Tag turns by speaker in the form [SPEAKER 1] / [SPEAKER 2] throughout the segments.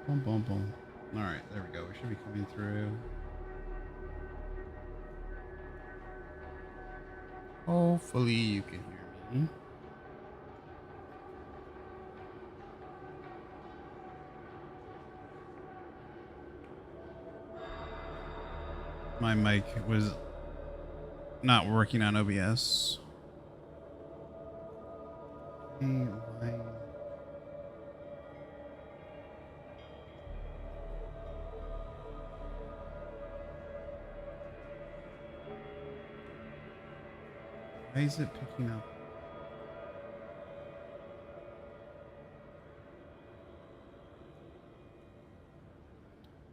[SPEAKER 1] Boom, boom, boom. All right, there we go. We should be coming through. Hopefully you can hear me. My mic was not working on OBS. Why is it picking up?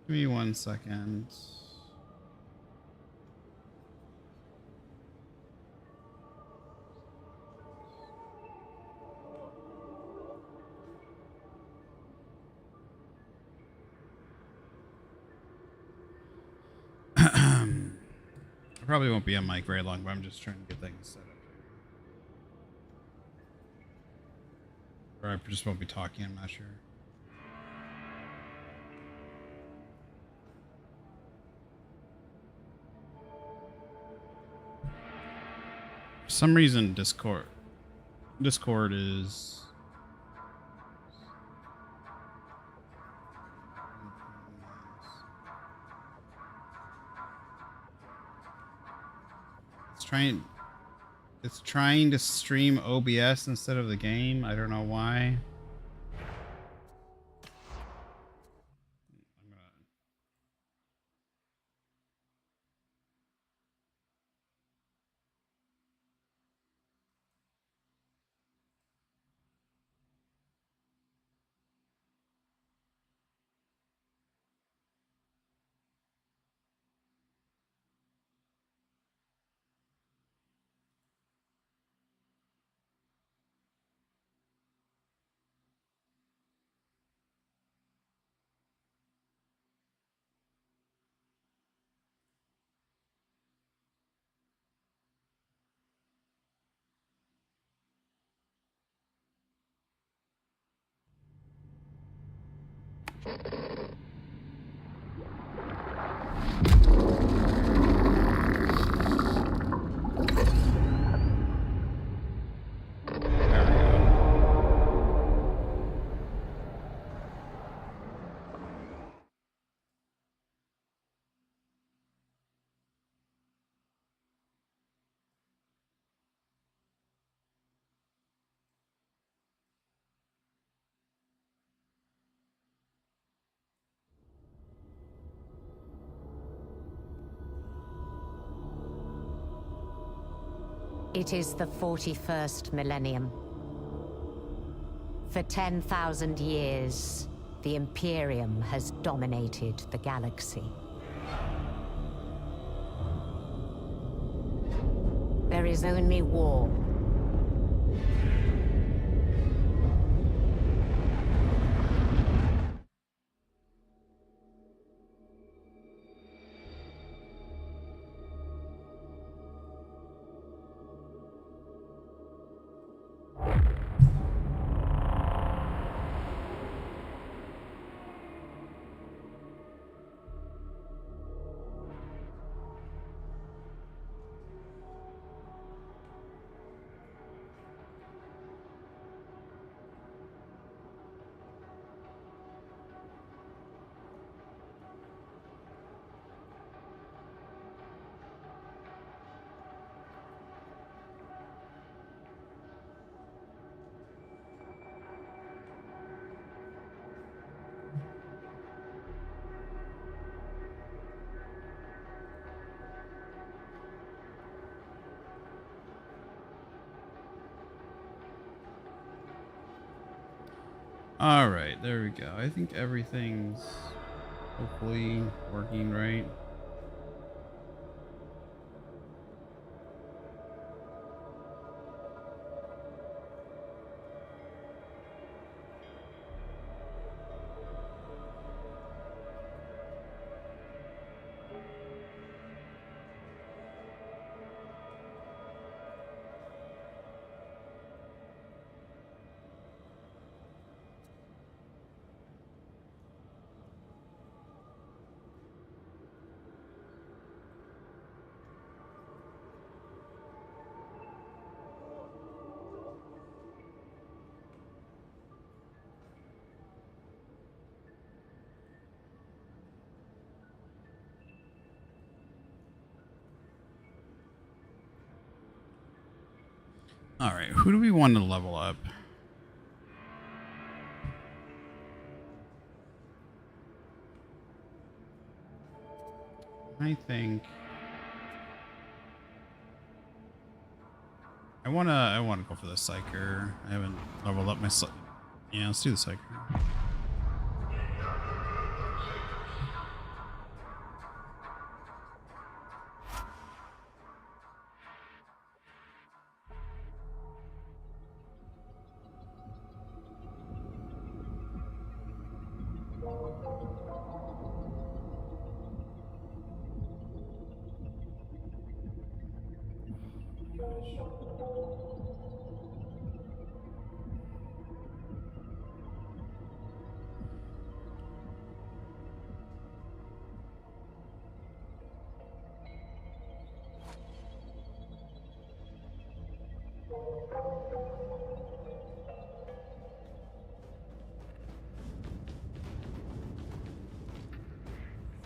[SPEAKER 1] Give me 1 second. I probably won't be on mic very long, but I'm just trying to get things set up here. Or I just won't be talking, I'm not sure. For some reason, Discord is... It's trying to stream OBS instead of the game. I don't know why.
[SPEAKER 2] It is the 41st millennium. For 10,000 years, the Imperium has dominated the galaxy. There is only war.
[SPEAKER 1] All right, there we go. I think everything's hopefully working right. Alright, who do we want to level up? I think I wanna go for the Psyker. I haven't leveled up my yeah, let's do the Psyker.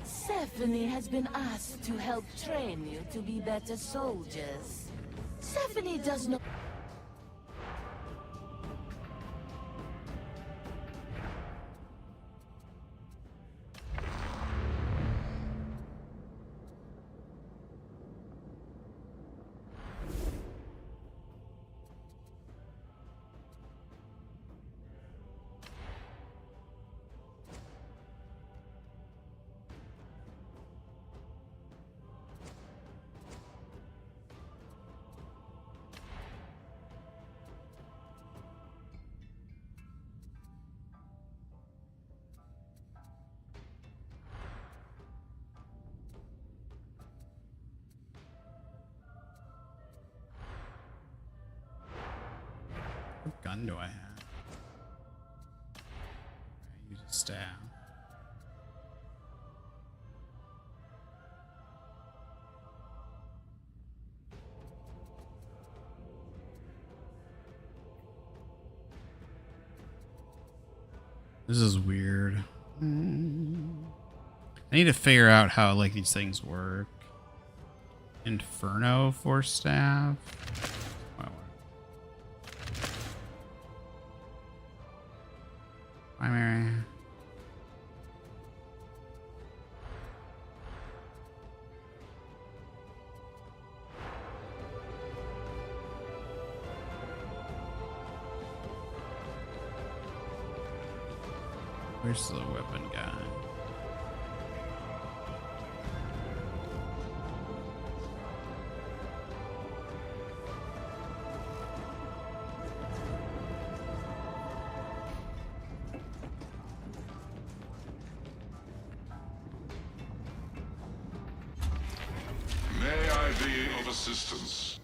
[SPEAKER 3] Stephanie has been asked to help train you to be better soldiers. Stephanie does not...
[SPEAKER 1] What gun do I have? I use a staff. This is weird. I need to figure out how like these things work. Inferno for staff. Wow. Primary. Where's the weapon guy?
[SPEAKER 4] May I be of assistance?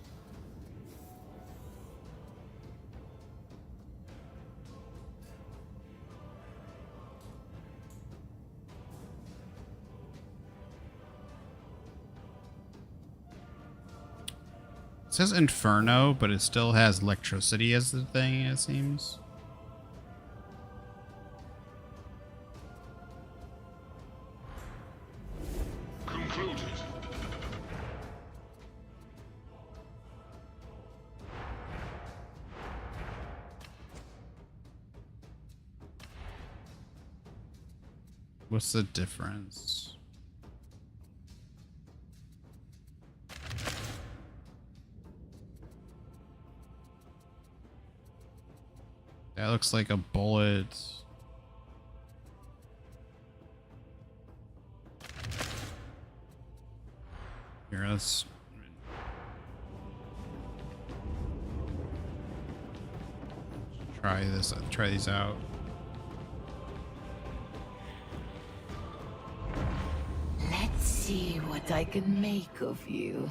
[SPEAKER 1] It says Inferno, but it still has electricity as the thing, it seems.
[SPEAKER 4] Concluded.
[SPEAKER 1] What's the difference? That looks like a bullet. Here, let's try this. Try these out.
[SPEAKER 3] Let's see what I can make of you.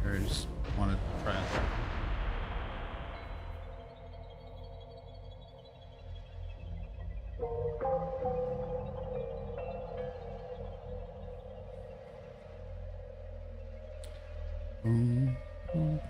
[SPEAKER 1] Here, I just want to try it. Boom, boom.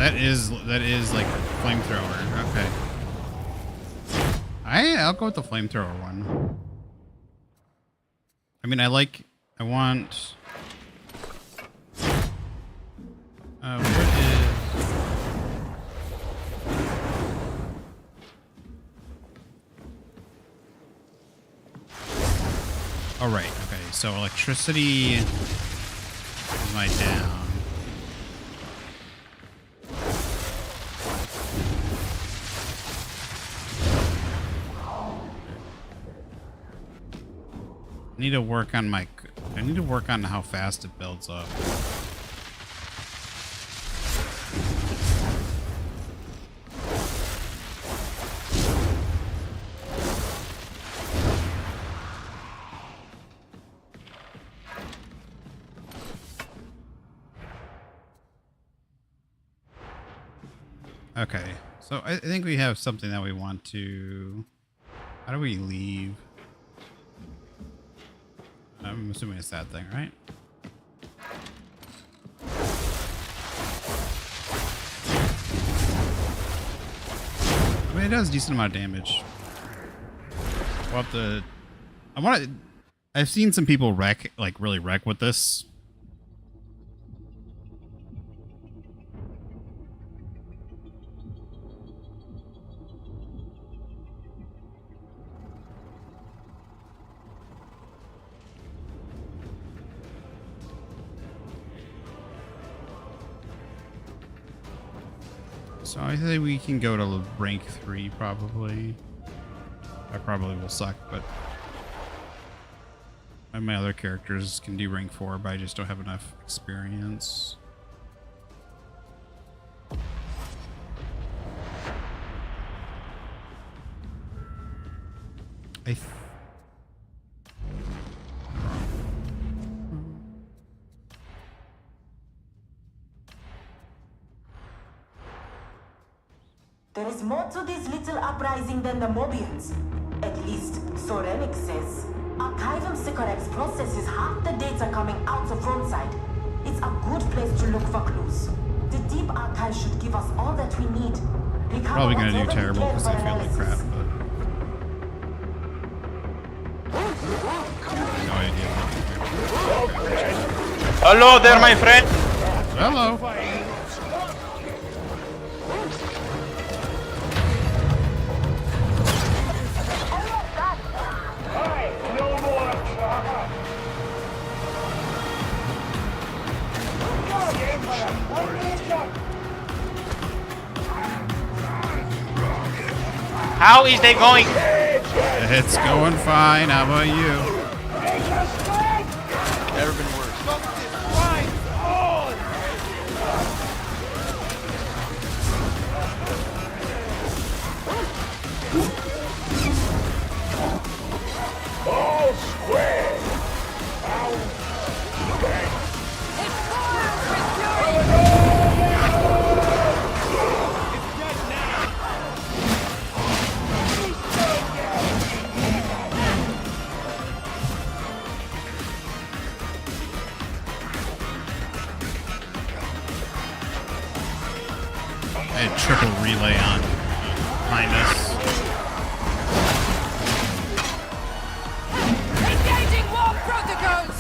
[SPEAKER 1] That is like flamethrower. Okay. I'll go with the flamethrower one. I mean, I want. What is? Oh right. Okay. So electricity is my down. I need to work on how fast it builds up. Okay, so I think we have something that we want to... How do we leave? I'm assuming it's that thing, right? I mean, it does a decent amount of damage. We'll have to... I've seen some people wreck, like really wreck with this. So I think we can go to rank 3 probably. That probably will suck, but my other characters can do rank 4, but I just don't have enough experience.
[SPEAKER 5] There is more to this little uprising than the Mobians. At least, Sorenik says. Archivum Sycorax processes half the data coming out of Frontside. It's a good place to look for clues. The Deep Archive should give us all that we need.
[SPEAKER 1] Probably gonna do terrible because I feel like crap, but... No idea.
[SPEAKER 6] Hello there, my friend!
[SPEAKER 1] Hello!
[SPEAKER 6] How is they going?
[SPEAKER 1] It's going fine. How about you?
[SPEAKER 6] Never been worse.
[SPEAKER 7] All square.
[SPEAKER 1] I had triple relay on behind us.
[SPEAKER 8] Engaging war protocols!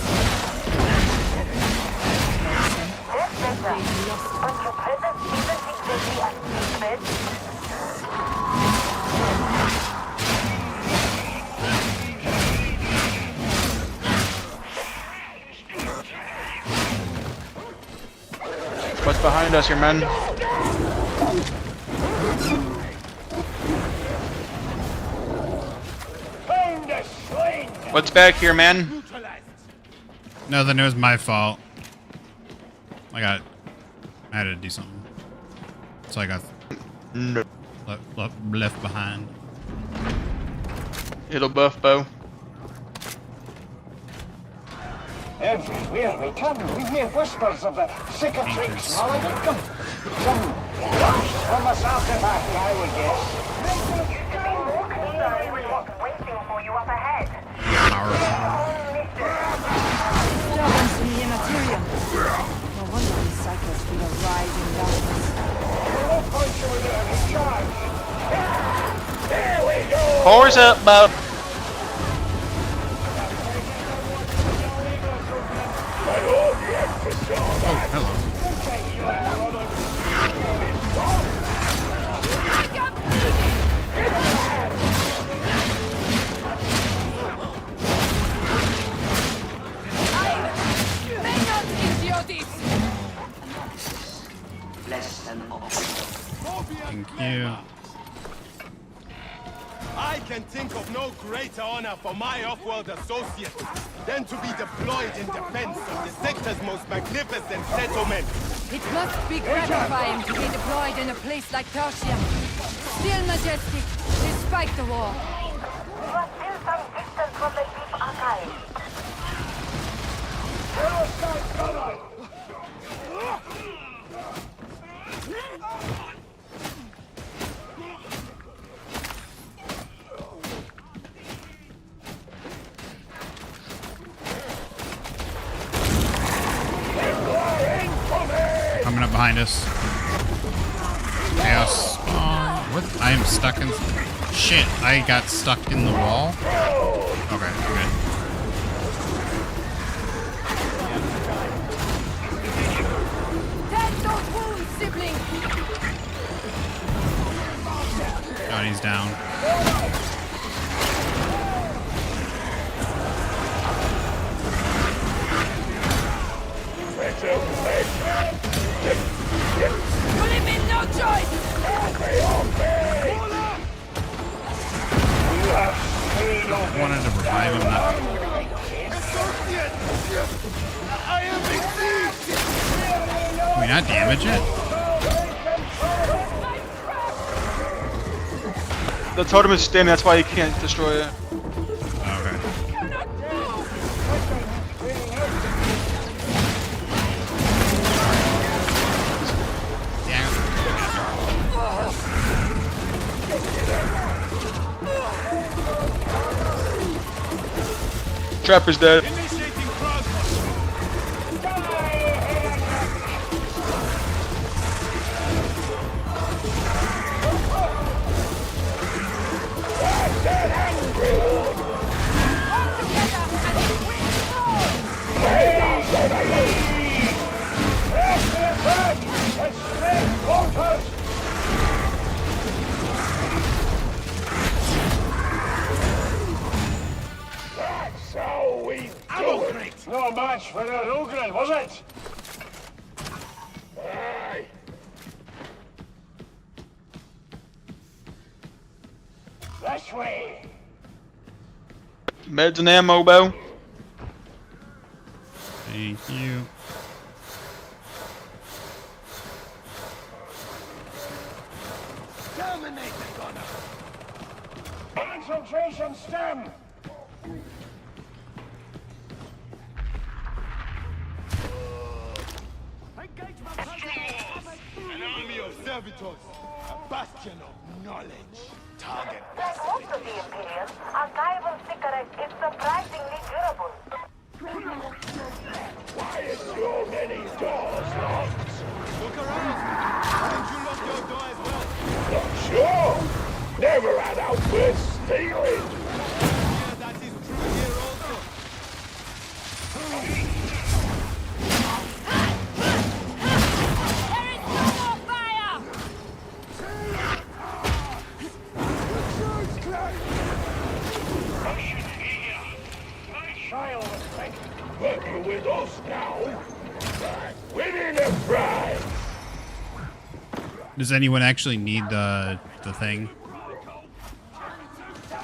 [SPEAKER 6] What's behind us here, man? What's back here, man?
[SPEAKER 1] No, then it was my fault. I had to do something. So I got left behind.
[SPEAKER 6] Little buff bow.
[SPEAKER 7] Everywhere we turn, we hear whispers of the cicatrix maledictum. Some blast from the sarcophagi, I would guess.
[SPEAKER 9] Waiting for you up ahead.
[SPEAKER 8] Disturbance in the Immaterium. No wonder these cycles feel a rise in darkness.
[SPEAKER 6] Horse up, Bo.
[SPEAKER 1] Oh, hello. Thank you.
[SPEAKER 10] I can think of no greater honor for my off-world associates than to be deployed in defense of the sector's most magnificent settlement.
[SPEAKER 8] It must be gratifying to be deployed in a place like Tertium. Still majestic, despite the war.
[SPEAKER 9] You are still some distance from the deep archive.
[SPEAKER 1] Coming up behind us. Chaos spawn. What? I am stuck in. Shit, I got stuck in the wall. Okay, good.
[SPEAKER 8] Tend those wounds, sibling!
[SPEAKER 1] God, he's down.
[SPEAKER 8] Put him in, no choice!
[SPEAKER 1] I wanted to revive him. Not... Can we not damage it?
[SPEAKER 6] The totem is standing, that's why you can't destroy it.
[SPEAKER 1] Okay.
[SPEAKER 6] Trapper's dead.
[SPEAKER 7] No match for the Rogren, was it? Aye. This way.
[SPEAKER 6] Meds and ammo, Bo.
[SPEAKER 1] Thank you.
[SPEAKER 7] Terminate the gunner. Concentration stem.
[SPEAKER 10] An army of servitors, a bastion of knowledge. Target.
[SPEAKER 9] Like most of the Imperium, archival Sycorax is surprisingly durable.
[SPEAKER 7] Why is so many doors locked?
[SPEAKER 10] Look around. Did you lock your door as well?
[SPEAKER 7] Not sure. Never had outbursts stealing.
[SPEAKER 10] Yeah, that is true here also.
[SPEAKER 8] There is no more fire!
[SPEAKER 7] Working with us now. Winning a prize.
[SPEAKER 1] Does anyone actually need the thing?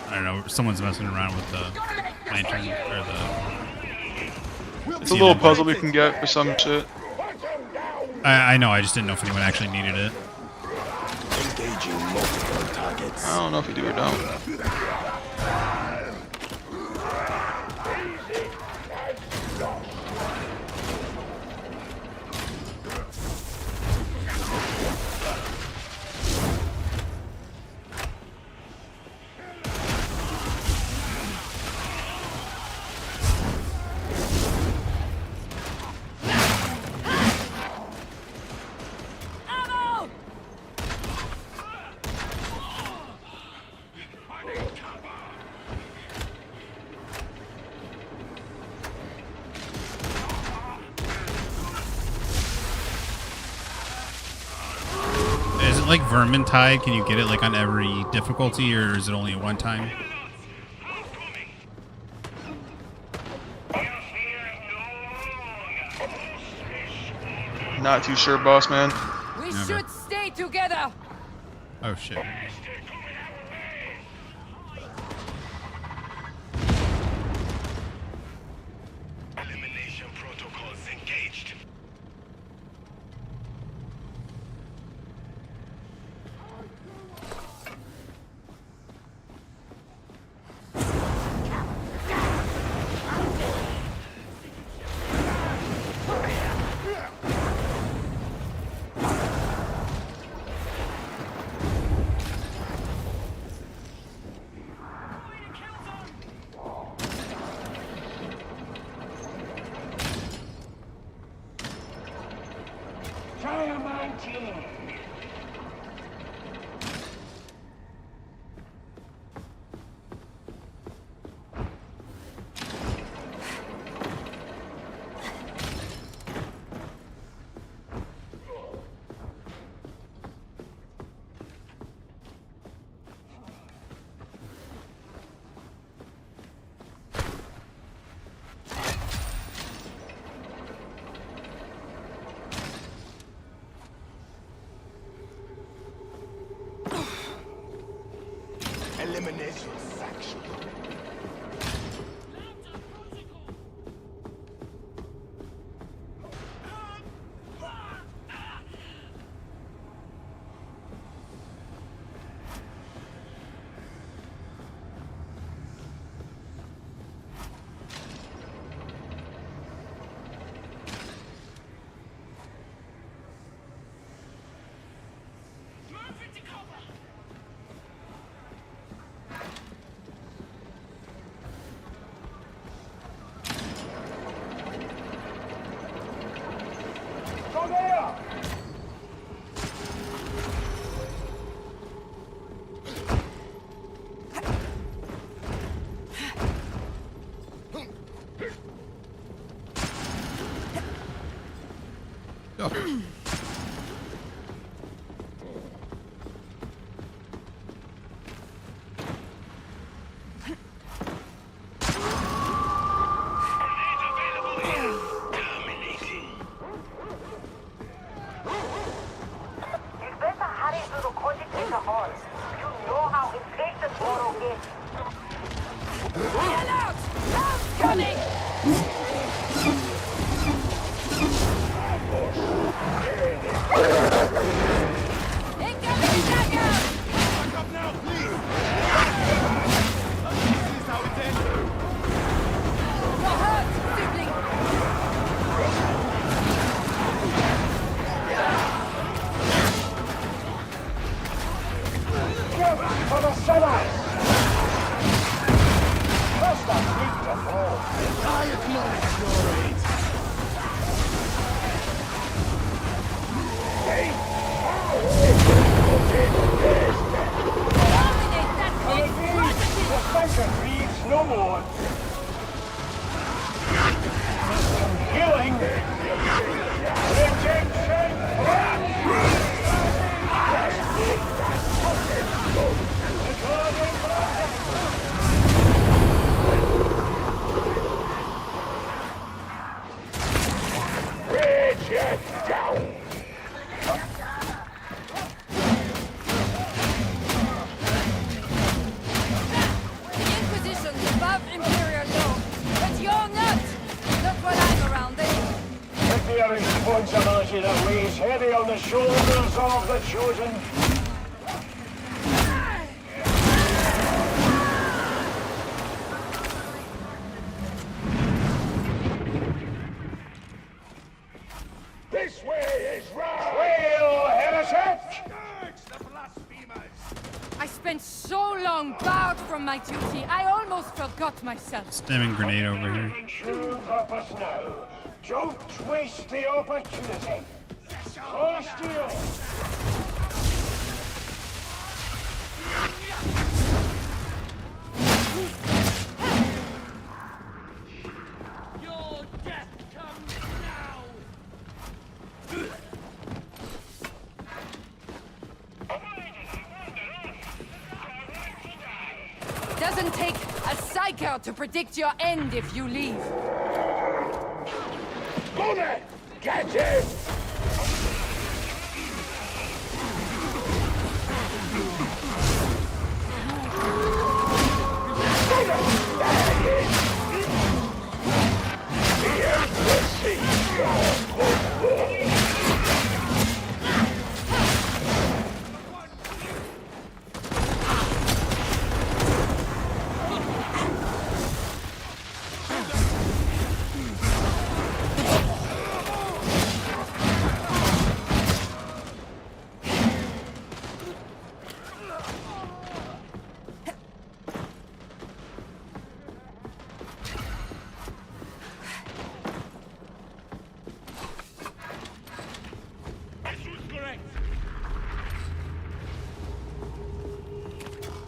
[SPEAKER 1] I don't know. Someone's messing around with the lantern or the.
[SPEAKER 6] It's a little puzzle we can get for some shit.
[SPEAKER 1] I know. I just didn't know if anyone actually needed it.
[SPEAKER 10] Engaging multiple targets.
[SPEAKER 6] I don't know if you do or don't.
[SPEAKER 8] Ammo!
[SPEAKER 1] like Vermintide? Can you get it like on every difficulty, or is it only at one time?
[SPEAKER 6] Not too sure, boss man.
[SPEAKER 8] We
[SPEAKER 1] Never.
[SPEAKER 8] should stay together.
[SPEAKER 1] Oh shit.
[SPEAKER 10] Elimination protocols engaged.
[SPEAKER 7] Try a 19.
[SPEAKER 10] Elimination section.
[SPEAKER 7] Go there!
[SPEAKER 1] Oh.
[SPEAKER 9] It's better hurry to the conjugator hall. You know how impatient Moro gets.
[SPEAKER 8] Get out! Sounds coming! Incoming dagger!
[SPEAKER 10] Back up now, please! This is how it ends.
[SPEAKER 8] You're hurt, sibling!
[SPEAKER 7] Give for the sinners! First I need to fall.
[SPEAKER 10] I acknowledge your aid.
[SPEAKER 8] Dominate that thing's
[SPEAKER 7] The
[SPEAKER 8] prodigy!
[SPEAKER 7] thinker grieves no more. Some healing. Rejection. Reject down.
[SPEAKER 8] The Inquisition's above Imperial law, but you're not! Not while I'm around, eh?
[SPEAKER 7] It'd be a responsibility that weighs heavy on the shoulders of the chosen. This way is right. Trail, heretic!
[SPEAKER 10] The blasphemers!
[SPEAKER 8] I spent so long barred from my duty, I almost forgot myself.
[SPEAKER 1] Stemming grenade over here.
[SPEAKER 7] True purpose now. Don't waste the opportunity. Cross deal.
[SPEAKER 10] Your death comes now!
[SPEAKER 8] even take a psyker to predict your end if you leave.
[SPEAKER 7] Luna! Catch him!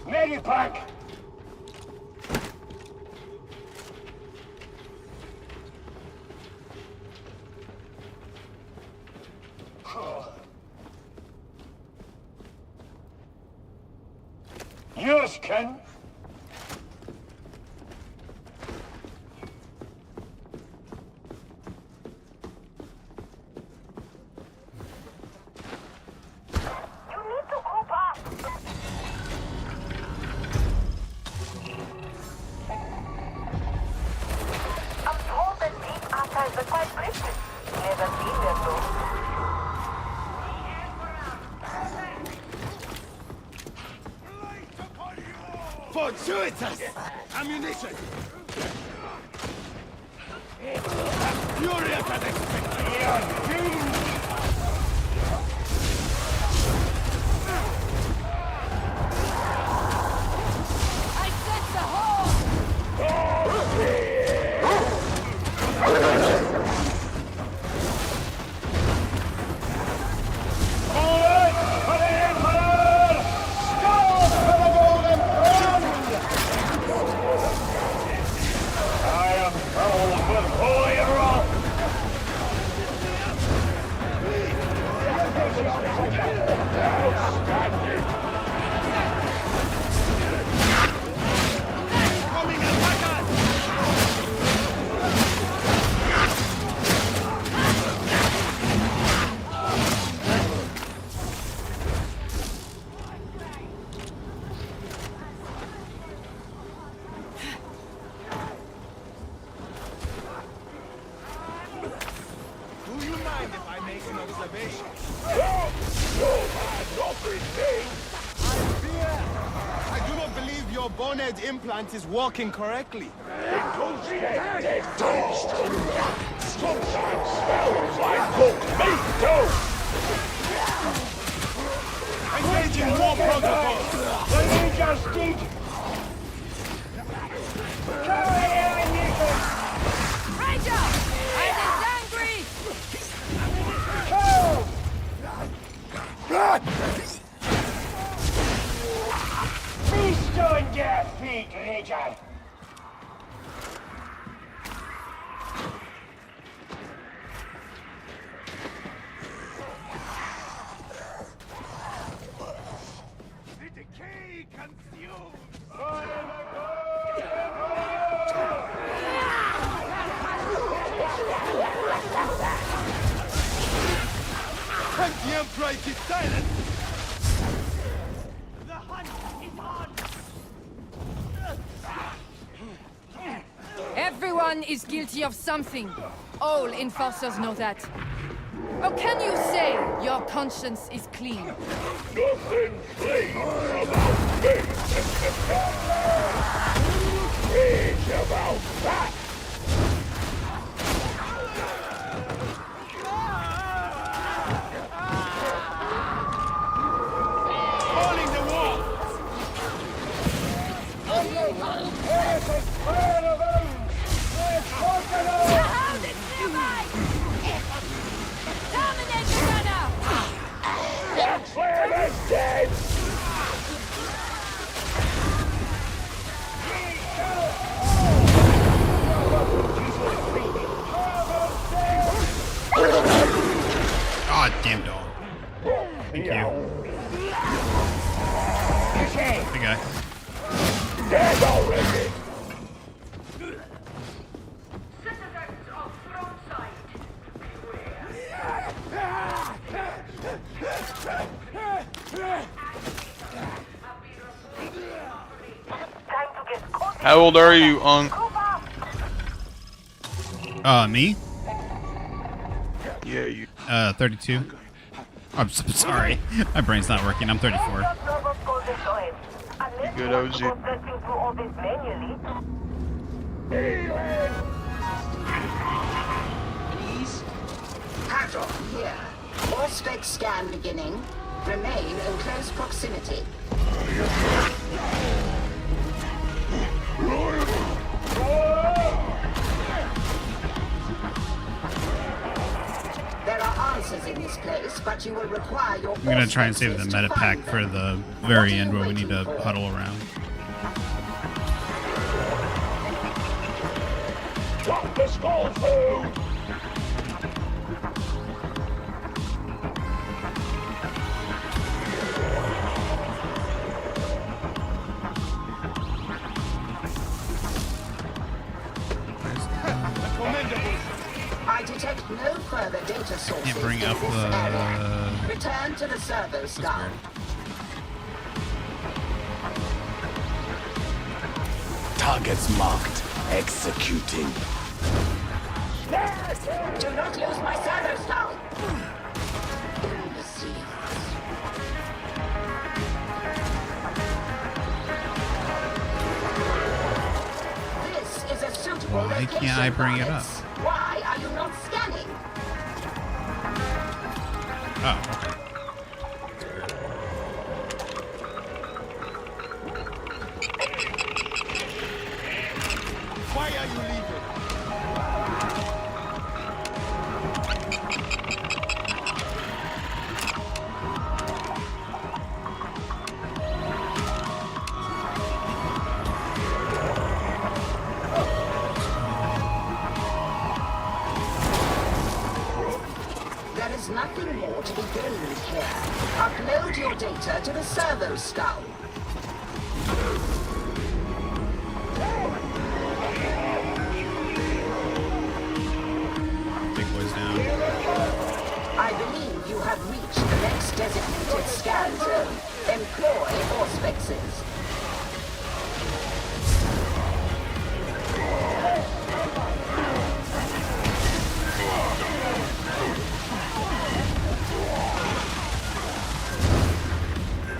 [SPEAKER 7] Medipack! Yours, Ken.
[SPEAKER 9] You need to group up. I'm told that deep archives are quite precious. Never been there though.
[SPEAKER 10] Fortuitous! Ammunition! Furious and expected!
[SPEAKER 8] I set the horn!
[SPEAKER 10] Do you mind if I make an observation? I do not believe your bonnet implant is working correctly.
[SPEAKER 7] Sometimes smells like cooked meat, too!
[SPEAKER 10] Engaging war protocol!
[SPEAKER 7] What you just did? Carry ammunition!
[SPEAKER 8] Ranger! And is angry!
[SPEAKER 7] Go! Feast on your feet, Ranger!
[SPEAKER 10] The decay consumes! And the Emperor is silent! The hunt is on!
[SPEAKER 8] Everyone is guilty of something. All enforcers know that. How can you say your conscience is clean?
[SPEAKER 7] Nothing clean about me! Rage about that!
[SPEAKER 10] Calling the war!
[SPEAKER 8] Hound is nearby! Dominate the runner!
[SPEAKER 7] Clear is dead!
[SPEAKER 1] God damn dog. Thank you. Hey guy.
[SPEAKER 7] Dead already!
[SPEAKER 6] How old are you, Ung?
[SPEAKER 1] Me?
[SPEAKER 6] Yeah, you.
[SPEAKER 1] 32. I'm so sorry. My brain's not working. I'm 34.
[SPEAKER 6] Good, OG.
[SPEAKER 11] Please. Hadron, here. All spec scan beginning. Remain in close proximity. There are answers in this place, but you will require your.
[SPEAKER 1] I'm gonna try and save the meta pack for the very end where we need to huddle around.
[SPEAKER 7] Drop the skull food!
[SPEAKER 11] I detect no further data sources.
[SPEAKER 1] Can't bring up
[SPEAKER 11] in this
[SPEAKER 1] the.
[SPEAKER 11] area. Return to the servo skull.
[SPEAKER 12] Targets marked. Executing.
[SPEAKER 11] Do not lose my servo skull. This is a suitable
[SPEAKER 1] Why can't I bring it up?
[SPEAKER 11] Why are you not scanning?
[SPEAKER 1] Oh, okay.
[SPEAKER 10] Why are you leaving?
[SPEAKER 11] There is nothing more to be gained here. Upload your data to the servo skull.
[SPEAKER 1] Big boy's down.
[SPEAKER 11] I believe you have reached the next designated scan zone. Employ auspexes.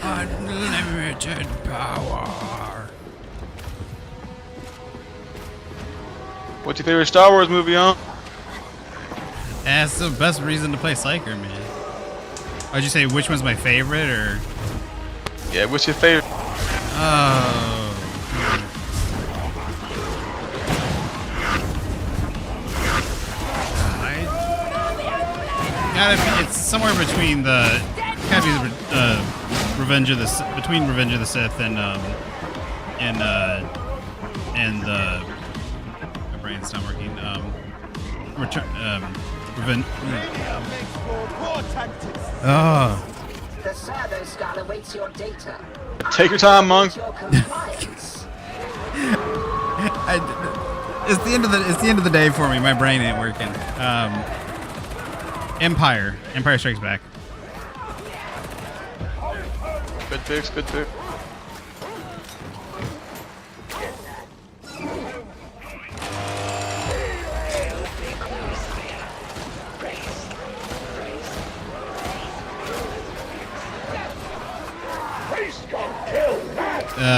[SPEAKER 1] Unlimited power.
[SPEAKER 6] What's your favorite Star Wars movie, huh?
[SPEAKER 1] That's the best reason to play Psyker, man. Would you say which one's my favorite, or?
[SPEAKER 6] Yeah, what's your favorite?
[SPEAKER 1] Oh. It's somewhere between the. Gotta be the Revenge of the between Revenge of the Sith and my brain's not working. Return. Revenge. Oh.
[SPEAKER 11] The servo skull awaits your data.
[SPEAKER 6] Take your time, Monk.
[SPEAKER 1] It's the end of the day for me. My brain ain't working. Empire Strikes Back.
[SPEAKER 6] Good fix, good fix.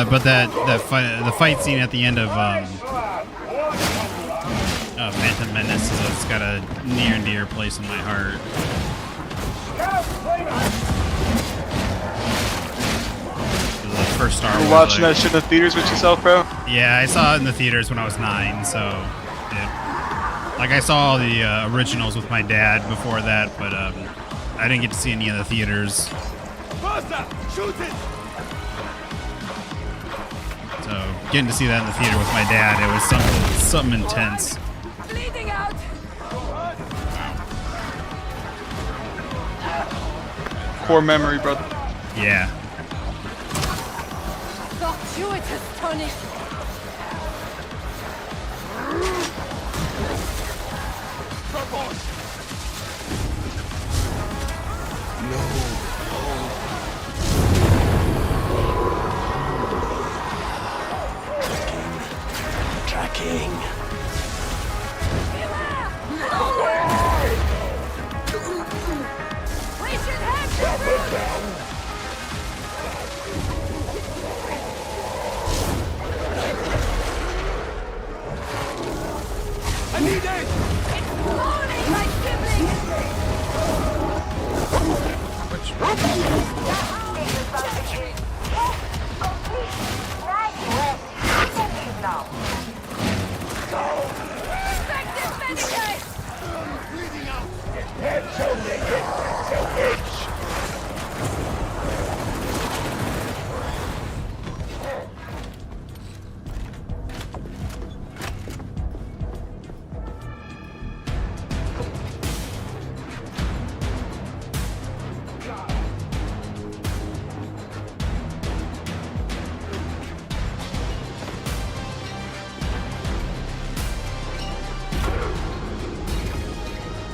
[SPEAKER 1] But the fight scene at the end of Phantom Menace has got a near and dear place in my heart. The first Star Wars.
[SPEAKER 6] You watching that shit in the theaters with yourself, bro?
[SPEAKER 1] Yeah, I saw it in the theaters when I was 9, so like I saw all the originals with my dad before that, but I didn't get to see any of the theaters.
[SPEAKER 10] Faster! Shoot it!
[SPEAKER 1] So getting to see that in the theater with my dad, it was something intense.
[SPEAKER 8] Bleeding out.
[SPEAKER 6] Core memory, brother.
[SPEAKER 1] Yeah.
[SPEAKER 8] Fortuitous tonic.
[SPEAKER 12] king.
[SPEAKER 8] We should have to
[SPEAKER 10] I need aid!
[SPEAKER 8] Morning, my siblings! Effective medicate!
[SPEAKER 10] Bleeding out!
[SPEAKER 7] It's only to itch.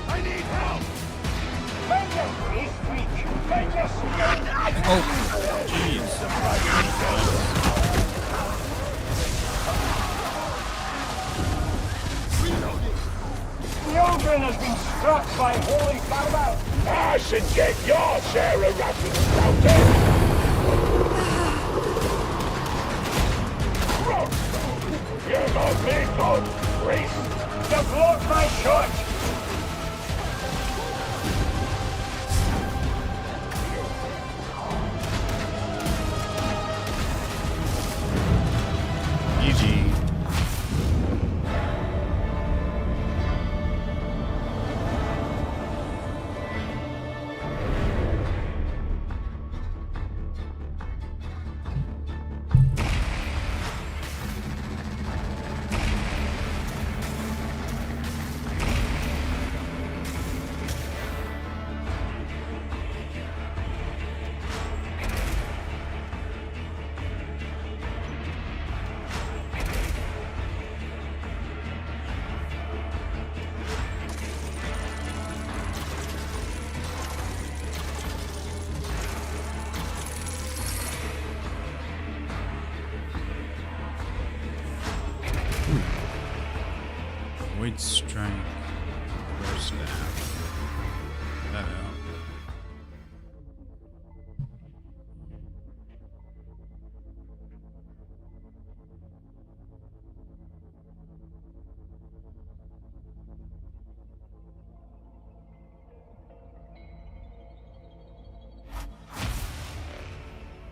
[SPEAKER 10] I need help!
[SPEAKER 1] Oh, jeez.
[SPEAKER 7] The Ogren has been struck by holy barber. I should get your share of rations sprouted. You're not me, God, priest. You blocked my shot.
[SPEAKER 1] GG. Void Strike. Core Staff. That out.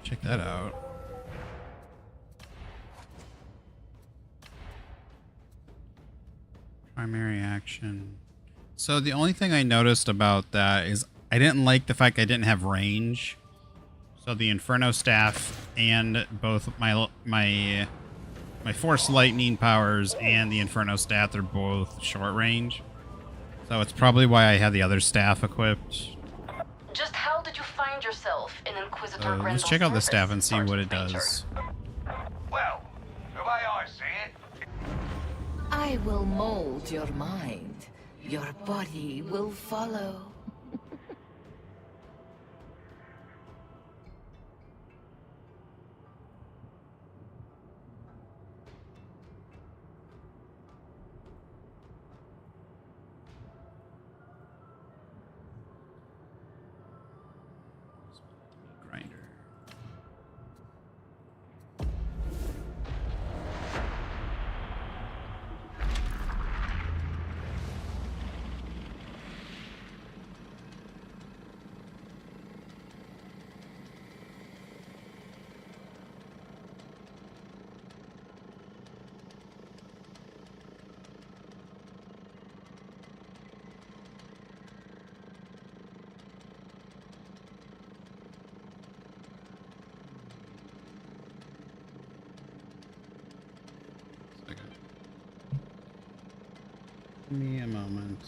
[SPEAKER 1] Check that out. Primary action. So the only thing I noticed about that is I didn't like the fact I didn't have range. So the Inferno Staff and both my Force Lightning powers and the Inferno Staff are both short range. So it's probably why I had the other staff equipped.
[SPEAKER 13] Just how did you find yourself in Inquisitor
[SPEAKER 1] So let's
[SPEAKER 13] Grendel's
[SPEAKER 1] check out the
[SPEAKER 13] service,
[SPEAKER 1] staff and see what
[SPEAKER 13] Sergeant
[SPEAKER 1] it
[SPEAKER 13] Major?
[SPEAKER 1] does.
[SPEAKER 7] Well, the way I see it,
[SPEAKER 3] I will mold your mind. Your body will follow.
[SPEAKER 1] Grinder. Give me a moment.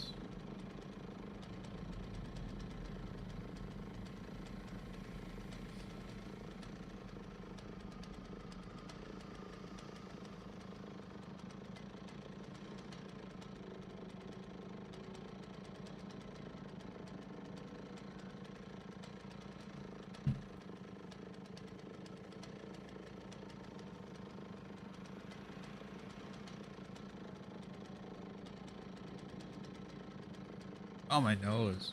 [SPEAKER 1] Oh, my nose.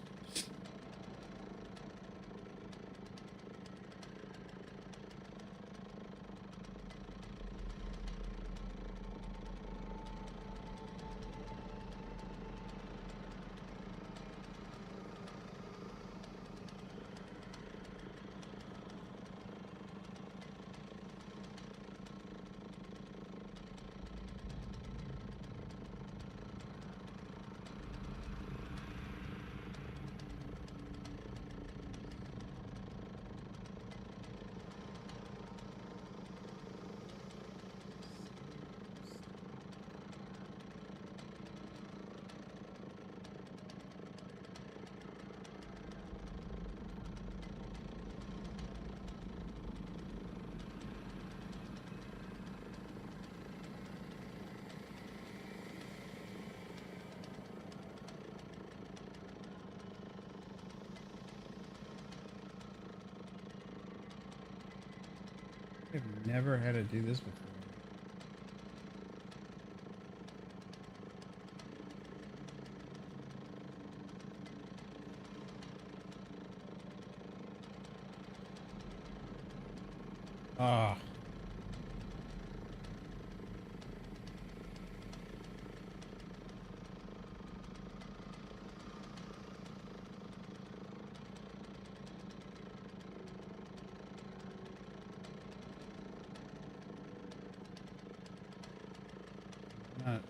[SPEAKER 1] I've never had to do this before. Ah. Not,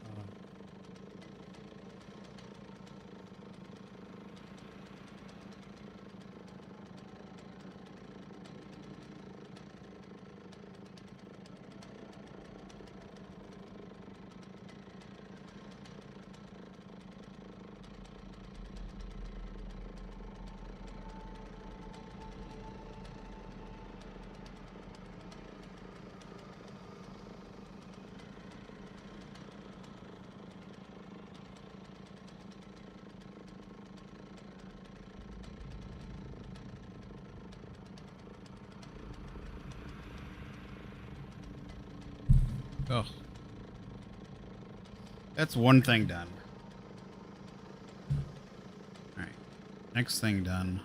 [SPEAKER 1] oh. That's one thing done. Alright. Next thing done.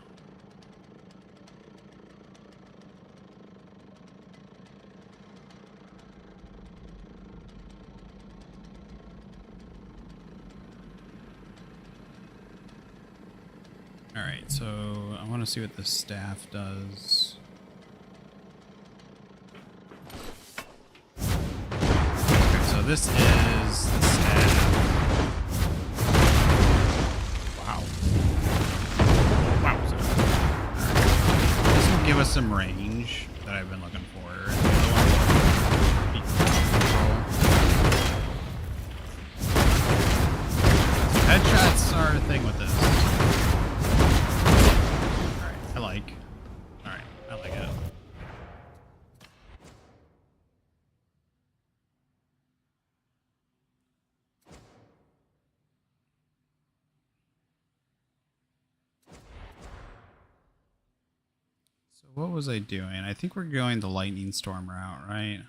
[SPEAKER 1] Alright, so I want to see what the staff does. Okay, so this is the staff. Wow. Wow. This will give us some range that I've been looking for. Headshots are a thing with this. I like it. So what was I doing? I think we're going the lightning storm route, right?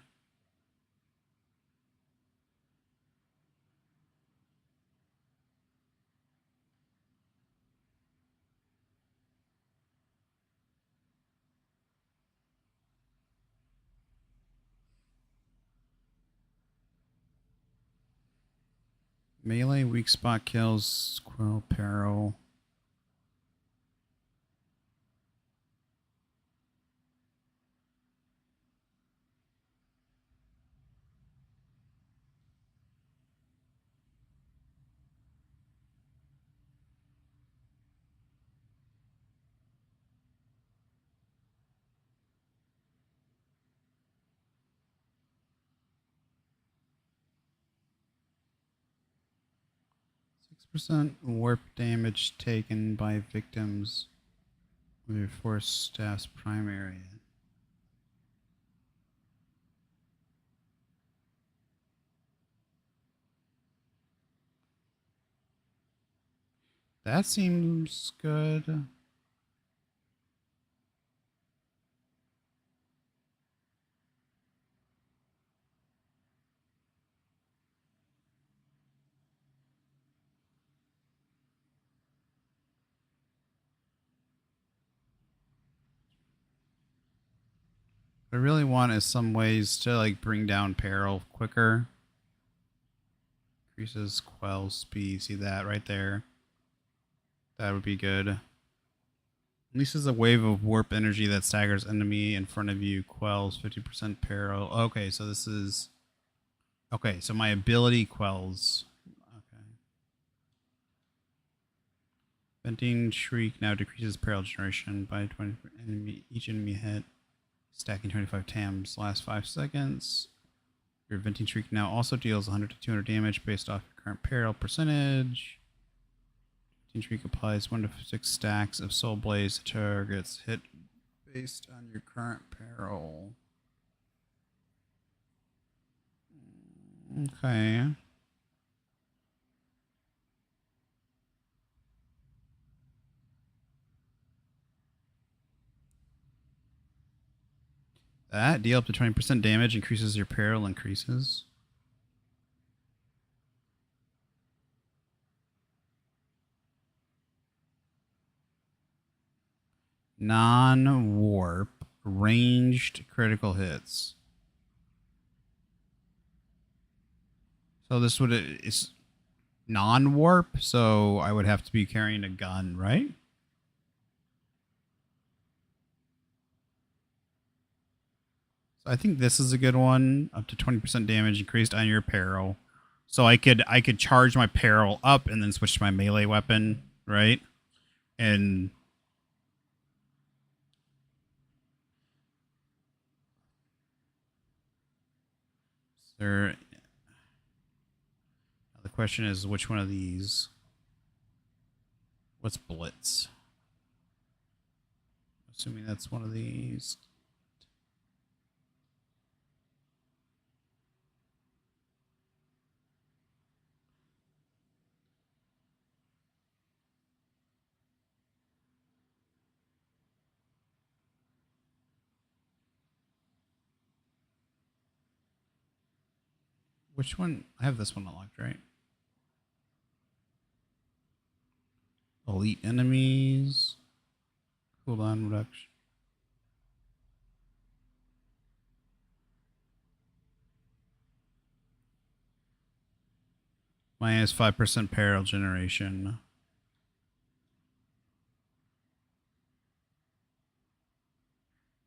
[SPEAKER 1] Melee, weak spot kills, squirrel, peril. Percent warp damage taken by victims with your force staff's prime area. That seems good. What I really want is some ways to like bring down peril quicker. Increases quell speed. See that right there? That would be good. Releases a wave of warp energy that staggers enemy in front of you. Quells 50% peril. Okay, so this is... Okay, so my ability quells. Okay. Venting Shriek now decreases peril generation by 20 for each enemy hit. Stacking 25 TAMs. Last 5 seconds. Your Venting Shriek now also deals 100 to 200 damage based off your current peril percentage. Venting Shriek applies 1 to 6 stacks of Soul Blaze to targets hit based on your current peril. Okay. That deal up to 20% damage, increases your peril, increases. Non-warp ranged critical hits. So this would is non-warp, so I would have to be carrying a gun, right? So I think this is a good one. Up to 20% damage increased on your peril. So I could charge my peril up and then switch to my melee weapon, right? And there. The question is, which one of these? What's Blitz? Assuming that's one of these. Which one? I have this one unlocked, right? Elite enemies. Cooldown reduction. Minus 5% peril generation.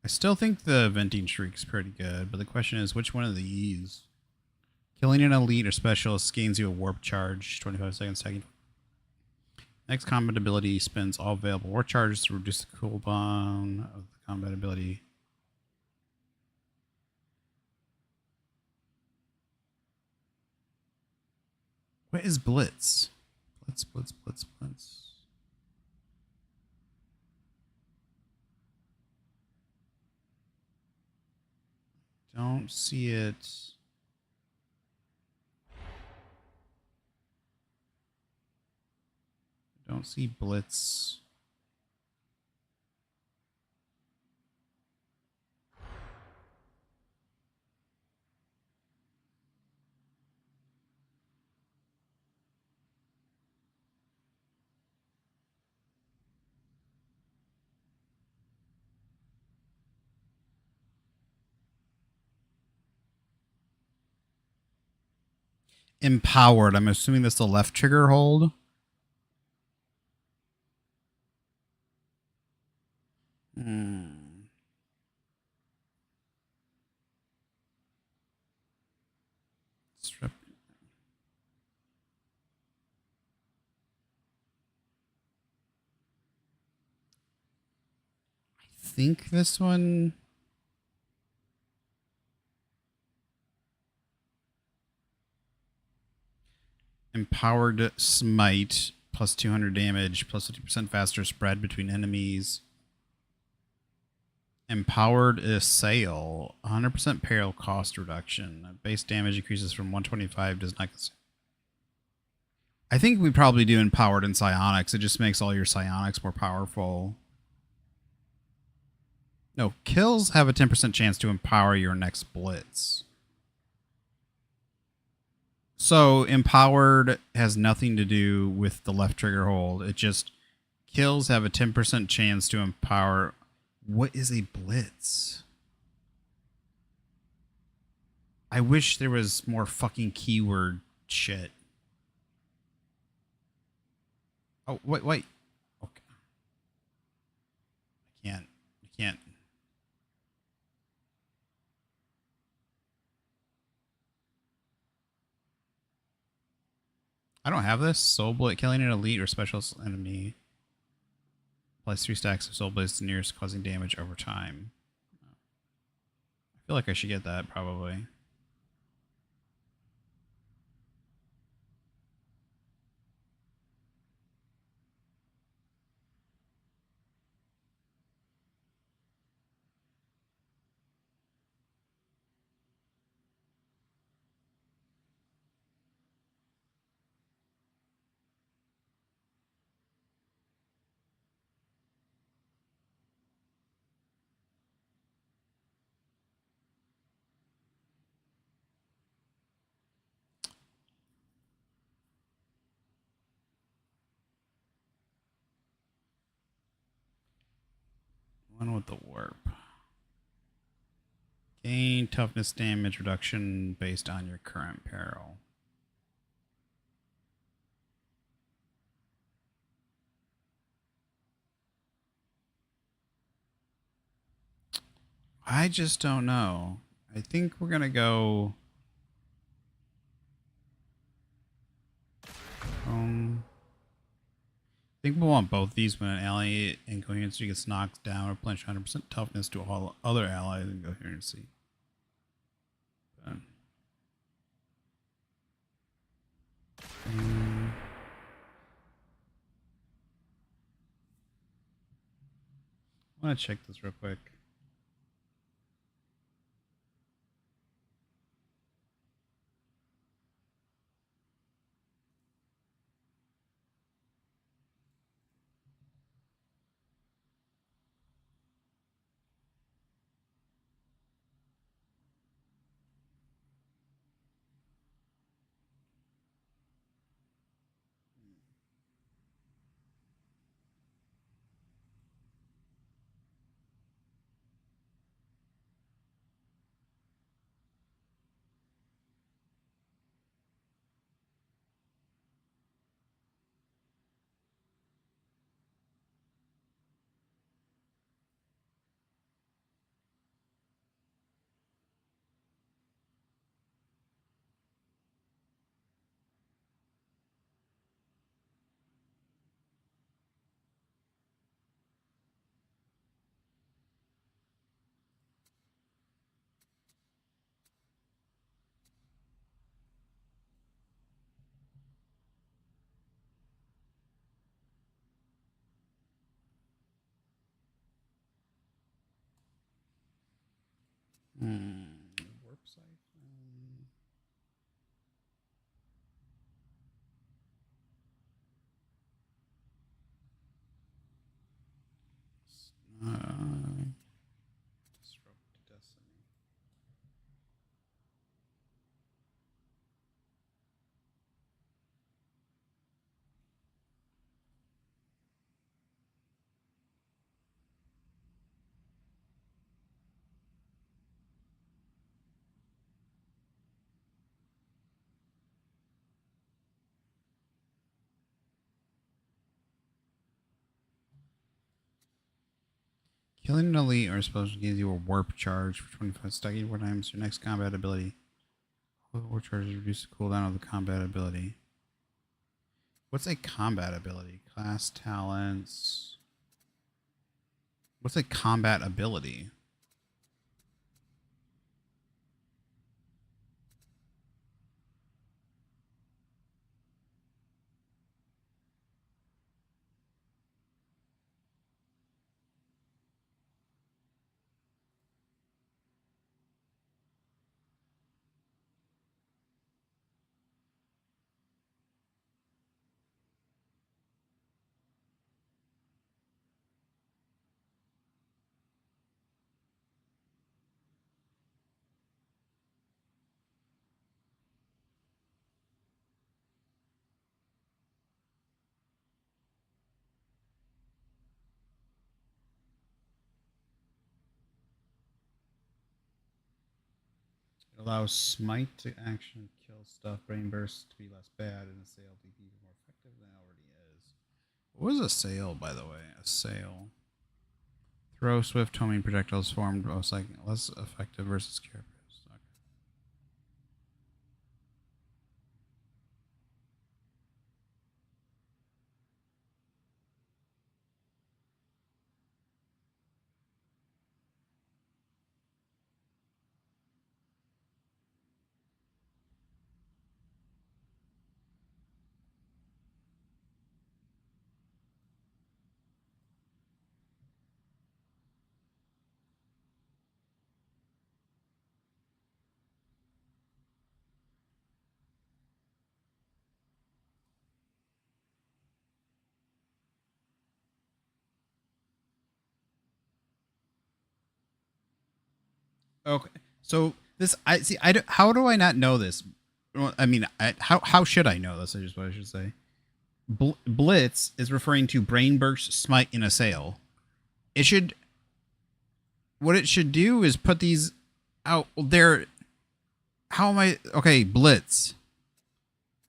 [SPEAKER 1] I still think the Venting Shriek's pretty good, but the question is, which one of these? Killing an elite or specialist gains you a warp charge, 25 seconds tagging. Next combat ability spends all available warp charges to reduce the cooldown of the combat ability. What is Blitz? Blitz. Don't see it. Don't see Blitz. Empowered. I'm assuming that's the left trigger hold. Strip. I think this one. Empowered Smite, plus 200 damage, plus 50% faster spread between enemies. Empowered Assail, 100% peril cost reduction. Base damage increases from 125, does not... I think we probably do Empowered in Psionics. It just makes all your Psionics more powerful. No, kills have a 10% chance to empower your next Blitz. So Empowered has nothing to do with the left trigger hold. It just kills have a 10% chance to empower. What is a Blitz? I wish there was more fucking keyword shit. Oh, wait. Okay. I can't. I don't have this. Soul Blade, killing an elite or special enemy. Applies 3 stacks of Soul Blades to nearest, causing damage over time. I feel like I should get that, probably. One with the warp. Gain toughness damage reduction based on your current peril. I just don't know. I think we're gonna go. I think we'll want both these when an ally incoherency gets knocked down or replenish 100% toughness to all other allies in coherency. I want to check this real quick. Warp siphon. Disrupt destiny. Killing an elite or supposed gives you a warp charge for 25 stacking 4 times your next combat ability. Warp charges reduce the cooldown of the combat ability. What's a combat ability? Class talents. What's a combat ability? Allows smite to action kill stuff. Brain burst to be less bad and assail to be more effective than it already is. What was assail, by the way? Assail. Throw swift homing projectiles formed most like less effective versus carapace. Okay, so this I see. How do I not know this? Well, I mean, how should I know this? I just what I should say. Blitz is referring to brain burst, smite, and assail. It should. What it should do is put these out there. How am I? Okay, Blitz.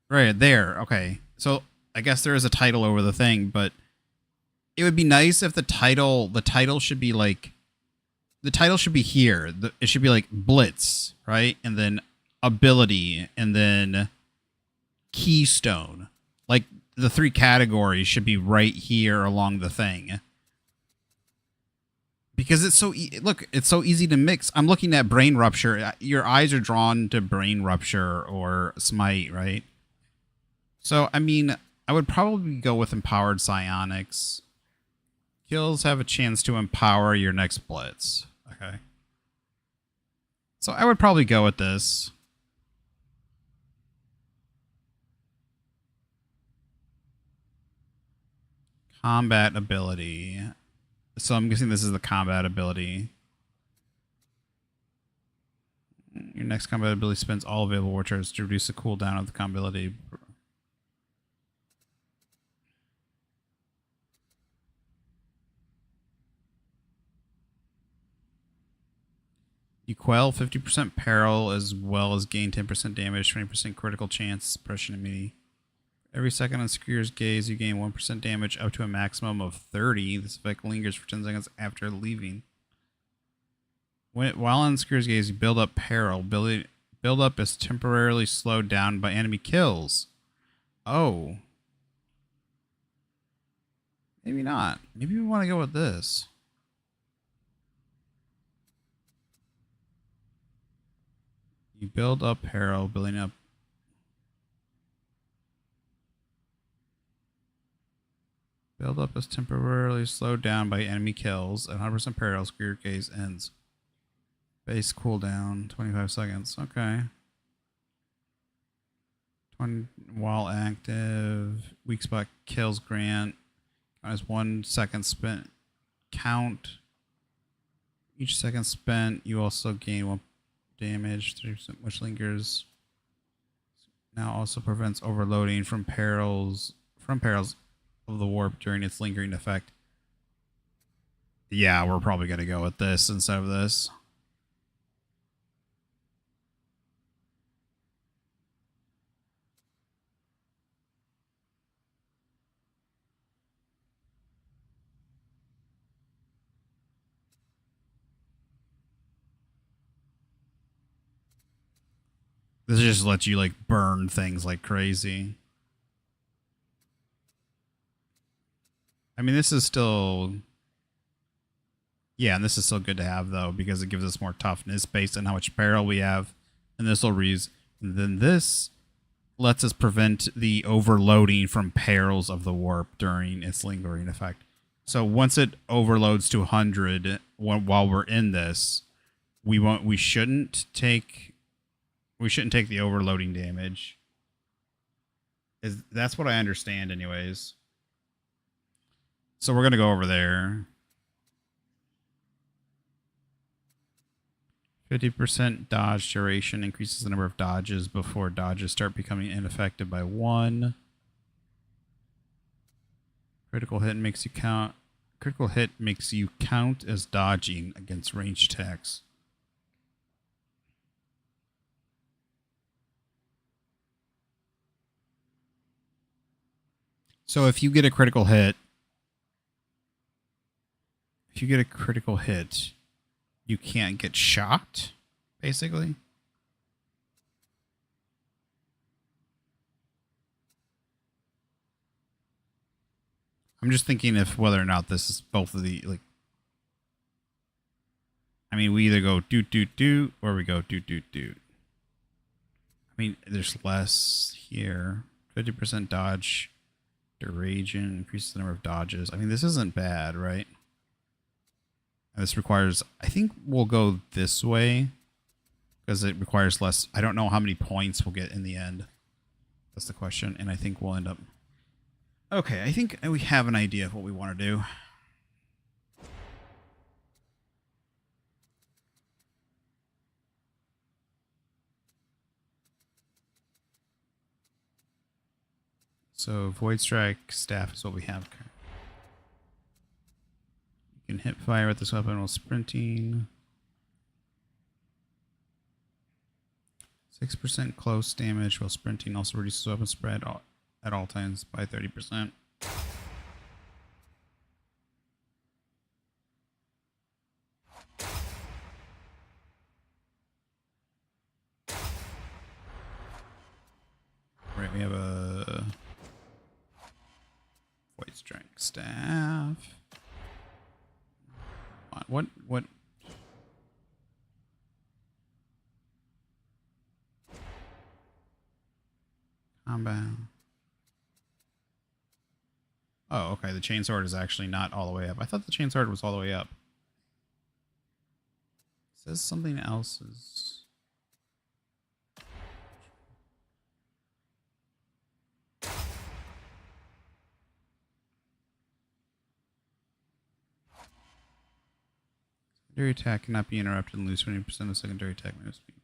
[SPEAKER 1] Right there. Okay, so I guess there is a title over the thing, but it would be nice if the title should be like. The title should be here. It should be like Blitz, right? And then ability, and then keystone. Like the 3 categories should be right here along the thing. Because it's so look, it's so easy to mix. I'm looking at brain rupture. Your eyes are drawn to brain rupture or smite, right? So I mean, I would probably go with empowered psionics. Kills have a chance to empower your next blitz. Okay. So I would probably go with this. Combat ability. So I'm guessing this is the combat ability. Your next combat ability spends all available war charges to reduce the cooldown of the combat ability. You quell 50% peril as well as gain 10% damage, 20% critical chance, suppression immunity. Every second on Skewer's gaze, you gain 1% damage up to a maximum of 30. This effect lingers for 10 seconds after leaving. While on Skewer's gaze, you build up peril. Build up is temporarily slowed down by enemy kills. Oh. Maybe not. Maybe we want to go with this. You build up peril, building up. Build up is temporarily slowed down by enemy kills. At 100% peril, Skewer gaze ends. Base cooldown, 25 seconds. Okay. While active, weak spot kills grant. As 1 second spent. Count. Each second spent, you also gain 1 damage, 3%, which lingers. Now also prevents overloading from perils of the warp during its lingering effect. Yeah, we're probably gonna go with this instead of this. This just lets you like burn things like crazy. I mean, this is still... Yeah, and this is still good to have, though, because it gives us more toughness based on how much peril we have. And this will then this lets us prevent the overloading from perils of the warp during its lingering effect. So once it overloads to 100 while we're in this, we shouldn't take the overloading damage. That's what I understand anyways. So we're going to go over there. 50% dodge duration increases the number of dodges before dodges start becoming ineffective by 1. Critical hit makes you count. Critical hit makes you count as dodging against ranged attacks. So if you get a critical hit, you can't get shocked, basically. I'm just thinking if whether or not this is both of the, like, I mean, we either go doot doot doot or we go doot doot doot. I mean, there's less here. 50% dodge duration, increases the number of dodges. I mean, this isn't bad, right? And this requires, I think we'll go this way because it requires less. I don't know how many points we'll get in the end. That's the question. And I think we'll end up. Okay, I think we have an idea of what we want to do. So Void Strike staff is what we have. You can hip fire with this weapon while sprinting. 6% close damage while sprinting also reduces weapon spread at all times by 30%. Right, we have a Void Strike staff. What? Combat. Oh, okay. The chainsword is actually not all the way up. I thought the chainsword was all the way up. It says something else is. Secondary attack cannot be interrupted and lose 20% of secondary attack move speed.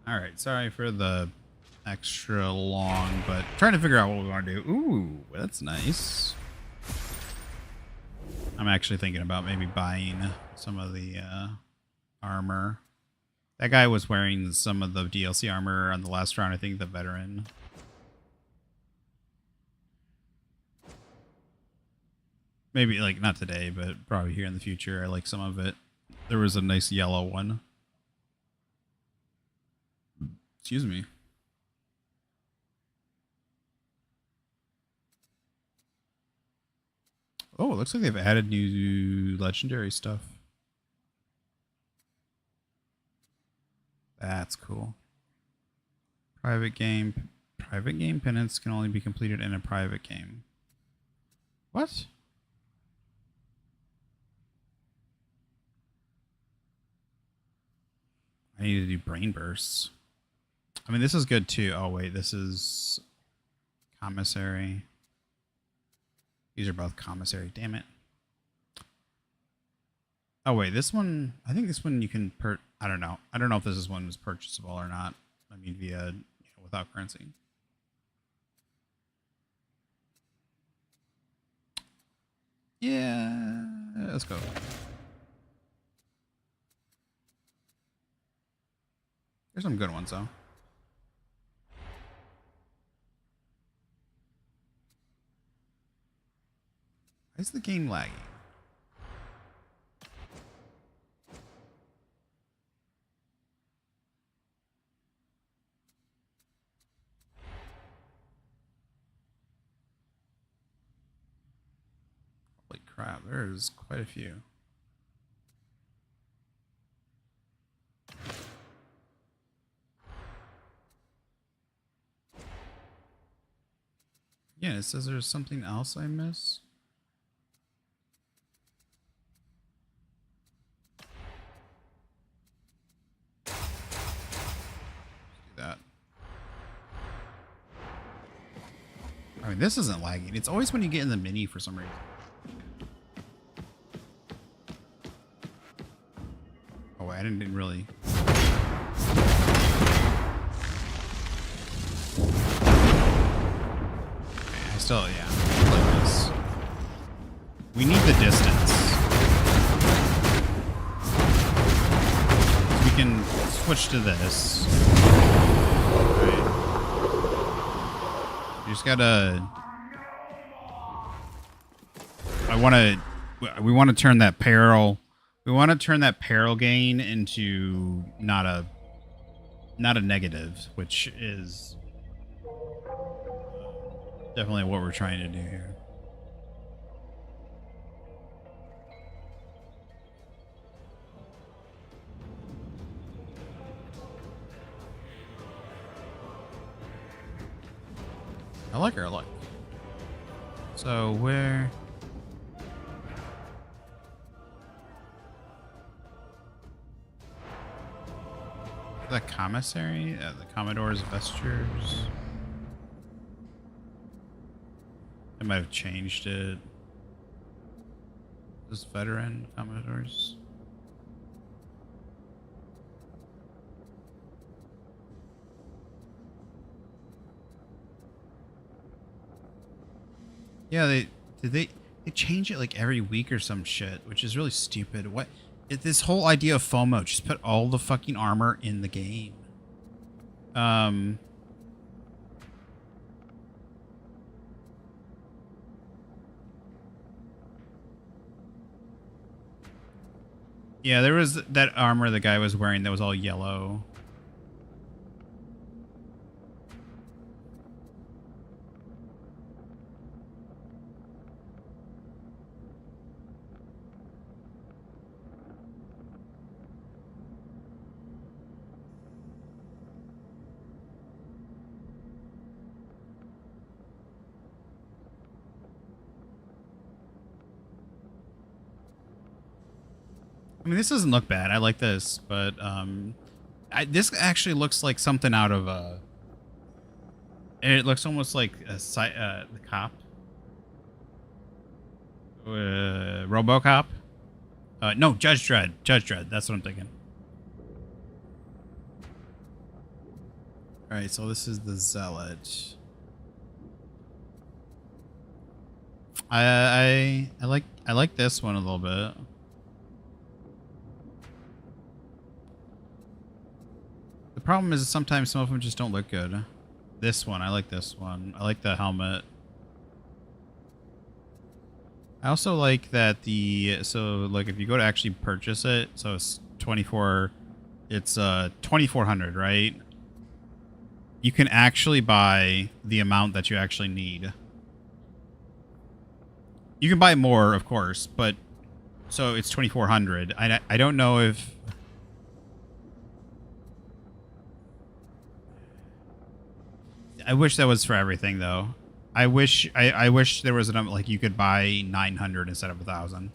[SPEAKER 1] Alright, sorry for the extra long, but trying to figure out what we want to do. Ooh, that's nice. I'm actually thinking about maybe buying some of the armor. That guy was wearing some of the DLC armor on the last round, I think, the veteran. Maybe, like, not today, but probably here in the future. I like some of it. There was a nice yellow one. Excuse me. Oh, it looks like they've added new legendary stuff. That's cool. Private game penance can only be completed in a private game. What? I need to do brain bursts. I mean, this is good too. Oh, wait, this is commissary. These are both commissary. Damn it. Oh, wait, this one, I think this one you can I don't know. I don't know if this one was purchasable or not. I mean, via, without currency. Yeah, let's go. There's some good ones, though. Why is the game lagging? Holy crap, there's quite a few. Yeah, it says there's something else I missed. That. I mean, this isn't lagging. It's always when you get in the mini for some reason. Oh, I didn't really. Okay, I still, yeah. I like this. We need the distance. We can switch to this. Right. You just gotta. We want to turn that peril. We want to turn that peril gain into not a negative, which is definitely what we're trying to do here. I like her. I like. So where? The commissary? The Commodore's vestures. I might have changed it. This veteran Commodores. Yeah, they change it like every week or some shit, which is really stupid. What? This whole idea of FOMO, just put all the fucking armor in the game. Yeah, there was that armor the guy was wearing that was all yellow. I mean, this doesn't look bad. I like this, but this actually looks like something out of a. It looks almost like the cop, RoboCop. No, Judge Dredd. Judge Dredd. That's what I'm thinking. All right, so this is the Zealot. I like this one a little bit. The problem is sometimes some of them just don't look good. This one, I like this one. I like the helmet. I also like that so like if you go to actually purchase it, so it's 2400, right? You can actually buy the amount that you actually need. You can buy more, of course, but so it's 2400. I don't know if I wish that was for everything, though. I wish there was like you could buy 900 instead of 1,000.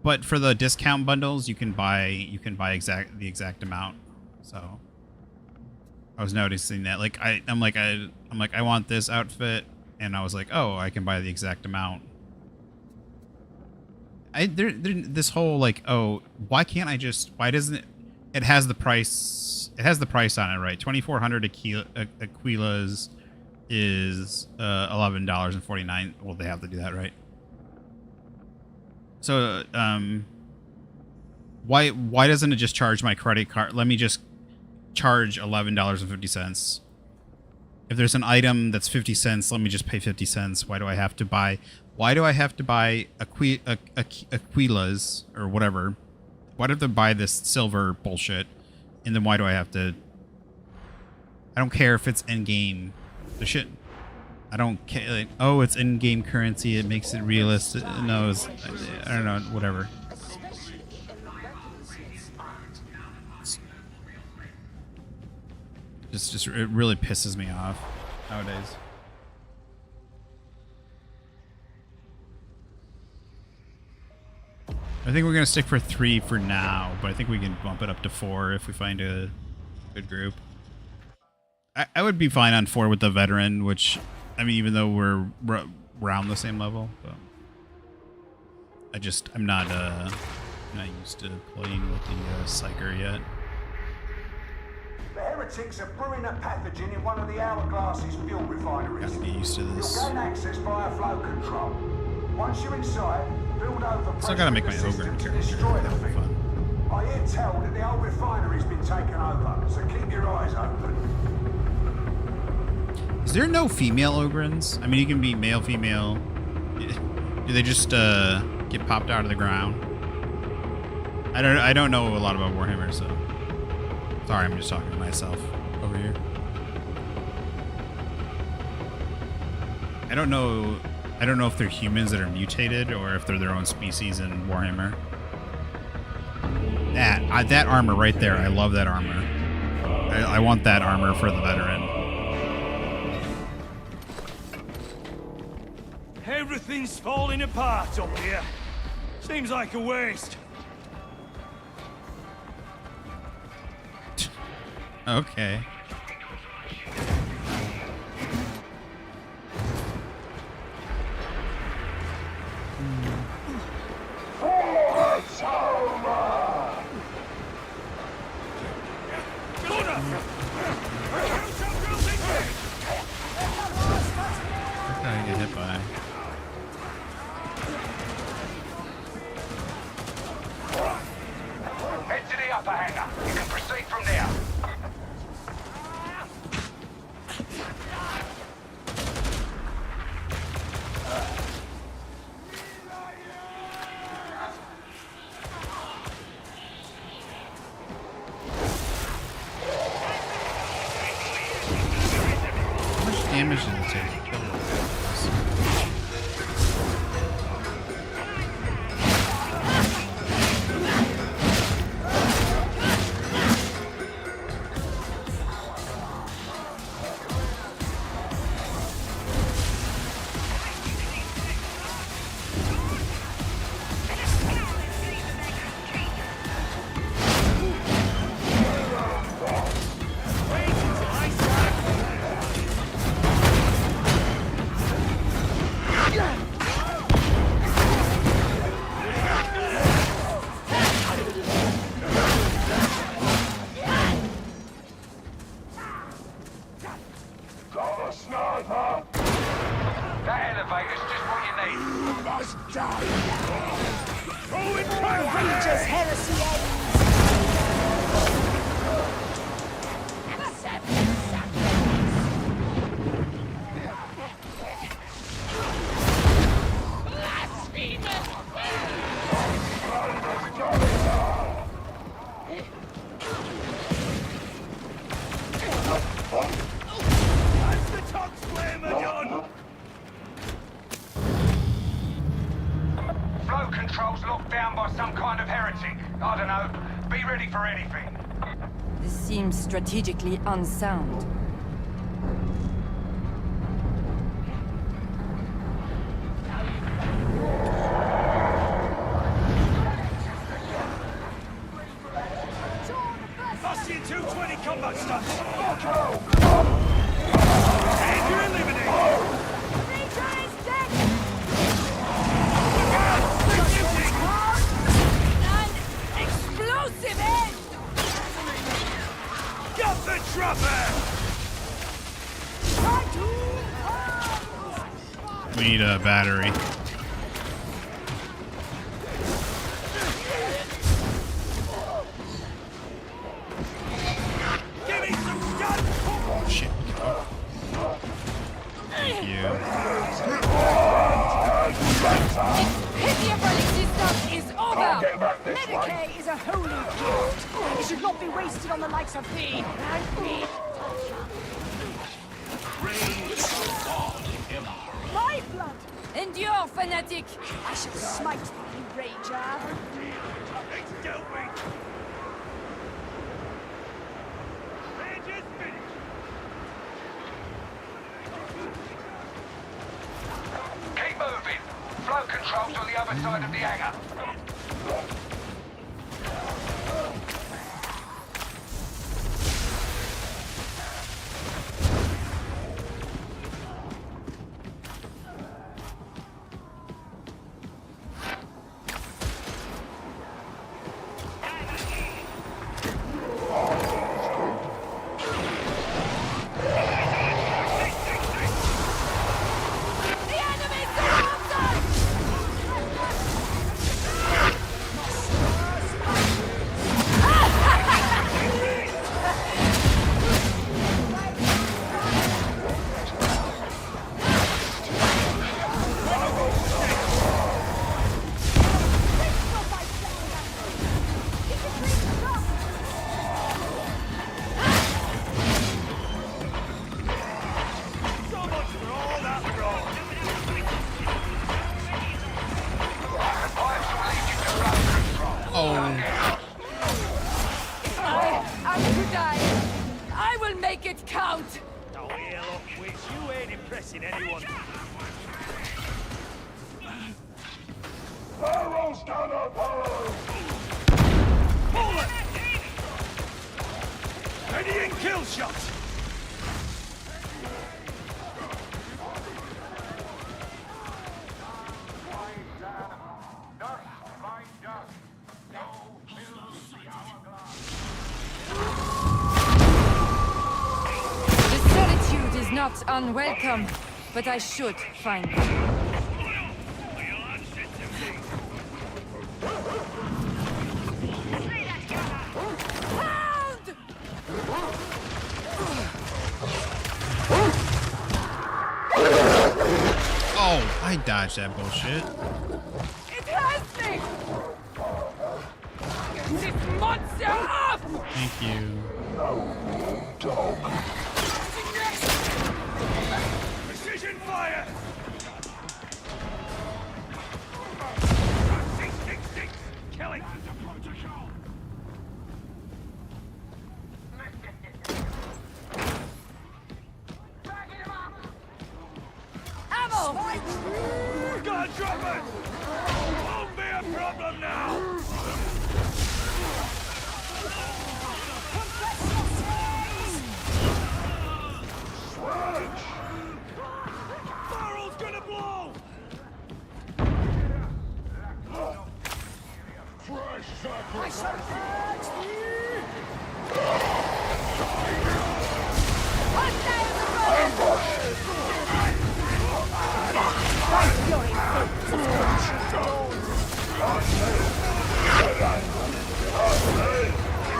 [SPEAKER 1] But for the discount bundles, you can buy the exact amount. So I was noticing that. Like I'm like I want this outfit, and I was like, oh, I can buy the exact amount. This whole like, oh, why can't I just? Why doesn't it? It has the price. It has the price on it, right? 2,400 Aquilas is $11.49. Well, they have to do that, right? So, why doesn't it just charge my credit card? Let me just charge $11.50. If there's an item that's 50 cents, let me just pay 50 cents. Why do I have to buy Aquilas or whatever? Why do I have to buy this silver bullshit? And then why do I have to? I don't care if it's in-game. The shit. I don't care. Like, oh, it's in-game currency. It makes it realistic. No, I don't know. Whatever. Just it really pisses me off nowadays. I think we're going to stick for 3 for now, but I think we can bump it up to 4 if we find a good group. I would be fine on 4 with the veteran, which, I mean, even though we're around the same level, but I'm not, Not used to playing with the Psyker yet.
[SPEAKER 7] The heretics are brewing a pathogen in one of the Hourglass's fuel refineries.
[SPEAKER 1] Gotta get used to this.
[SPEAKER 7] You'll gain access via flow control. Once you're inside, build over
[SPEAKER 1] Still gotta make my
[SPEAKER 7] pressure in the
[SPEAKER 1] Ogre
[SPEAKER 7] system to
[SPEAKER 1] character.
[SPEAKER 7] destroy the
[SPEAKER 1] That'll be
[SPEAKER 7] thing.
[SPEAKER 1] fun.
[SPEAKER 7] I hear tell that the whole refinery's been taken over, so keep your eyes open.
[SPEAKER 1] Is there no female Ogrins? I mean, you can be male, female. Do they just get popped out of the ground? I don't know a lot about Warhammer, so sorry, I'm just talking to myself over here. I don't know if they're humans that are mutated or if they're their own species in Warhammer. That armor right there, I love that armor. I want that armor for the veteran.
[SPEAKER 14] Everything's falling apart up here. Seems like a waste.
[SPEAKER 1] Okay. What did I get hit by?
[SPEAKER 7] Head to the upper hangar. You can proceed from there.
[SPEAKER 1] How much damage does it take to kill this?
[SPEAKER 7] That elevator's just what you need. You must die.
[SPEAKER 3] Outrageous heresy
[SPEAKER 14] That's the top flamer done!
[SPEAKER 7] Flow control's locked down by some kind of heretic. I don't know. Be ready for anything.
[SPEAKER 8] This seems strategically unsound.
[SPEAKER 14] Busting 220 combat stunts! And you're eliminated!
[SPEAKER 8] Explosive end!
[SPEAKER 14] Got the dropper!
[SPEAKER 1] We need a battery.
[SPEAKER 14] Give me some gun!
[SPEAKER 1] Oh, shit. Thank you.
[SPEAKER 8] Pity of resistance is over!
[SPEAKER 3] Medicaid is a holy gift. It should not be wasted on the likes of thee and me. My blood!
[SPEAKER 8] Endure, fanatic!
[SPEAKER 3] I shall smite thee, rager.
[SPEAKER 14] It's dealt with! Ranger's finished!
[SPEAKER 7] Keep moving. Flow control's on the other side of the hangar.
[SPEAKER 8] make it count!
[SPEAKER 14] Oh, yeah, look, Witch, you ain't impressing anyone.
[SPEAKER 7] Barrels down the barrels!
[SPEAKER 14] Pull it! Ready in kill shot!
[SPEAKER 8] The solitude is not unwelcome, but I should find them.
[SPEAKER 1] Oh, I dodged that bullshit.
[SPEAKER 8] It has me! This monster up!
[SPEAKER 1] Thank you.
[SPEAKER 14] Precision fire! Killing!
[SPEAKER 8] Ammo!
[SPEAKER 14] Gotta drop it! Won't be a problem now! Barrel's gonna blow!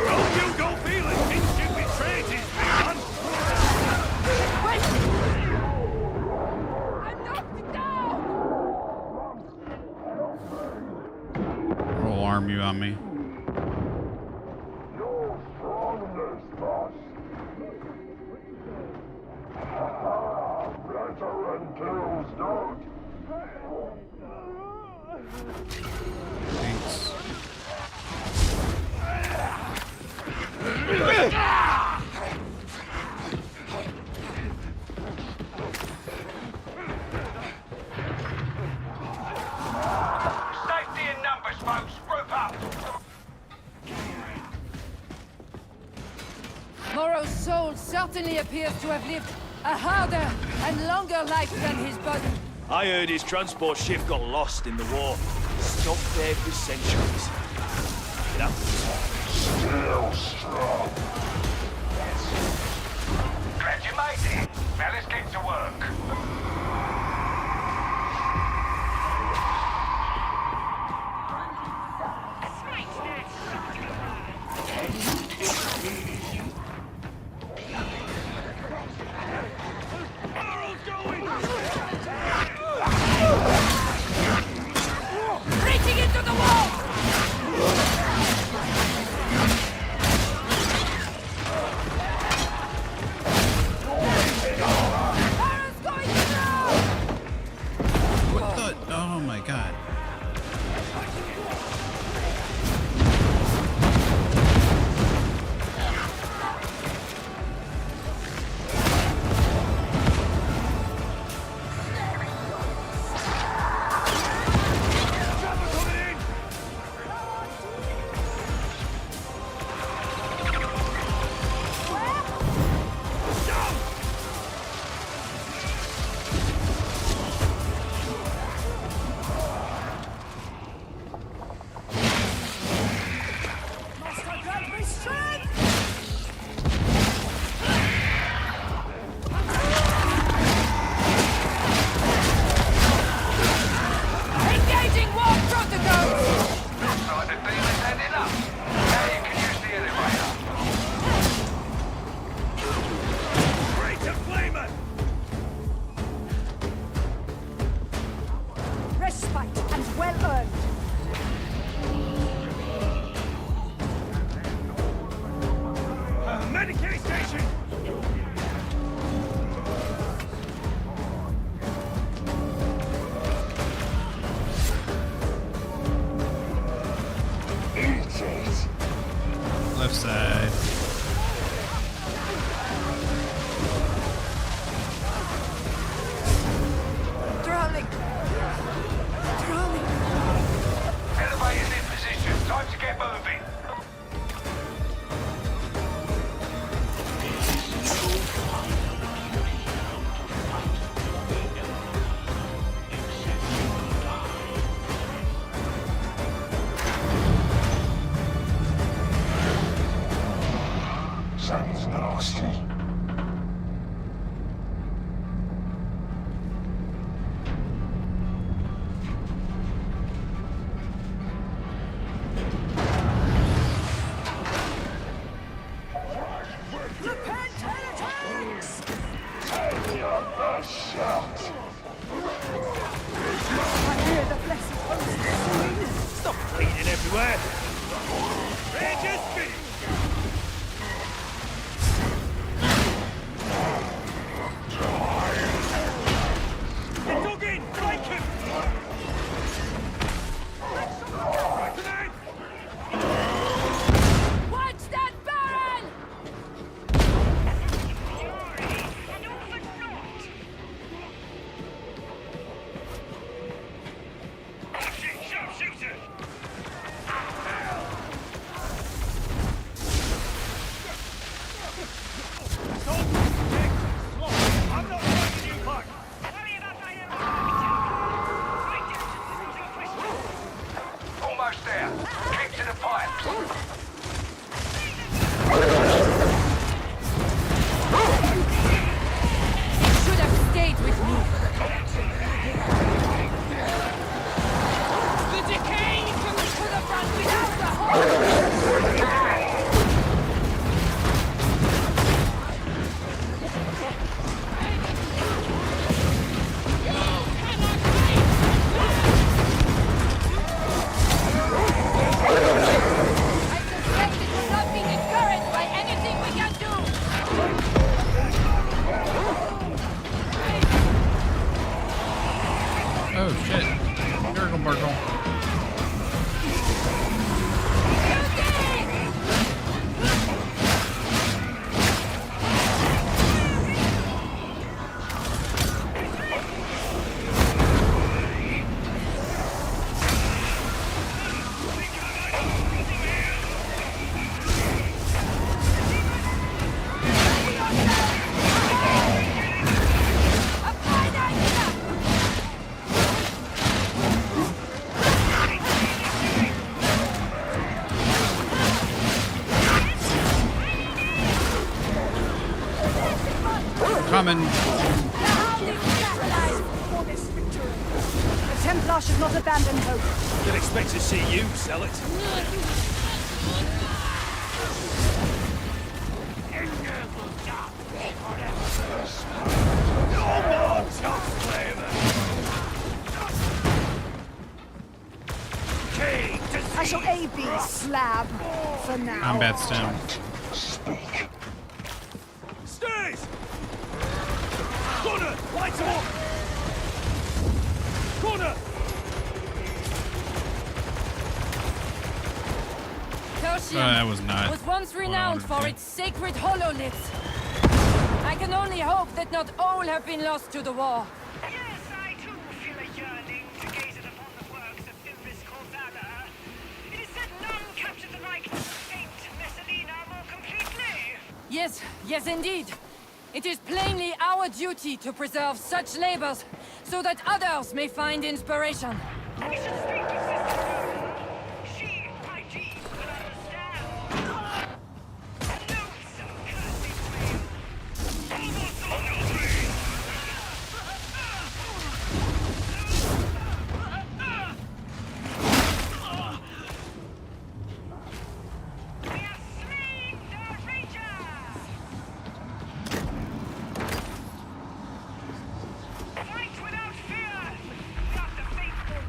[SPEAKER 14] Don't you go feeling instant betrayed, man!
[SPEAKER 8] I'm knocked down!
[SPEAKER 1] Roll arm you on me. Thanks.
[SPEAKER 7] Safety in numbers, folks. Group up.
[SPEAKER 8] Morrow's soul certainly appears to have lived a harder and longer life than his body.
[SPEAKER 14] I heard his transport ship got lost in the war. Stuck there for centuries. It happens.
[SPEAKER 7] Still strong. Glad you made it. Now let's get to work.
[SPEAKER 8] Reaching into the wall! Arrow's going through!
[SPEAKER 1] What the? Oh my god.
[SPEAKER 8] Engaging war protocols!
[SPEAKER 7] Looks like the demon's ending up. Now you can use the elevator.
[SPEAKER 14] Great to flamer!
[SPEAKER 8] Respite and well earned.
[SPEAKER 14] Medicaid station!
[SPEAKER 1] Left side.
[SPEAKER 9] get moving.
[SPEAKER 4] Sounds nasty.
[SPEAKER 14] Stop bleeding everywhere. Rangers finish. They're dug in. Flank him.
[SPEAKER 8] Watch that Baron!
[SPEAKER 9] Sharpshooter!
[SPEAKER 14] I'm not taking you back.
[SPEAKER 9] Almost there. Keep to the pipe.
[SPEAKER 8] You should have stayed with me. The decay could have done without the whole. I suspect it will not be discouraged by anything we can do.
[SPEAKER 1] Oh shit. Gurgle burgle. Coming.
[SPEAKER 8] The Templar should not abandon hope.
[SPEAKER 14] Didn't expect to see you sell it. No more tough flavor.
[SPEAKER 8] I shall A.B. slab for now.
[SPEAKER 1] Combat stem.
[SPEAKER 14] Stays! Corner! Lights them up! Corner!
[SPEAKER 8] Tertium
[SPEAKER 1] That was not
[SPEAKER 8] was once renowned
[SPEAKER 1] what I wanted
[SPEAKER 8] for
[SPEAKER 1] to
[SPEAKER 8] its sacred hololiths. I can only hope that not all have been lost to the war.
[SPEAKER 9] Yes, I too feel a yearning to gaze upon the works of Imbis Valor. It is said none captured the like Saint Messalina more completely.
[SPEAKER 8] Yes, yes indeed. It is plainly our duty to preserve such labors so that others may find inspiration.
[SPEAKER 9] We should speak to Sister. She, I deem, will understand. No, so cursed fail. Almost on your way. We have slain the Rangers! Fight without fear! Not the faithful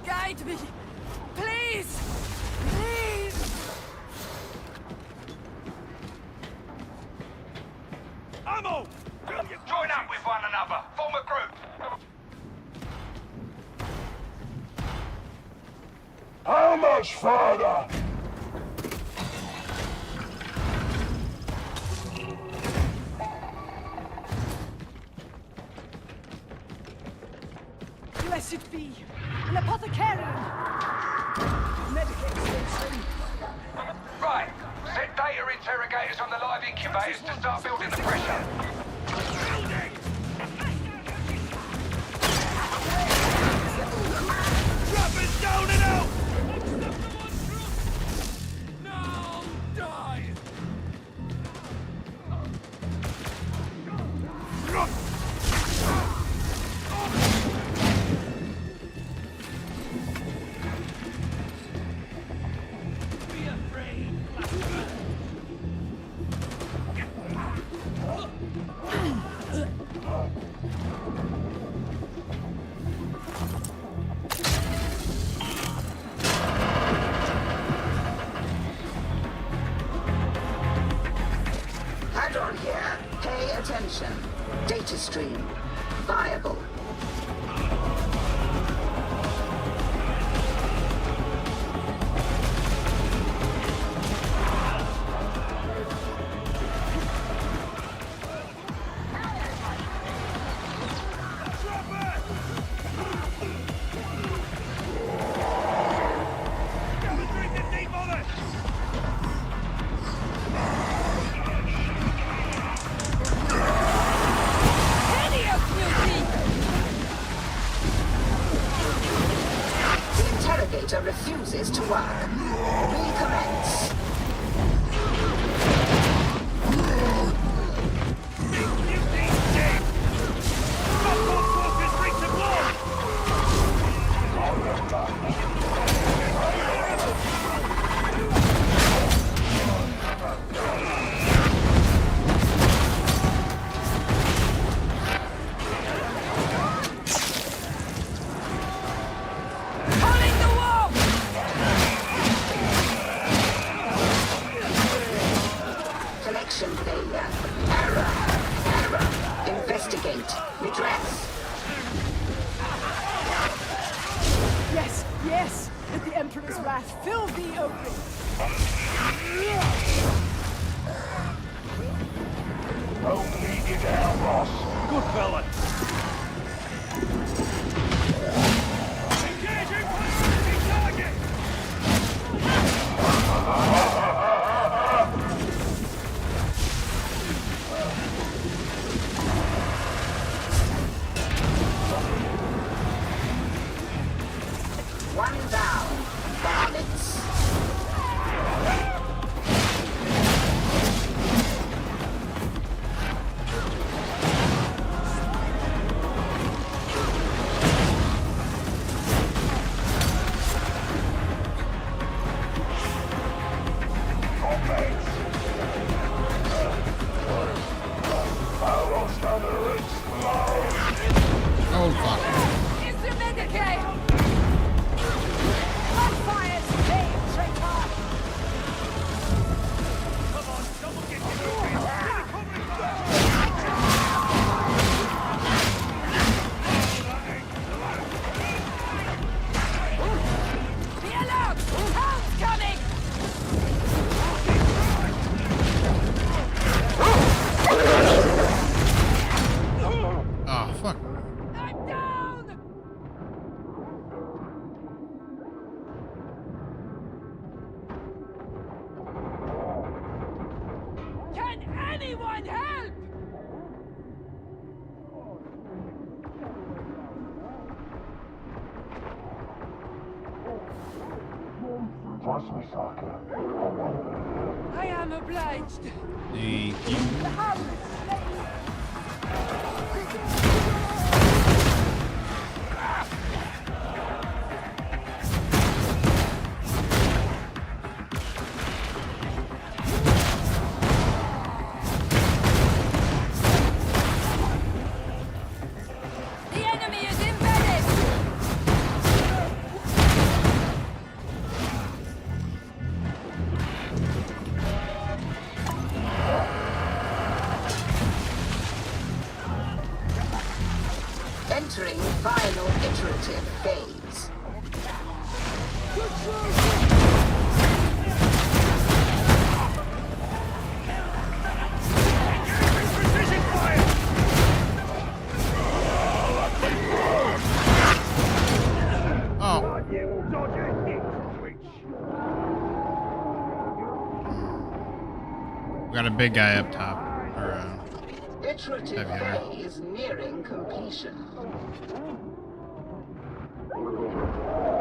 [SPEAKER 8] Guide me! Please! Please!
[SPEAKER 9] Ammo! Join up with one another. Form a group.
[SPEAKER 7] How much further?
[SPEAKER 8] Blessed be an apothecarian! Medicate station!
[SPEAKER 9] Right. Set data interrogators on the live incubators to start building the pressure.
[SPEAKER 10] Dropping down and out! Now die!
[SPEAKER 9] Be afraid.
[SPEAKER 11] Hadron here. Pay attention. Data stream. Viable. Refuses to work. Recommence. Connection failure. Error. Investigate. Redress.
[SPEAKER 8] Yes, yes! Let the Emperor's wrath fill thee, open!
[SPEAKER 7] Don't lead it down, Ross.
[SPEAKER 10] Good fella.
[SPEAKER 9] Engaging priority target!
[SPEAKER 11] One down. Balance.
[SPEAKER 1] Oh, fuck.
[SPEAKER 8] Instrumenticate! Blackfire's failed, traitor!
[SPEAKER 9] Come on, someone get you
[SPEAKER 8] Be alert! Hound's coming!
[SPEAKER 1] Oh, fuck.
[SPEAKER 8] I'm down! Can anyone help?
[SPEAKER 7] Trust me, Saka.
[SPEAKER 8] I am obliged.
[SPEAKER 1] Thank you.
[SPEAKER 8] The hound The enemy is embedded!
[SPEAKER 11] final iterative phase.
[SPEAKER 1] We got a big guy up top.
[SPEAKER 11] Iterative phase nearing completion.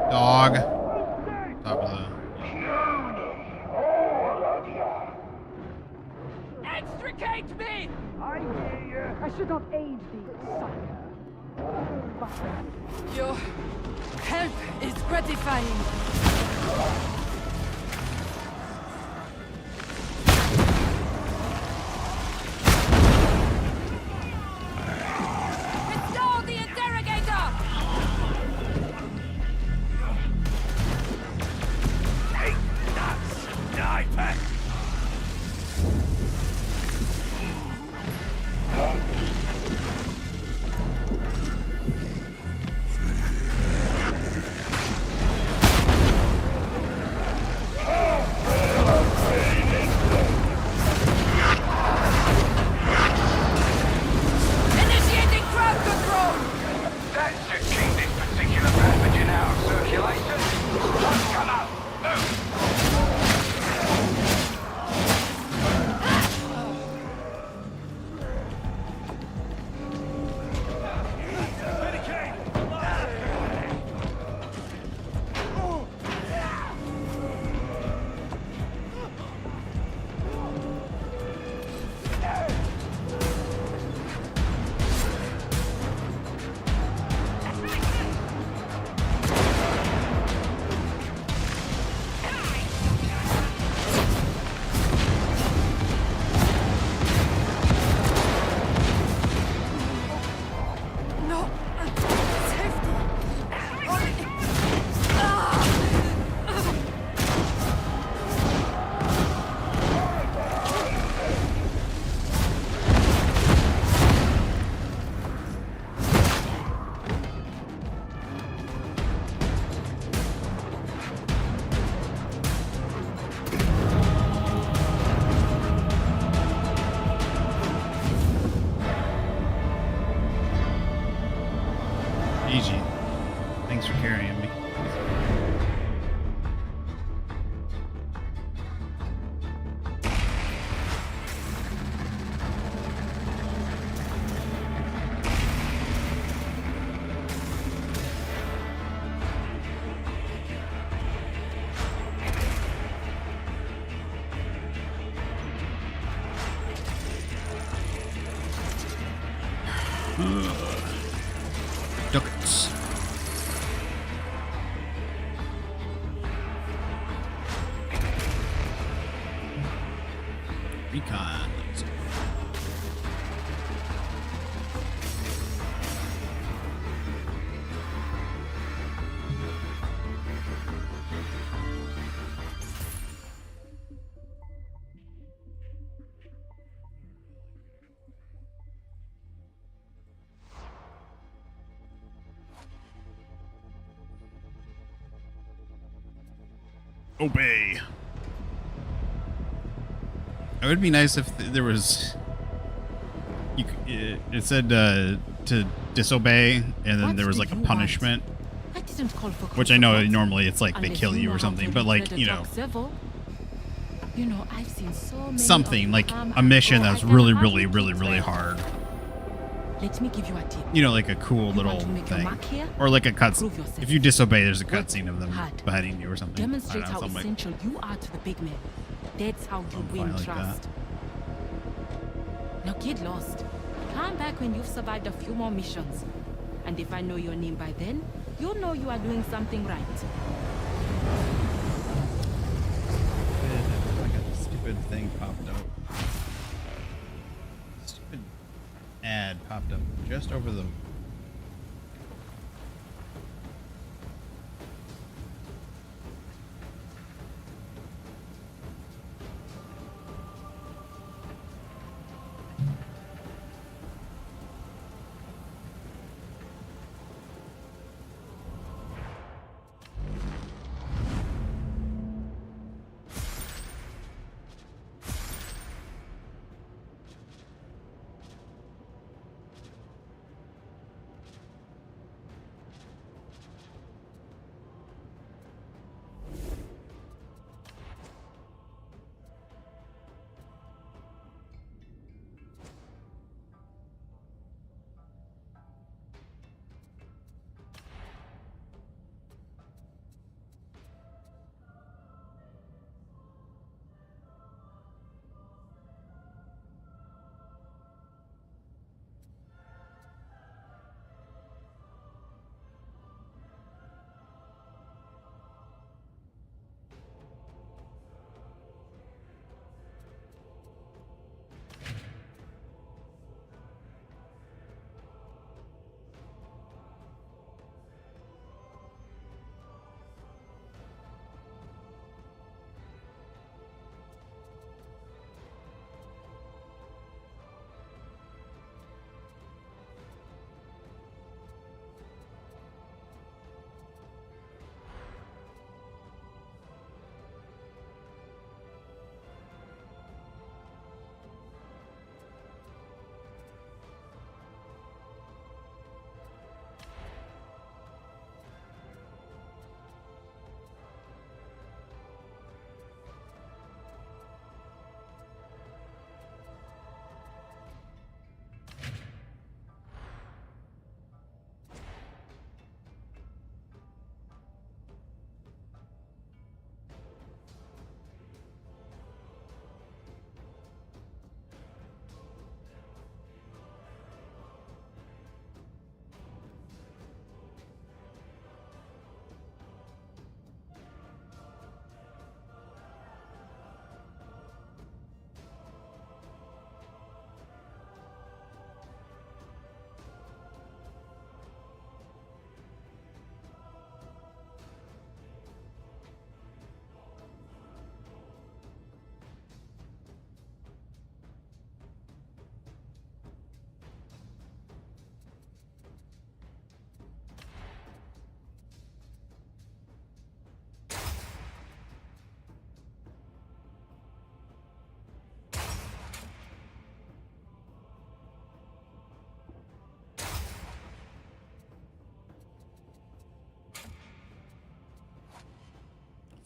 [SPEAKER 1] Dog. Top of the.
[SPEAKER 8] Extricate me!
[SPEAKER 9] I hear you. I should not aid thee, sucker.
[SPEAKER 8] Your help is gratifying. Restore the interrogator!
[SPEAKER 9] Take that, sniper!
[SPEAKER 8] Initiating crowd control!
[SPEAKER 9] That's just keep this particular pathogen out of circulation. Come on, move!
[SPEAKER 8] No! Safety! Only...
[SPEAKER 1] Easy. Thanks for carrying me. Ducats. Recon. Obey. It would be nice if there was. It said to disobey, and then there was like a punishment.
[SPEAKER 15] I didn't call for
[SPEAKER 1] which I know normally it's like they kill you or something, but like
[SPEAKER 15] You know, I've seen so many
[SPEAKER 1] something like a mission that's really, really, really, really hard.
[SPEAKER 15] Let me give you a tip.
[SPEAKER 1] You know, like a cool little thing, or like a cutscene. If you disobey, there's a cutscene of them beheading you or something.
[SPEAKER 15] Demonstrate how
[SPEAKER 1] something
[SPEAKER 15] essential you are to the big man. That's how you win
[SPEAKER 1] like
[SPEAKER 15] trust. Now get lost. Come back when you've survived a few more missions. And if I know your name by then, you'll know you are doing something right.
[SPEAKER 1] I got this stupid thing popped up. Stupid ad popped up just over the.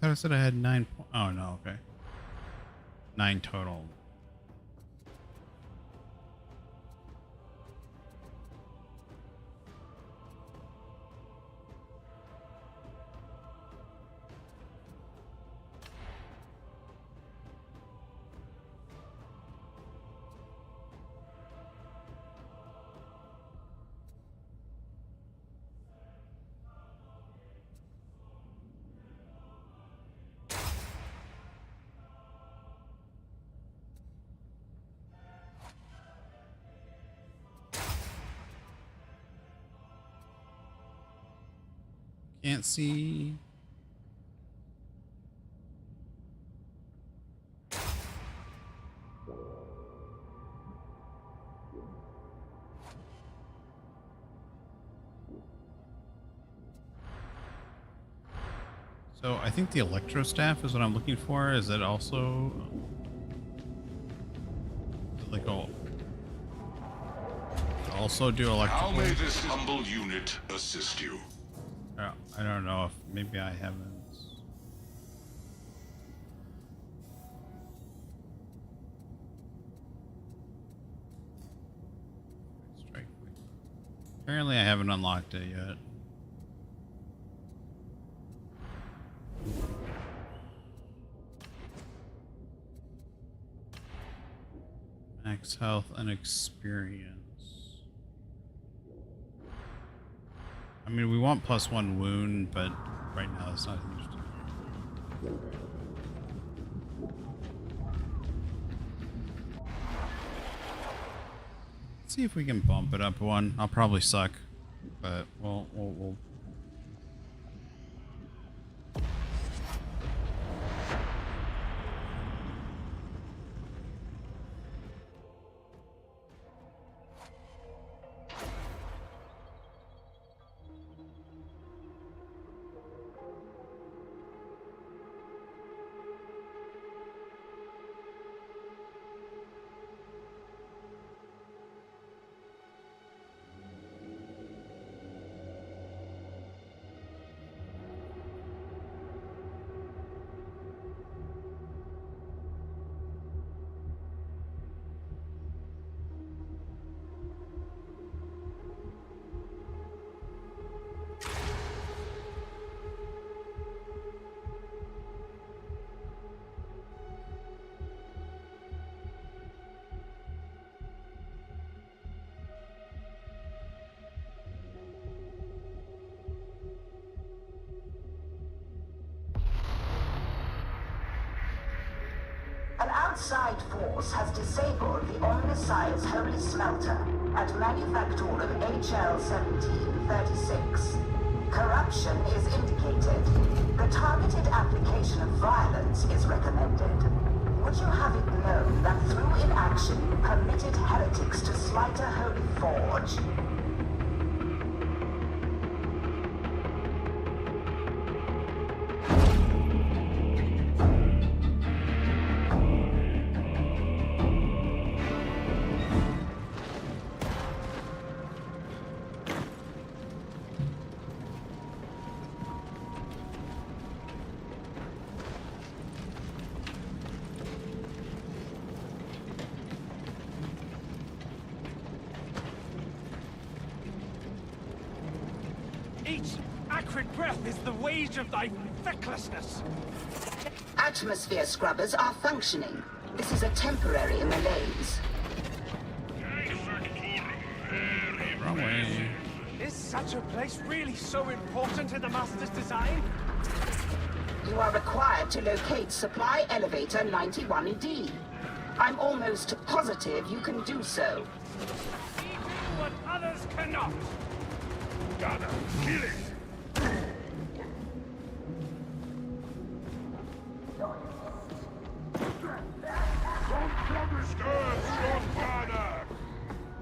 [SPEAKER 1] thought I said I had 9. Oh no, okay. 9 total. Can't see. So I think the electro staff is what I'm looking for. Is it also like also do electrical?
[SPEAKER 4] How may this humble unit assist you?
[SPEAKER 1] I don't know if maybe I haven't. Strike. Apparently, I haven't unlocked it yet. Max health and experience. I mean, we want +1 wound, but right now it's not huge. Let's see if we can bump it up 1. I'll probably suck, but we'll
[SPEAKER 11] An outside force has disabled the Omnissiah's holy smelter at manufacture of HL-1736. Corruption is indicated. The targeted application of violence is recommended. Would you have it known that through inaction you permitted heretics to smite a holy forge?
[SPEAKER 9] Each acrid breath is the wage of thy fecklessness.
[SPEAKER 11] Atmosphere scrubbers are functioning. This is a temporary malaise.
[SPEAKER 1] Wrong way.
[SPEAKER 9] Is such a place really so important in the Master's design?
[SPEAKER 11] You are required to locate supply elevator 91D. I'm almost positive you can do so.
[SPEAKER 9] We do what others cannot.
[SPEAKER 4] Gotta kill it!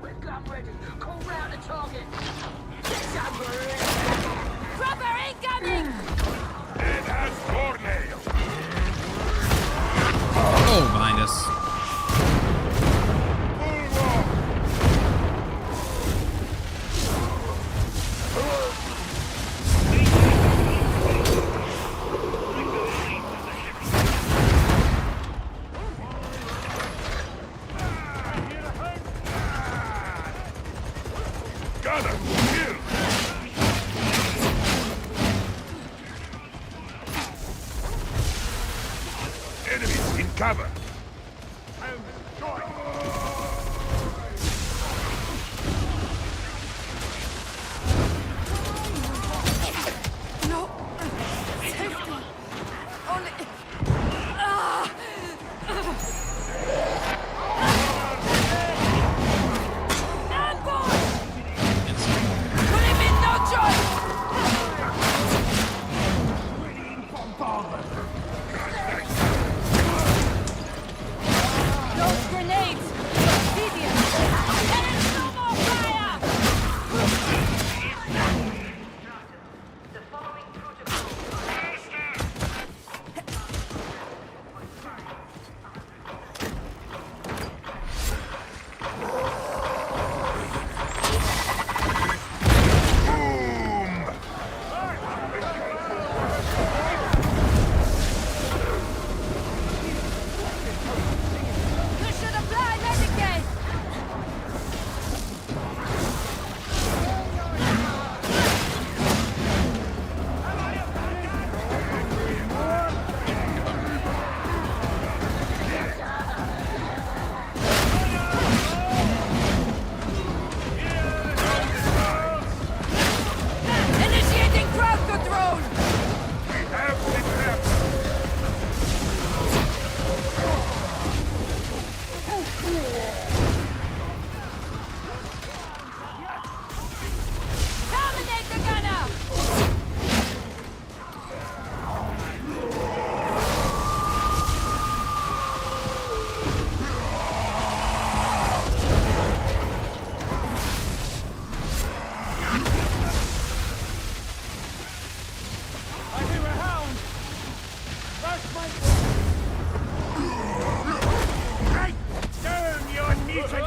[SPEAKER 9] We're gun ready. Call round the target.
[SPEAKER 8] Dropper incoming!
[SPEAKER 4] It has tornado!
[SPEAKER 1] Oh, behind us.
[SPEAKER 4] Cover!
[SPEAKER 8] No. Safety. Only. Ah! Ambush! Put him in, no choice! Those grenades! Obsidian! There is no more fire! Push it apply, medicate! Initiating crowd control! Terminate the gunner!
[SPEAKER 10] I hear a hound! Rush my...
[SPEAKER 4] Right down, you mutant!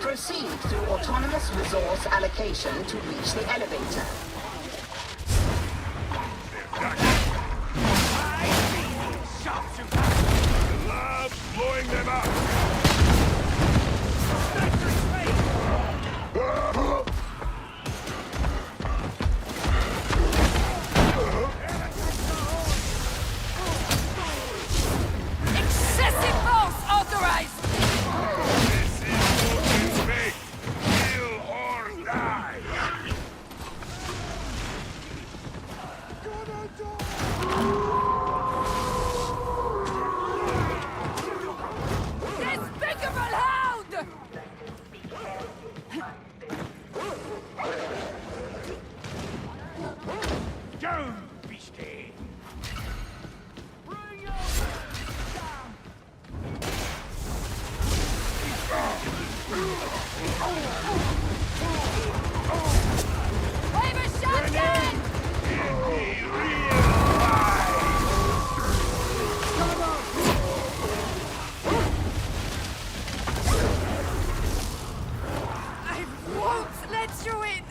[SPEAKER 11] Proceed through autonomous resource allocation to reach the elevator.
[SPEAKER 4] Love blowing them up!
[SPEAKER 8] Excessive force authorized!
[SPEAKER 4] This is what you make! Kill or die!
[SPEAKER 8] Despicable hound!
[SPEAKER 4] Down, beastie!
[SPEAKER 8] Wave a shotgun! I won't let you in!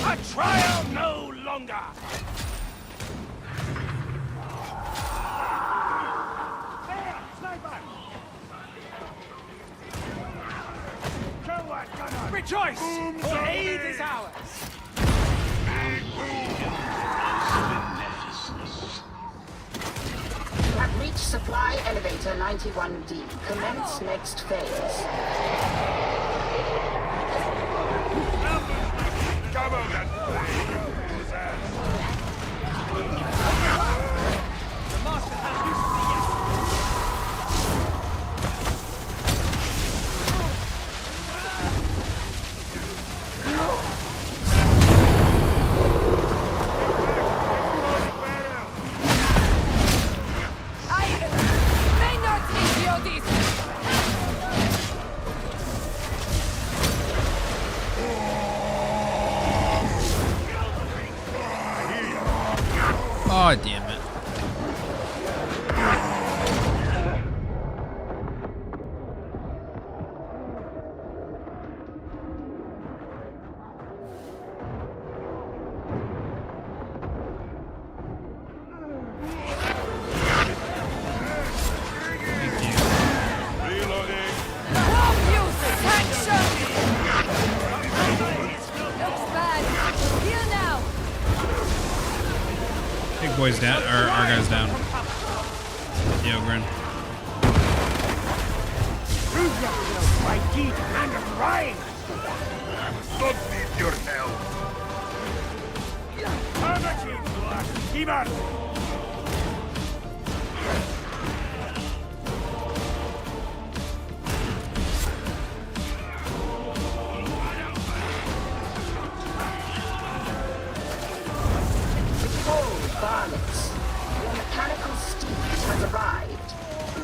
[SPEAKER 4] A trial no longer!
[SPEAKER 10] There! Sniper!
[SPEAKER 4] Kill that gunner!
[SPEAKER 10] Rejoice!
[SPEAKER 4] Booms
[SPEAKER 10] For
[SPEAKER 4] on
[SPEAKER 10] aid
[SPEAKER 4] me.
[SPEAKER 10] is ours!
[SPEAKER 11] Have reached supply elevator 91D. Commence next phase.
[SPEAKER 4] Cover that thing!
[SPEAKER 10] The master has use of the
[SPEAKER 8] I may not endure this!
[SPEAKER 1] Oh, damn it. boy's down, or our guy's down. The Ogren.
[SPEAKER 4] Prove yourself by deed and rhyme! Don't need your help!
[SPEAKER 11] Varlets, your mechanical steed has arrived.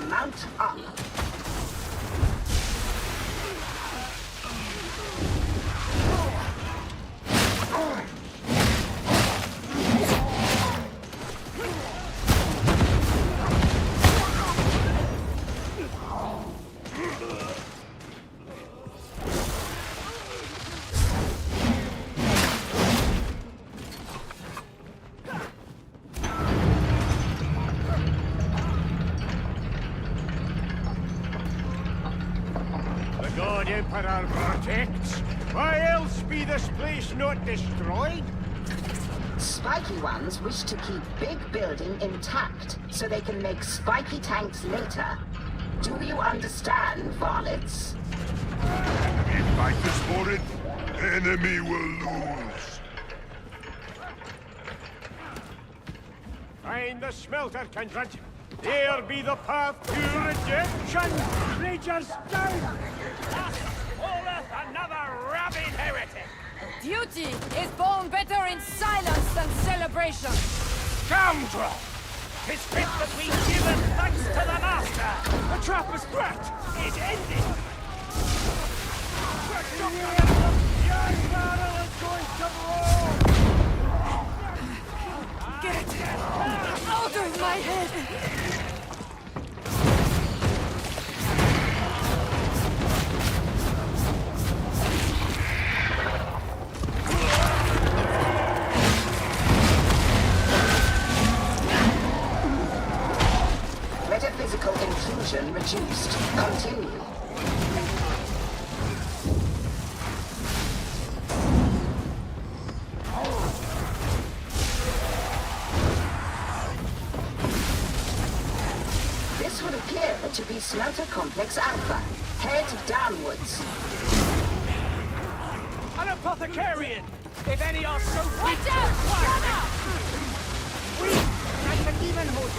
[SPEAKER 11] Mount up.
[SPEAKER 7] Emperor protects. Why else be this place not destroyed?
[SPEAKER 11] Spiky ones wish to keep big building intact so they can make spiky tanks later. Do you understand, varlets?
[SPEAKER 4] If fight is for it, enemy will lose.
[SPEAKER 7] Find the smelter, kindred. There be the path to redemption. Ragers down.
[SPEAKER 9] Calleth another rabid heretic!
[SPEAKER 8] Duty is born better in silence than celebration.
[SPEAKER 9] Scoundrel! 'Tis fit that we give and thanks to the master!
[SPEAKER 7] The trap is brat!
[SPEAKER 9] Is ended!
[SPEAKER 7] Your barrel is going to blow!
[SPEAKER 8] Get out of my head!
[SPEAKER 11] Metaphysical intrusion reduced. Continue. This would appear to be Smelter Complex Alpha. Head downwards.
[SPEAKER 9] An apothecarian! If any are so
[SPEAKER 8] Watch out! Gunner!
[SPEAKER 9] like the demon hood!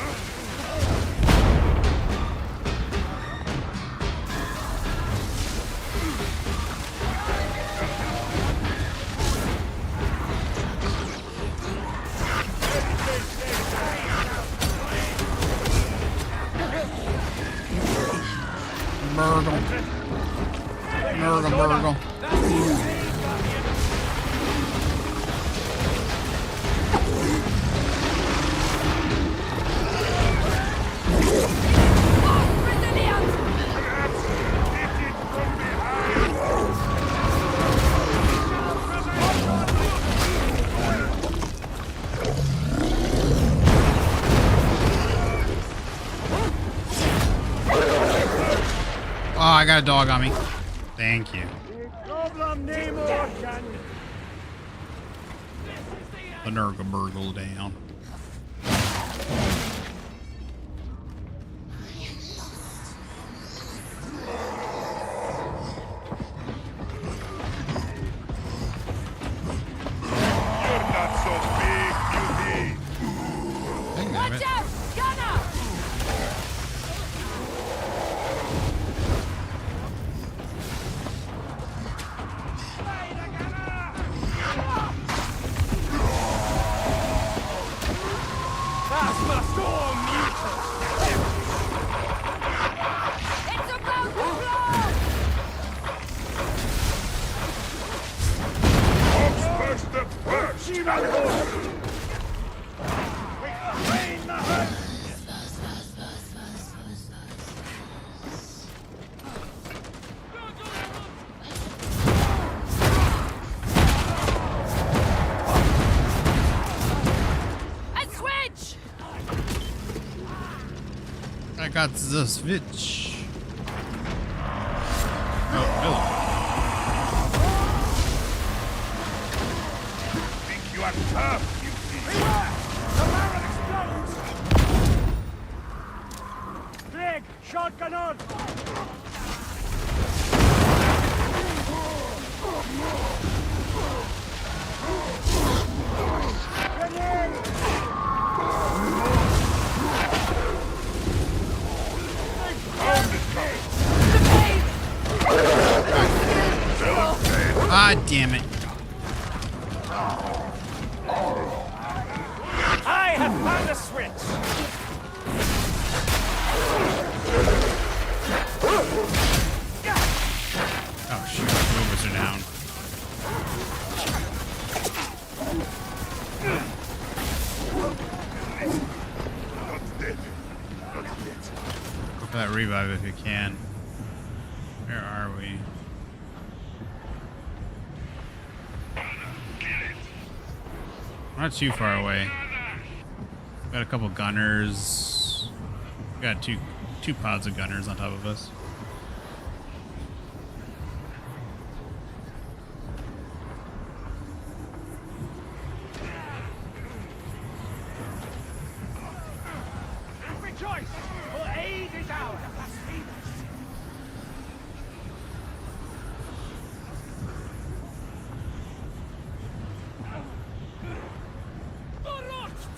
[SPEAKER 1] Burgle. Burgle, burgle. Oh, I got a dog on me. Thank you. The Nurgle down.
[SPEAKER 4] You're not so big, beauty.
[SPEAKER 8] Watch out! Gunner! It's about to blow!
[SPEAKER 4] Hogs first the first.
[SPEAKER 8] A switch!
[SPEAKER 1] I got the switch. Oh, hello.
[SPEAKER 4] Think you are tough, beauty.
[SPEAKER 1] God damn it.
[SPEAKER 14] I have found a switch.
[SPEAKER 1] Oh shoot, the movers are down. Go for that revive if you can. Where are we? Not too far away. Got a couple gunners. Got two pods of gunners on top of us.
[SPEAKER 9] Rejoice, for aid is ours.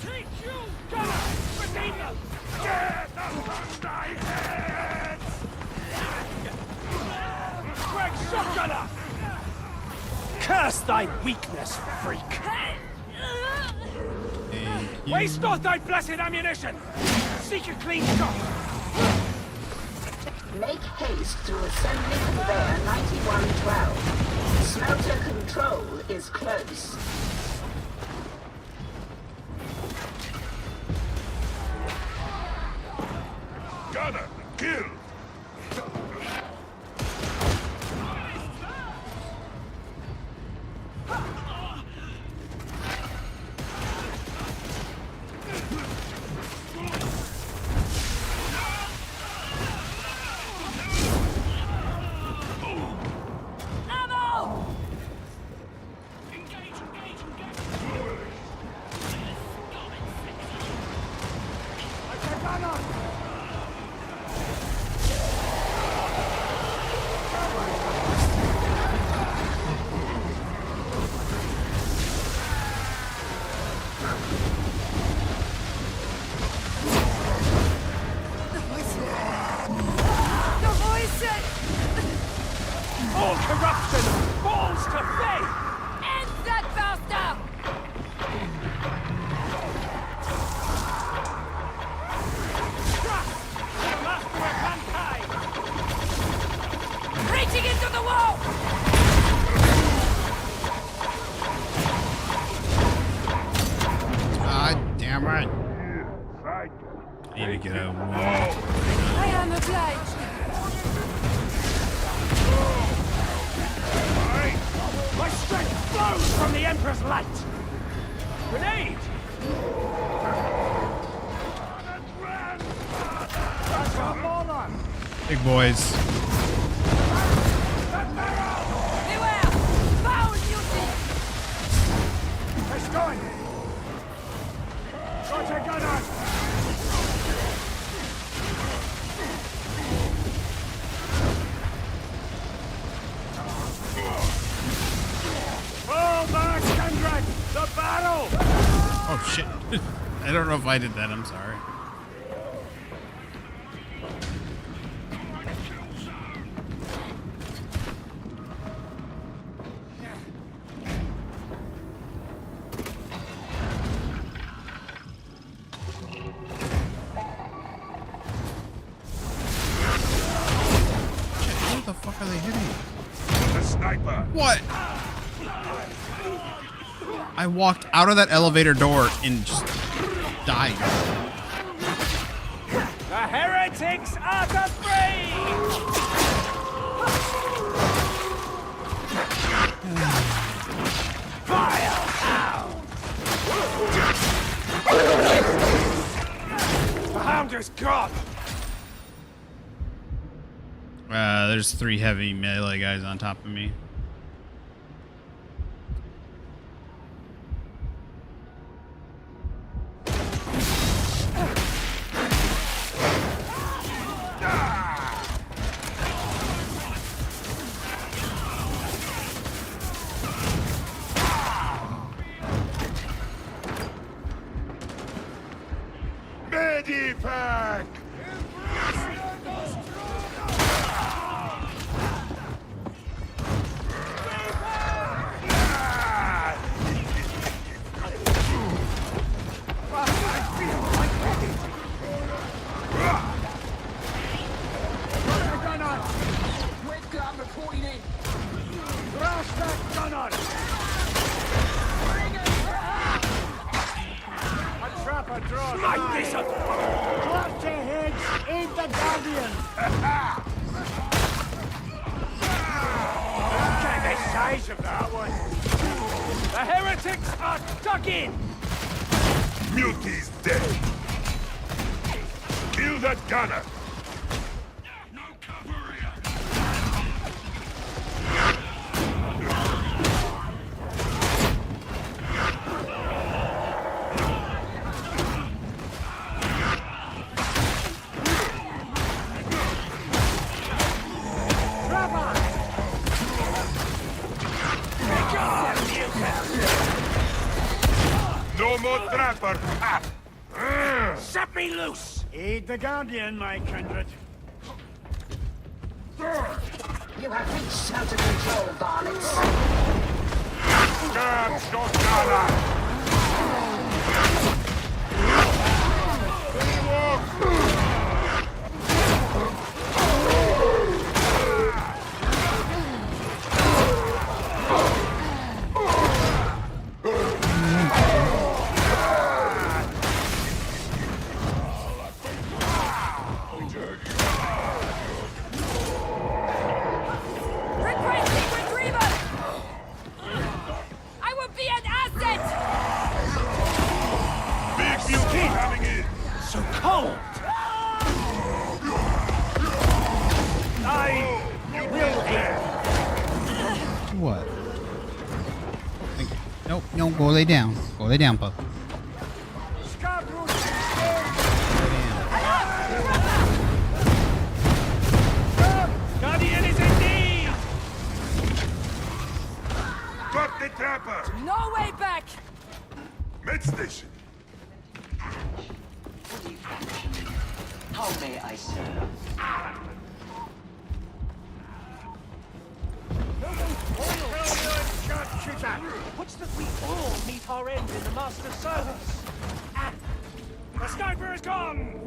[SPEAKER 9] Take you! Come on! Redeem them! Get them from thy heads! Greg Shotgunner! Curse thy weakness, freak! Waste not thy blessed ammunition! Seek a clean shot!
[SPEAKER 11] Make haste to assembly conveyor 9112. Smelter control is close.
[SPEAKER 4] Gunner, kill!
[SPEAKER 9] All corruption falls to faith! End that bastard! Trust the master of mankind! Reaching into the wall!
[SPEAKER 1] God damn it. I need to get out of the wall.
[SPEAKER 8] I am obliged.
[SPEAKER 9] My strength flows from the Emperor's light! Grenade!
[SPEAKER 1] Big boys.
[SPEAKER 9] Beware! Foul duty! It's going! Got a gunner! Fall back, Kendrick! The battle!
[SPEAKER 1] Oh shit. I don't know if I did that, I'm sorry. What the fuck are they hitting?
[SPEAKER 4] The sniper!
[SPEAKER 1] What? I walked out of that elevator door and just died.
[SPEAKER 9] The heretics are to free! Vile hound! The hound is gone!
[SPEAKER 1] There's 3 heavy melee guys on top of me.
[SPEAKER 4] Medipack!
[SPEAKER 7] size of that one.
[SPEAKER 14] The heretics are dug in!
[SPEAKER 4] Muty's dead. Kill that gunner. No more trapper.
[SPEAKER 7] Set me loose! Aid the Guardian, my kindred.
[SPEAKER 11] You have reached out of control, varlets.
[SPEAKER 4] Scab shotgunner.
[SPEAKER 1] What? Thank you. Nope, no, go lay down. Go lay down, pup.
[SPEAKER 14] Guardian is indeed!
[SPEAKER 4] Drop the trapper!
[SPEAKER 8] No way back!
[SPEAKER 4] Med station!
[SPEAKER 11] How may I serve?
[SPEAKER 14] What's that we all meet our end in the Master's service?
[SPEAKER 7] The sniper is gone!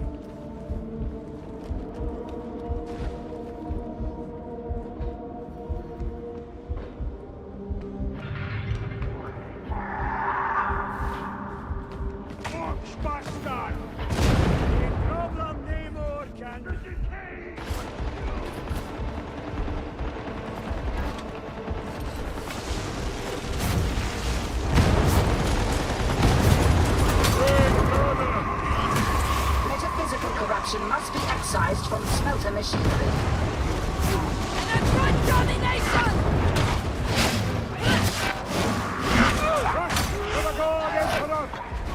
[SPEAKER 7] Bastard! The problem Namor can decay!
[SPEAKER 11] Metaphysical corruption must be excised from smelter machinery.
[SPEAKER 8] And front domination!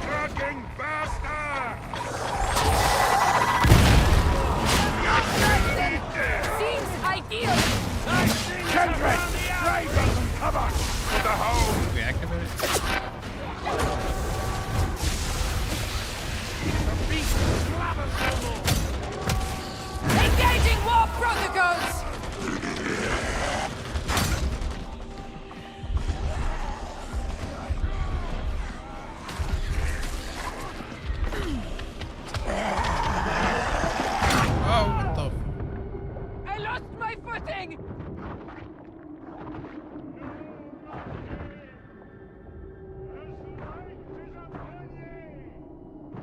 [SPEAKER 4] Fucking bastard!
[SPEAKER 8] Seems ideal!
[SPEAKER 7] Kindred! Raise us some cover!
[SPEAKER 4] To the hole!
[SPEAKER 1] We activate it.
[SPEAKER 14] The beast slammers no more!
[SPEAKER 8] Engaging war protocols!
[SPEAKER 1] Oh, what the?
[SPEAKER 8] I lost my footing!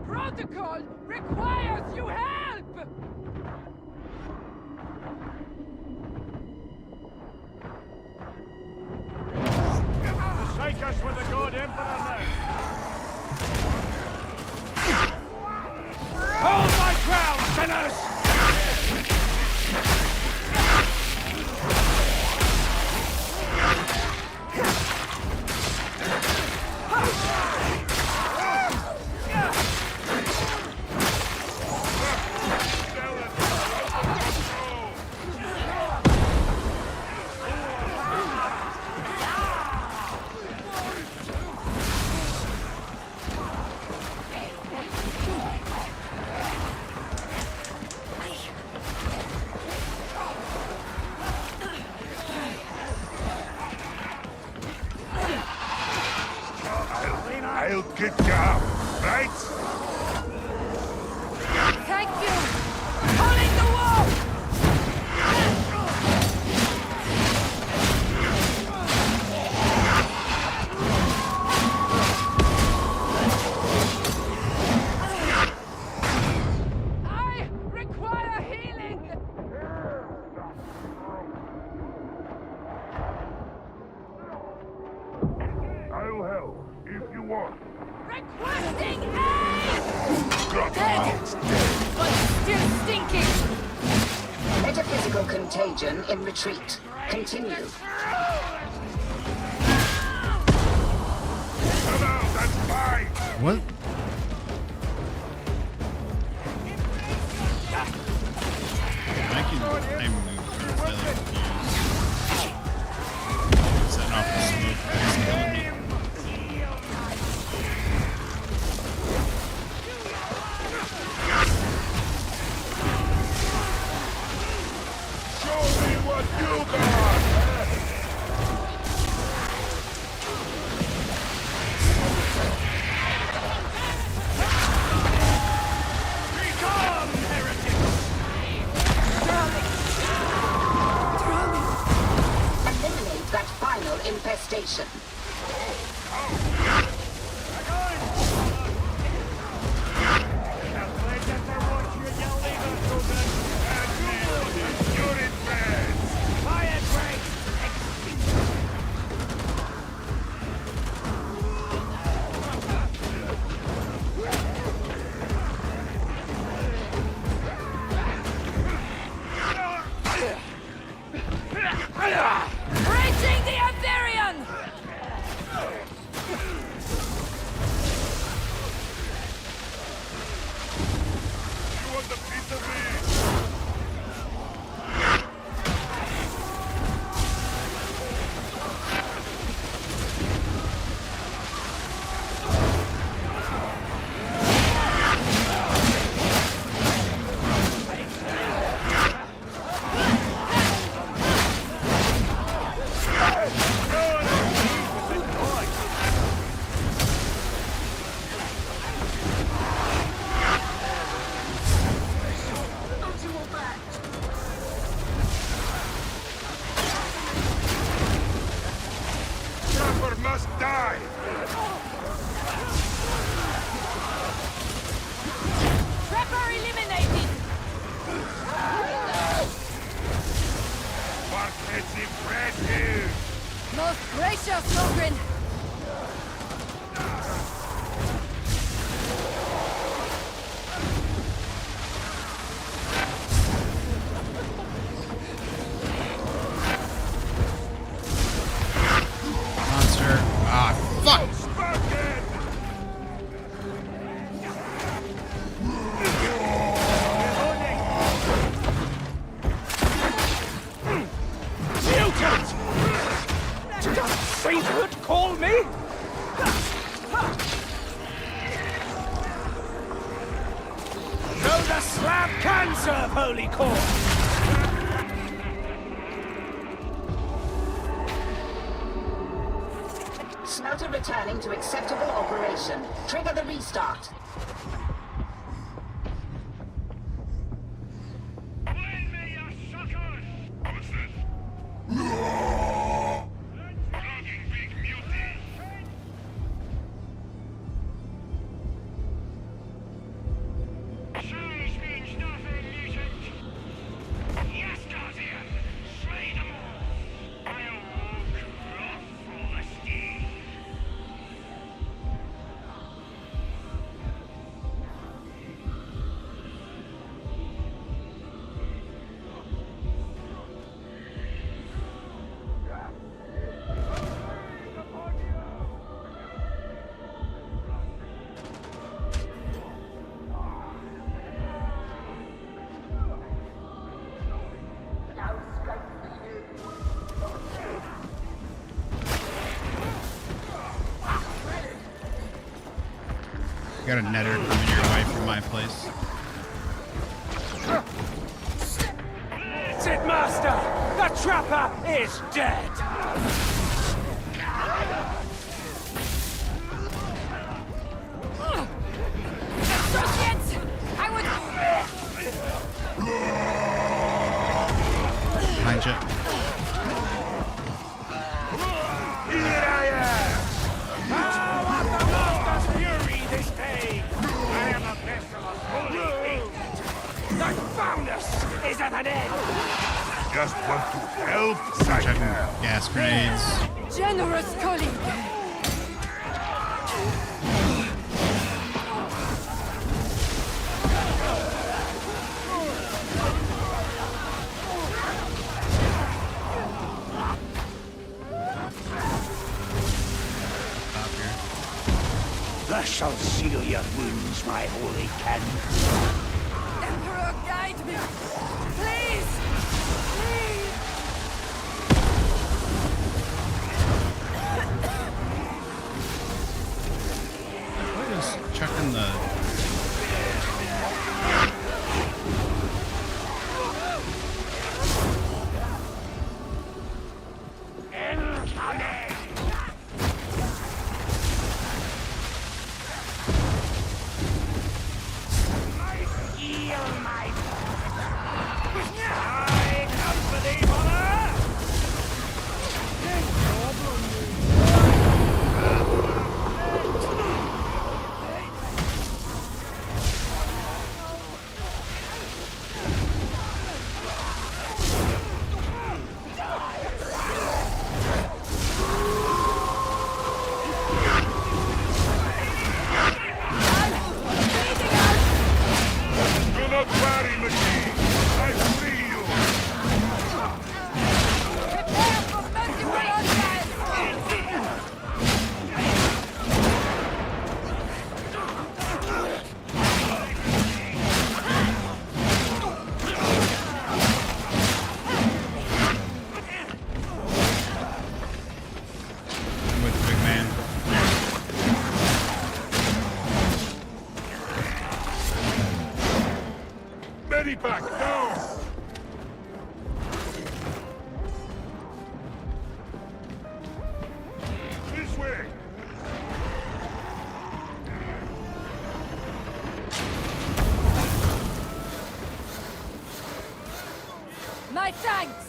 [SPEAKER 8] Protocol requires you help!
[SPEAKER 7] Take us with the good Emperor now!
[SPEAKER 14] Hold my ground, sinners!
[SPEAKER 4] I'll get you up, right?
[SPEAKER 8] Thank you! Holding the wall! I require healing!
[SPEAKER 4] want?
[SPEAKER 8] Requesting aid! Dead! But still stinking!
[SPEAKER 11] Metaphysical contagion in retreat. Continue.
[SPEAKER 4] Come out, that's fine!
[SPEAKER 1] What? I moved her. I like confused. Setting off the smoke. That's killing me.
[SPEAKER 4] Show me what you got!
[SPEAKER 9] Become heretics!
[SPEAKER 11] Eliminate that final infestation.
[SPEAKER 8] Reaching the Aetherian!
[SPEAKER 4] You want the piece of me? Trapper must die!
[SPEAKER 8] Trapper eliminated!
[SPEAKER 4] Quartet's impressive!
[SPEAKER 8] Most gracious sovereign!
[SPEAKER 1] Monster. Ah, fuck!
[SPEAKER 9] Mutant! Does sainthood call me? Though the slab can serve holy cause!
[SPEAKER 11] Smelter returning to acceptable operation. Trigger the restart.
[SPEAKER 9] Lend me your suckers!
[SPEAKER 4] What's that? Flogging big mutie!
[SPEAKER 9] Size means nothing, mutant! Yes, Guardian! Slay them all! I'll walk rough for the steed!
[SPEAKER 1] Got a netter coming your way from my place.
[SPEAKER 9] That's it, Master! The Trapper is dead!
[SPEAKER 8] Associates! I would...
[SPEAKER 1] Behind you.
[SPEAKER 9] Here I am! Power of the Master's fury this day! I am a vessel of holy hate! The foulness is at an end!
[SPEAKER 4] Just want to help,
[SPEAKER 1] Checking
[SPEAKER 4] Psycho.
[SPEAKER 1] gas grenades.
[SPEAKER 8] Generous colleague!
[SPEAKER 9] That shall seal your wounds, my holy Ken.
[SPEAKER 8] Emperor, guide me! Please! Please!
[SPEAKER 1] We're just checking the...
[SPEAKER 4] Back, no! This way!
[SPEAKER 8] My thanks!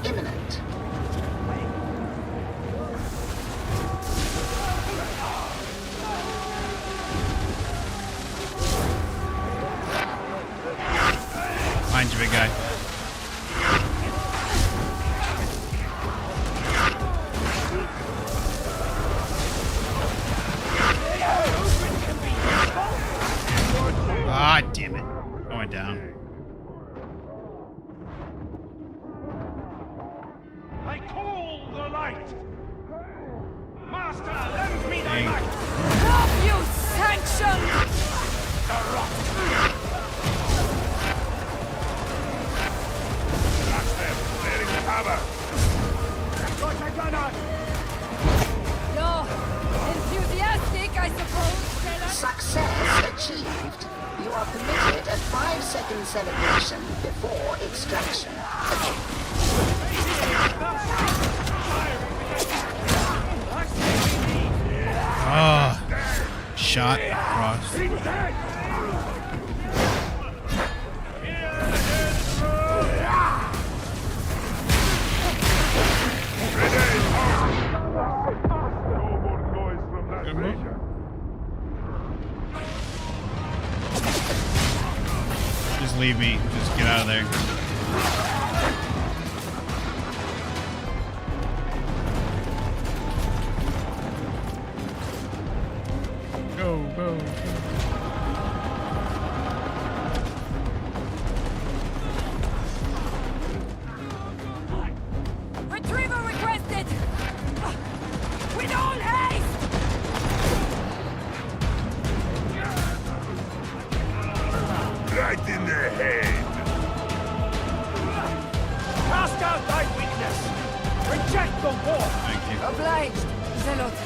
[SPEAKER 11] Imminent.
[SPEAKER 1] Behind you, big guy. Ah, damn it. Going down.
[SPEAKER 9] I call the light! Master, lend me the light!
[SPEAKER 8] Have you sanctioned?
[SPEAKER 4] That's them, clearing the cover!
[SPEAKER 9] Got a gunner!
[SPEAKER 8] You're enthusiastic, I suppose,
[SPEAKER 11] Success achieved. You are permitted a 5-second celebration before extraction.
[SPEAKER 1] Oh, shot across. Just leave me. Just get out of there. Go, go, go.
[SPEAKER 8] Retrieval requested! With all haste!
[SPEAKER 4] Right in the head!
[SPEAKER 9] Cast out thy weakness! Reject the war!
[SPEAKER 1] Thank you.
[SPEAKER 8] Obliged, Zealot.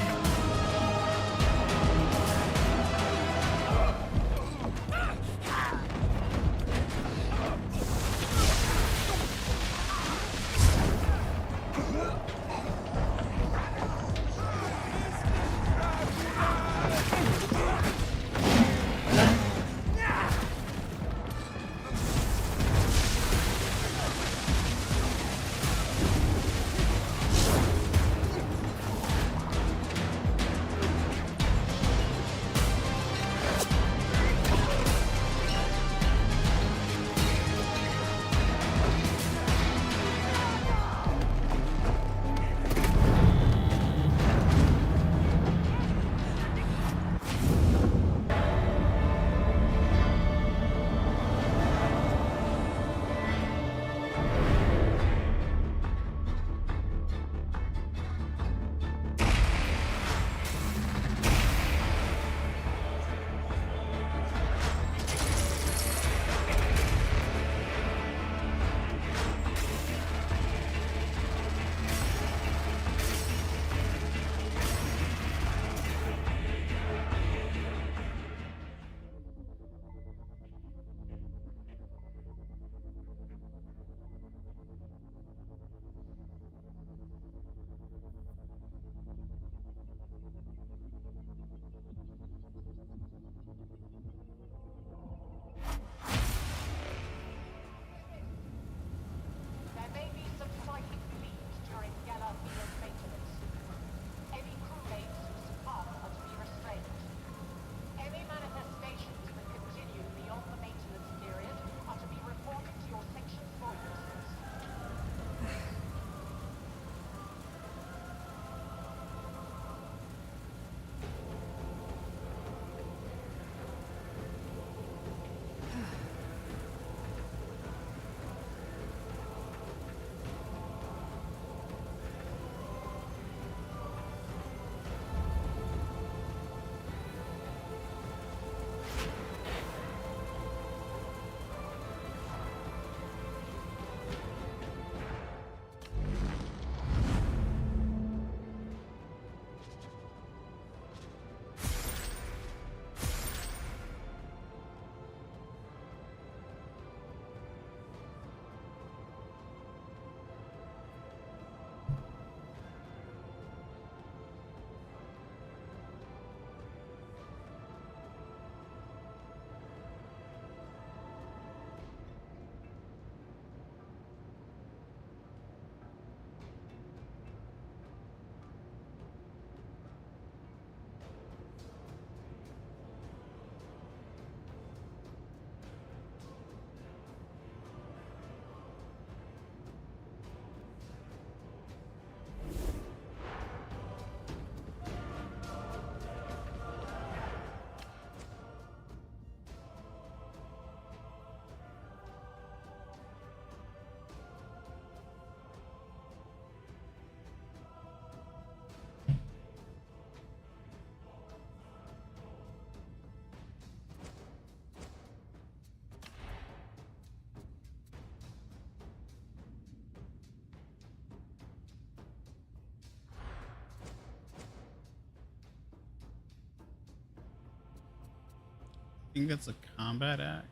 [SPEAKER 1] think that's a combat axe.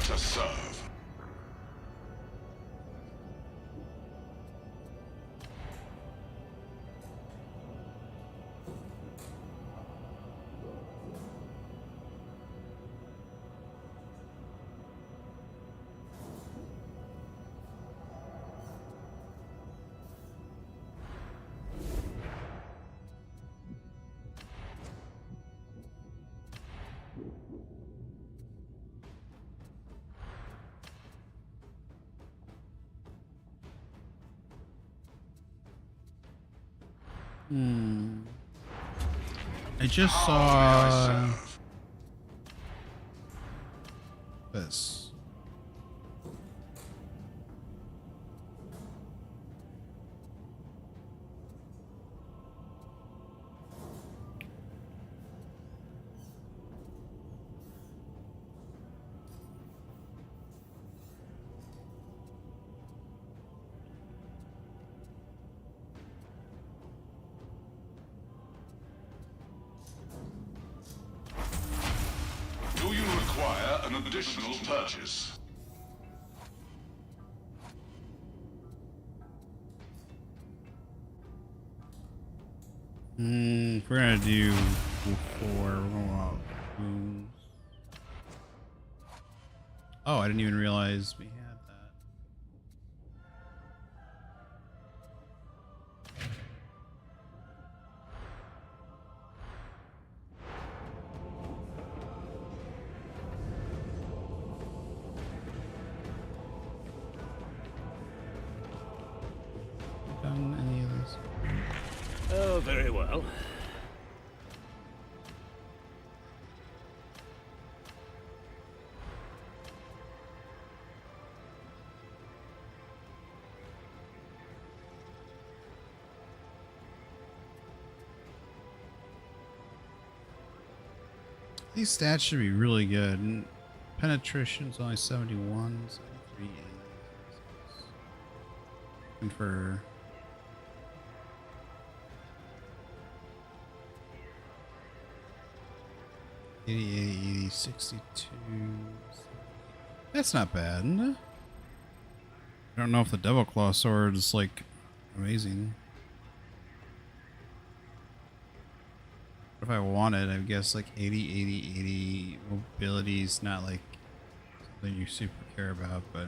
[SPEAKER 4] To serve.
[SPEAKER 1] I just saw this.
[SPEAKER 4] Do you require an additional purchase?
[SPEAKER 1] If we're gonna do 4, we're gonna want booms. Oh, I didn't even realize we had that. Done any of this?
[SPEAKER 14] Oh, very well.
[SPEAKER 1] These stats should be really good. Penetration's only 71, 73. And for 80, 62. That's not bad. I don't know if the Devil Claw sword is like amazing. If I wanted, I guess like 80, 80, 80 mobility is not like something you super care about, but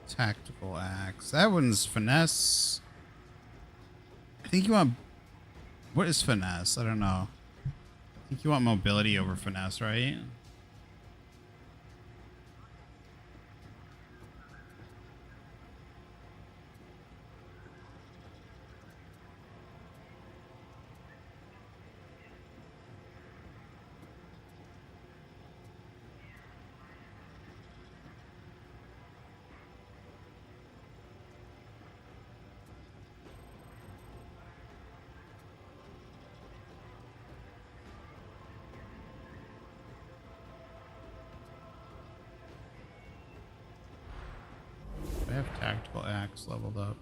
[SPEAKER 1] tactical axe. That one's finesse. I think you want... What is finesse? I don't know. I think you want mobility over finesse, right? I have tactical axe leveled up.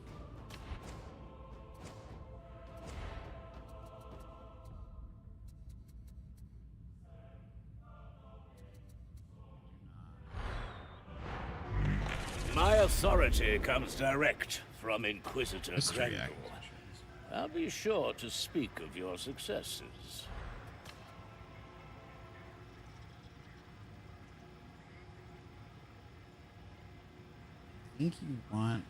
[SPEAKER 14] My authority comes direct from Inquisitor
[SPEAKER 1] History
[SPEAKER 14] Grendel. I'll be sure to speak of your successes.
[SPEAKER 1] I think you want...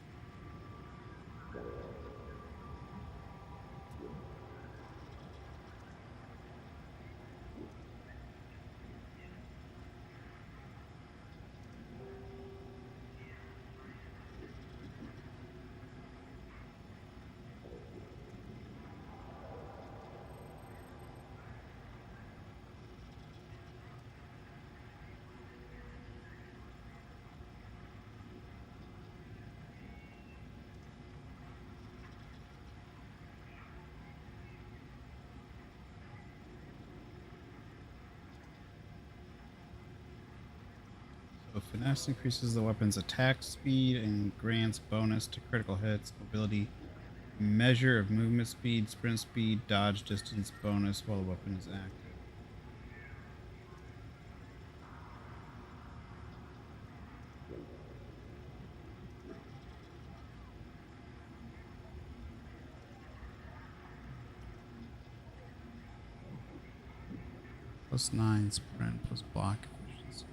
[SPEAKER 1] So finesse increases the weapon's attack speed and grants bonus to critical hits, mobility, measure of movement speed, sprint speed, dodge distance bonus while the weapon is active. +9 sprint plus block efficiency.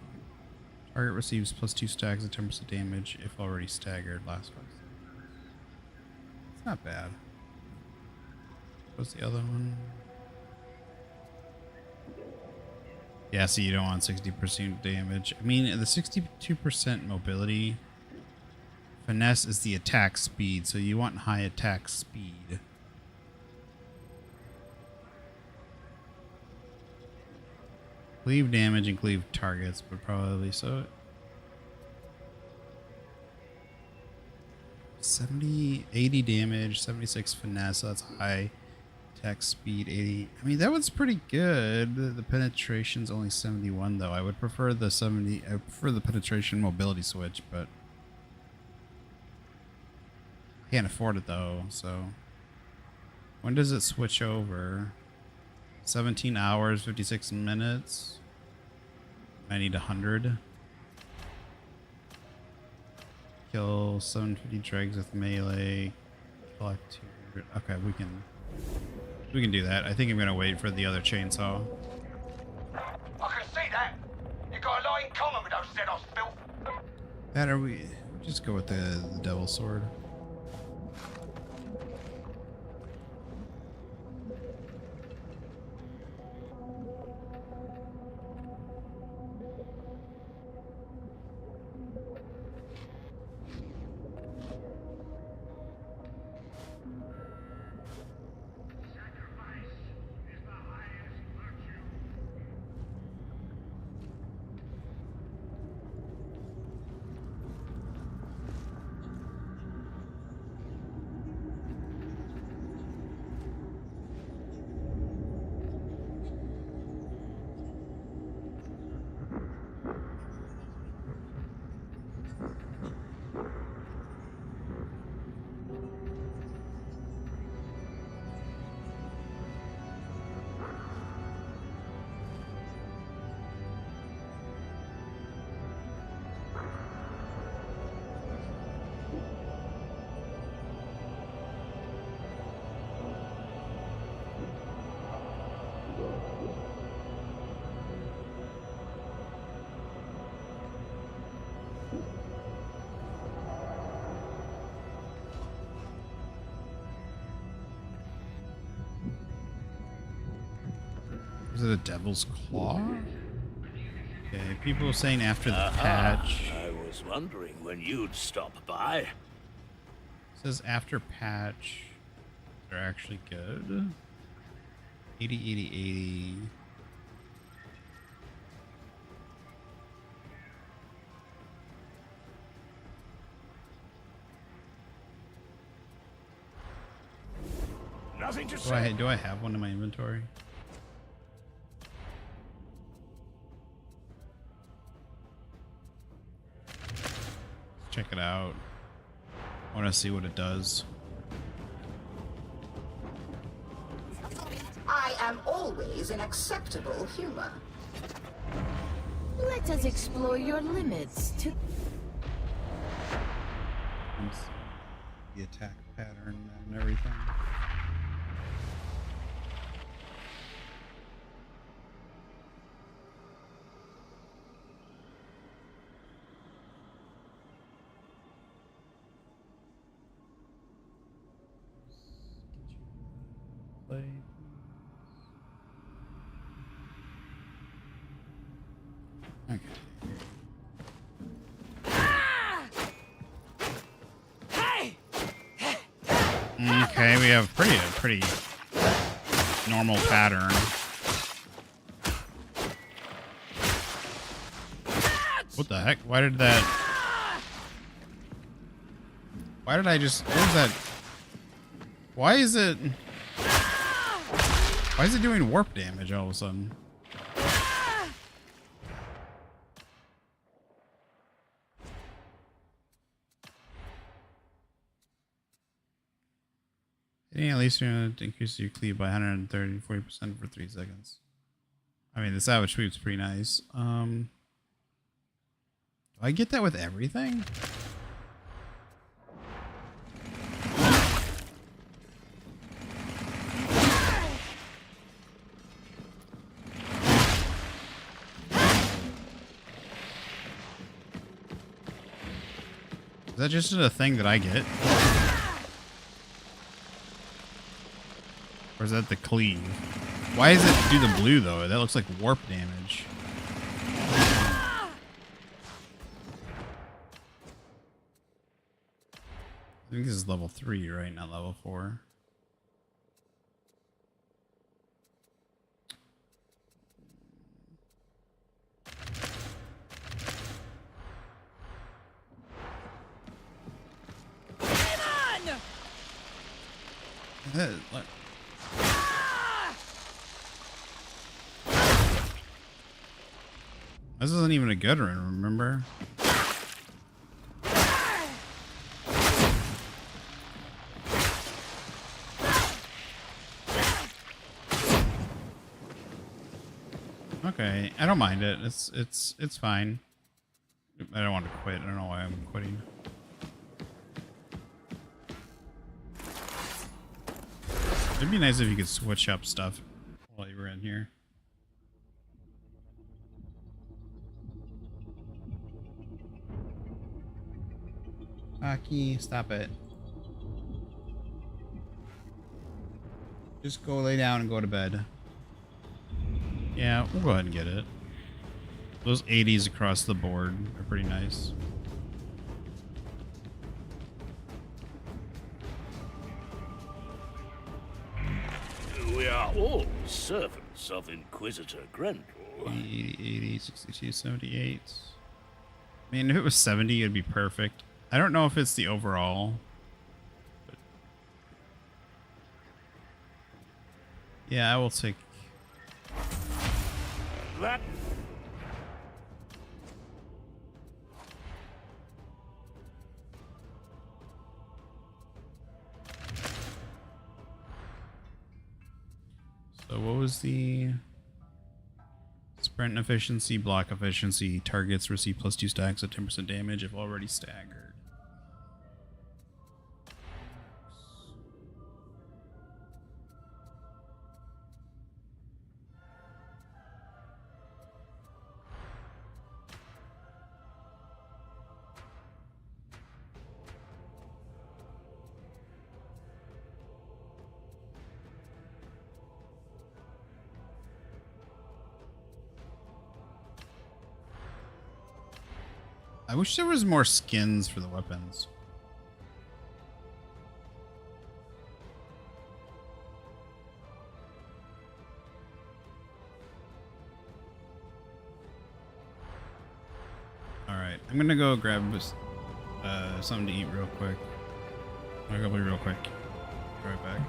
[SPEAKER 1] Target receives +2 stacks of 10% damage if already staggered last 5 seconds. It's not bad. What's the other one? Yeah, so you don't want 60% damage. I mean, the 62% mobility. Finesse is the attack speed, so you want high attack speed. Cleave damage and cleave targets, but probably so. 80 damage, 76 finesse, so that's high attack speed, 80. I mean, that one's pretty good. The penetration's only 71 though. I would prefer the 70. I prefer the penetration mobility switch, but can't afford it though, so when does it switch over? 17 hours, 56 minutes. I need 100. Kill 750 dregs with melee. Collect 200. Okay, we can do that. I think I'm gonna wait for the other chainsaw.
[SPEAKER 9] I can see that. You got a lot in common with those Xenos, Bill.
[SPEAKER 1] That are we? Just go with the devil sword. Is it a devil's claw? Okay, people are saying after the patch.
[SPEAKER 14] I was wondering when you'd stop by.
[SPEAKER 1] It says after patch. They're actually good. 80, 80, 80.
[SPEAKER 9] Nothing to say.
[SPEAKER 1] Do I have one in my inventory? Check it out. I want to see what it does.
[SPEAKER 11] I am always in acceptable humor.
[SPEAKER 3] Let us explore your limits to...
[SPEAKER 1] The attack pattern and everything. Play. Okay. Okay, we have pretty normal pattern. What the heck? Why did that? Why did I just? What was that? Why is it? Why is it doing warp damage all of a sudden? Hitting at least increases your cleave by 130, 40% for 3 seconds. I mean, the Savage Sweep's pretty nice. Do I get that with everything? Is that just a thing that I get? Or is that the cleave? Why does it do the blue though? That looks like warp damage. I think this is level 3, right? Not level 4. This isn't even a good run, remember? Okay, I don't mind it. It's fine. I don't want to quit. I don't know why I'm quitting. It'd be nice if you could switch up stuff while you were in here. Aki, stop it. Just go lay down and go to bed. Yeah, we'll go ahead and get it. Those 80s across the board are pretty nice.
[SPEAKER 14] We are all servants of Inquisitor Grendel.
[SPEAKER 1] 80, 80, 62, 78. I mean, if it was 70, it'd be perfect. I don't know if it's the overall. But yeah, I will take...
[SPEAKER 14] That...
[SPEAKER 1] So what was the... Sprint efficiency, block efficiency, targets receive +2 stacks of 10% damage if already staggered. I wish there was more skins for the weapons. Alright, I'm gonna go grab something to eat real quick. I'll go real quick. Be right back.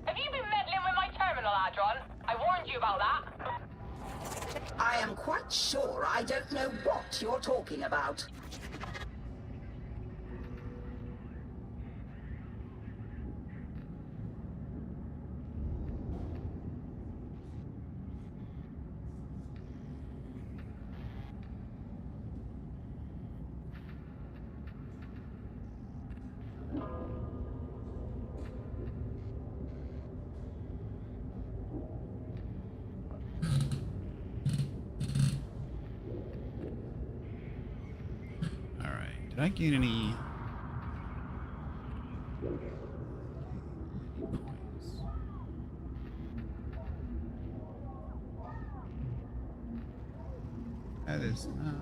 [SPEAKER 13] Have you been meddling with my terminal, Adron? I warned you about that.
[SPEAKER 11] I am quite sure I don't know what you're talking about.
[SPEAKER 1] Did I gain any? That is not.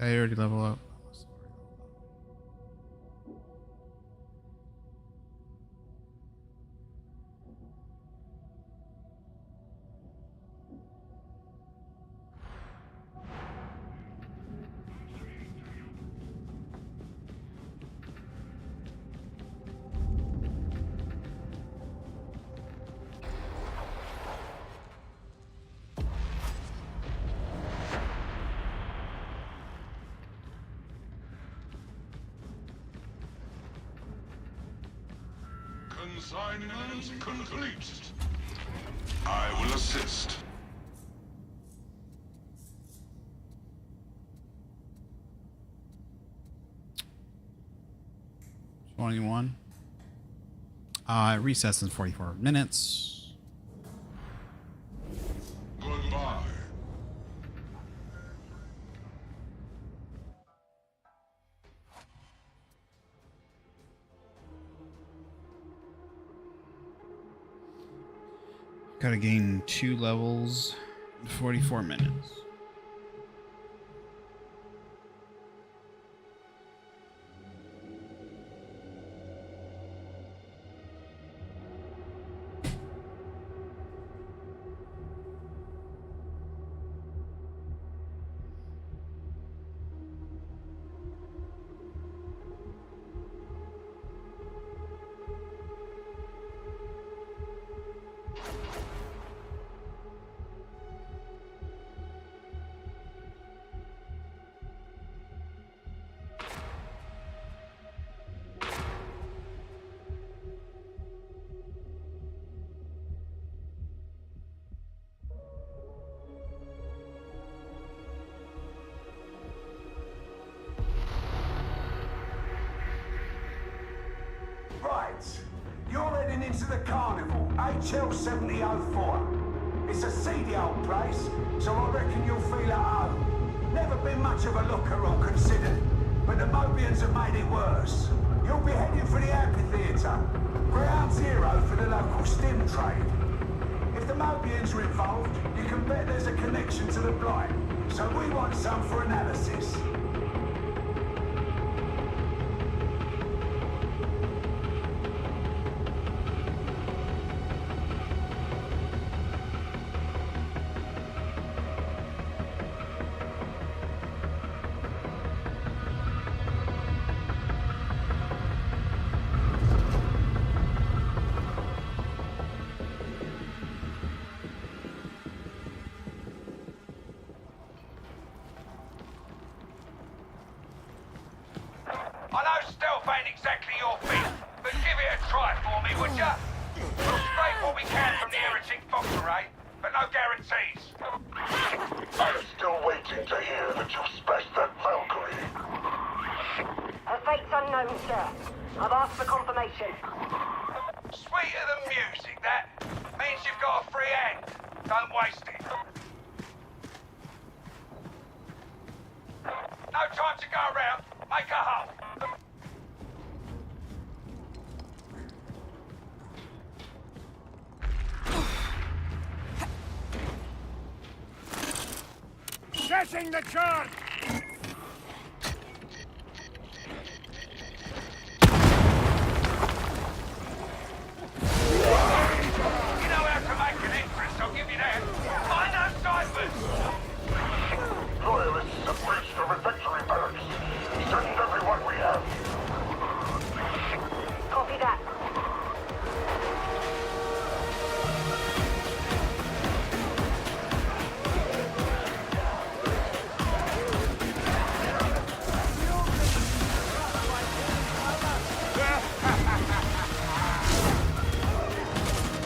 [SPEAKER 1] I already level up.
[SPEAKER 4] Consignment complete. I will assist.
[SPEAKER 1] $21. Recess in 44 minutes.
[SPEAKER 4] Goodbye.
[SPEAKER 1] Gotta gain 2 levels in 44 minutes.
[SPEAKER 7] Right, you're heading into the carnival, HL 7004. It's a seedy old place, so I reckon you'll feel at home. Never been much of a looker or considered, but the Mobians have made it worse. You'll be heading for the amphitheatre, ground zero for the local stim trade. If the Mobians are involved, you can bet there's a connection to the Blight, so we want some for analysis.
[SPEAKER 9] I know stealth ain't exactly your thing, but give it a try for me, would ya? We'll scrape what we can from the heretic fox array, but no guarantees.
[SPEAKER 4] I'm still waiting to hear that you've smashed that Valkyrie.
[SPEAKER 16] Her fate's unknown, sir. I've asked for confirmation.
[SPEAKER 9] Sweeter than music. Pressing the charge!
[SPEAKER 4] You know how to make an entrance, I'll give you that. I know ciphers!
[SPEAKER 16] Loyalists have breached the refectory barracks. Send everyone we have.
[SPEAKER 11] Copy that.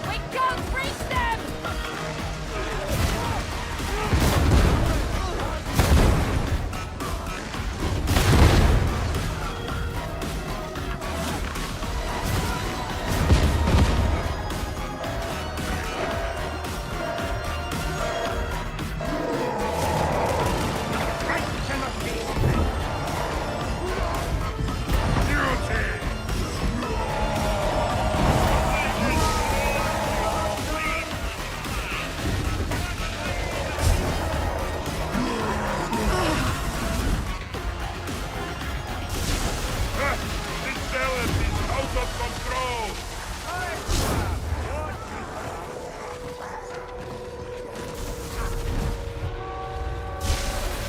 [SPEAKER 8] We can't reach them!
[SPEAKER 4] This zealot is out of control!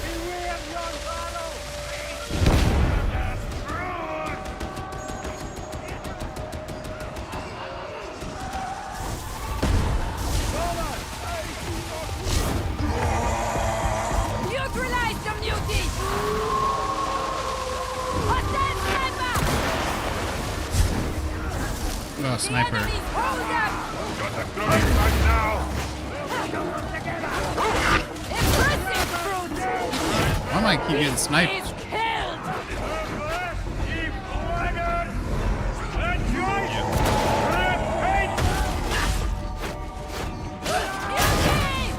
[SPEAKER 9] Beware yon battle!
[SPEAKER 8] Neutralize the muties! Hostile sniper!
[SPEAKER 1] Oh, sniper.
[SPEAKER 8] Enemies, hold them!
[SPEAKER 4] Got the grenade right now!
[SPEAKER 8] Impressive, brute!
[SPEAKER 1] Why am I keep getting sniped?
[SPEAKER 8] He's killed!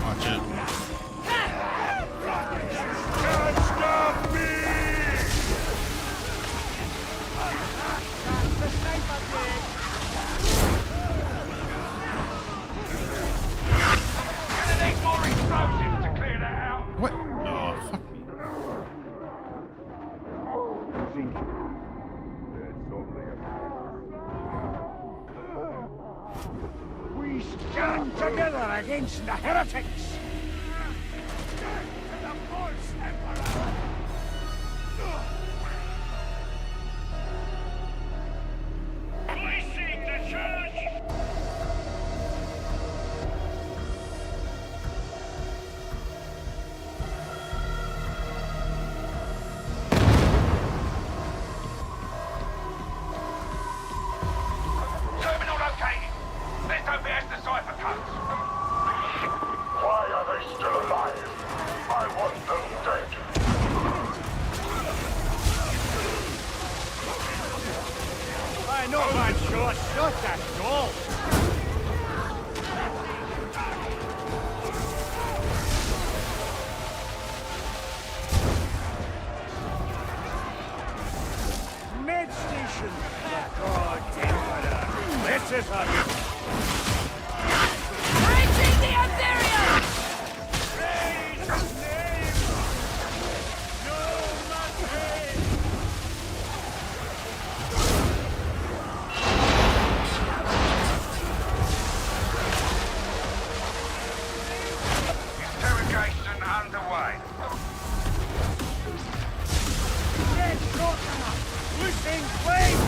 [SPEAKER 1] Watch it.
[SPEAKER 4] Can't stop me! Gonna need more explosives to clear that out!
[SPEAKER 1] What? Oh, fuck me.
[SPEAKER 9] We stand together against the heretics! The false emperor! Placing the church!
[SPEAKER 4] Terminal located! Let's hope it has the cipher codes!
[SPEAKER 16] Why are they still alive? I want them dead.
[SPEAKER 9] I know that shot, not that goal! Med station! God damn. This is a...
[SPEAKER 8] Breaching the Imperium!
[SPEAKER 9] Praise his name! No, not me!
[SPEAKER 4] Interrogation underway.
[SPEAKER 9] Get shot now! Losing flame!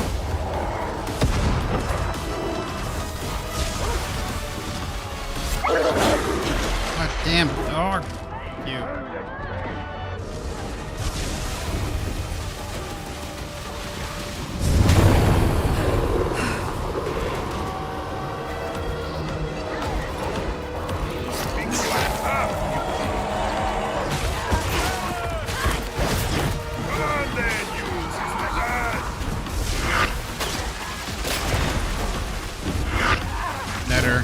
[SPEAKER 1] God damn dog. You.
[SPEAKER 4] Come on then, you sisters!
[SPEAKER 1] Netter.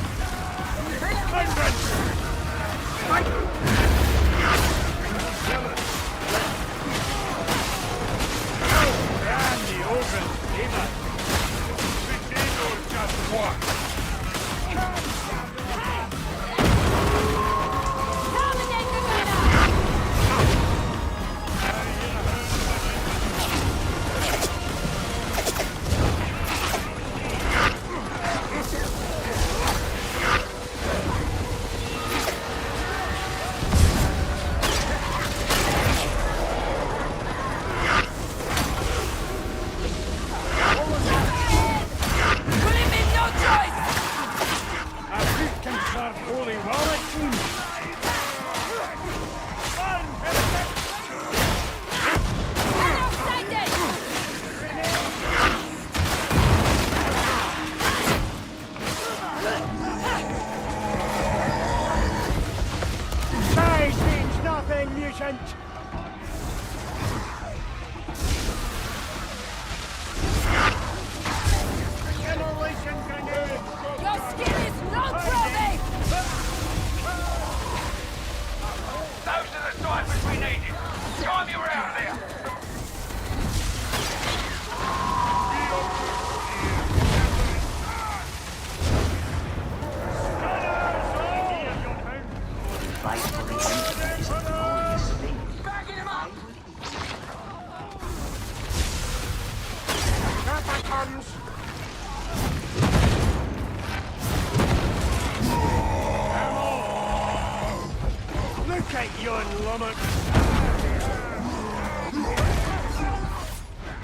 [SPEAKER 9] done, lummox.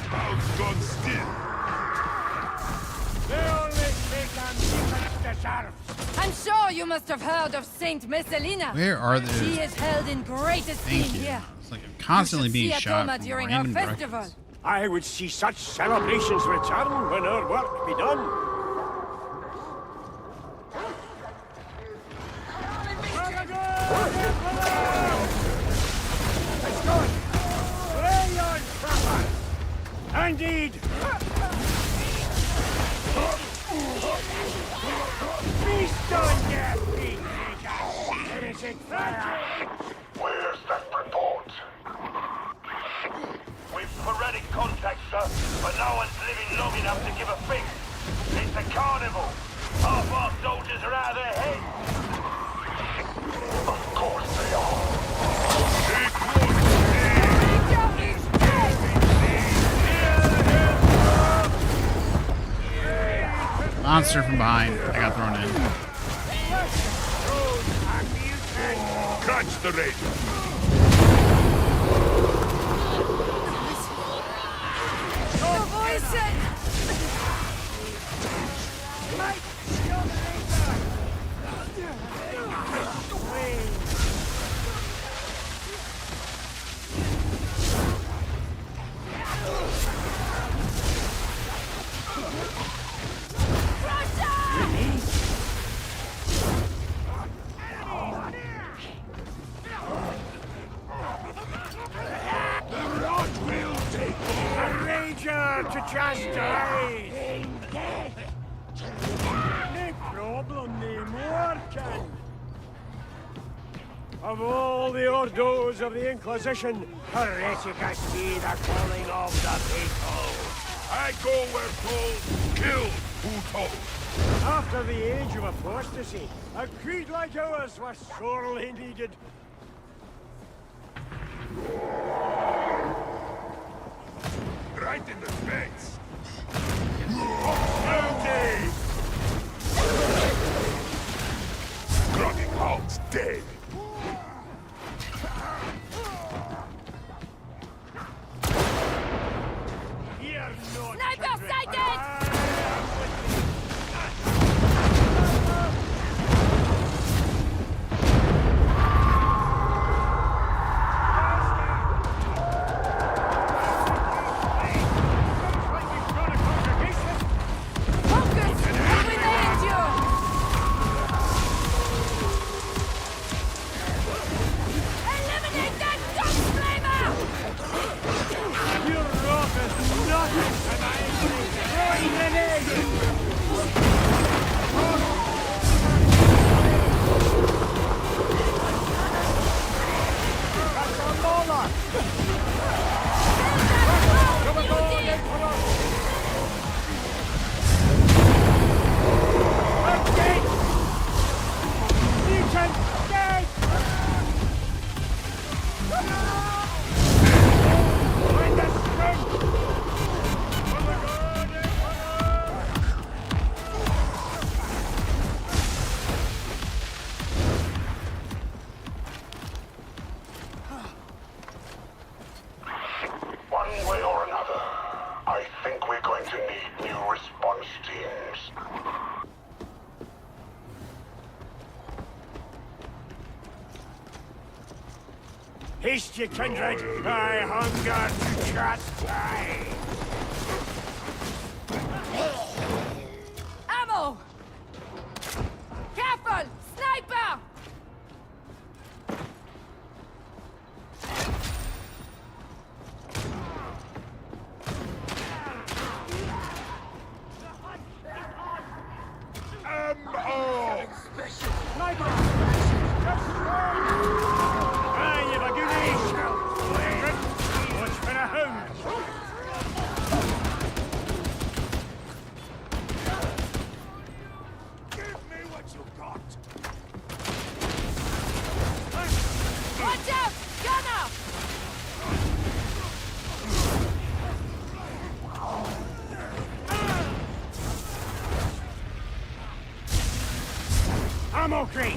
[SPEAKER 4] Mouth's gone still.
[SPEAKER 9] They only take ambitions to serve.
[SPEAKER 8] I'm sure you must have heard of Saint Messalina.
[SPEAKER 1] Where are they?
[SPEAKER 8] She is held in great esteem
[SPEAKER 1] Thank you.
[SPEAKER 8] here.
[SPEAKER 1] It's like I'm constantly being
[SPEAKER 8] See at
[SPEAKER 1] shot
[SPEAKER 8] Roma
[SPEAKER 1] from
[SPEAKER 8] during our
[SPEAKER 1] random
[SPEAKER 8] festival.
[SPEAKER 1] directions.
[SPEAKER 9] I would see such celebrations return when our work be done. Let's go! Lay on proper! Indeed! Feast on your feet, innocent fire!
[SPEAKER 16] Where's that report?
[SPEAKER 14] We've sporadic contact, sir, but no one's living long enough to give a fig. It's a carnival. Half our soldiers are out of their heads.
[SPEAKER 16] Of course they are.
[SPEAKER 1] Monster from behind. I got thrown in.
[SPEAKER 4] Catch the ranger.
[SPEAKER 8] The voices!
[SPEAKER 9] To chastise! No problem, no more, can. Of all the ordos of the Inquisition, hereticus be the calling of the people.
[SPEAKER 4] I go where told, kill who told.
[SPEAKER 9] After the age of apostasy, a creed like ours was sorely needed.
[SPEAKER 4] Right in the face. Okay. Grunting hound's dead.
[SPEAKER 8] Sniper sighted!
[SPEAKER 9] Haste, ye kindred! I hunger to chastise!
[SPEAKER 8] Ammo! Careful! Sniper!
[SPEAKER 9] Ammo crate!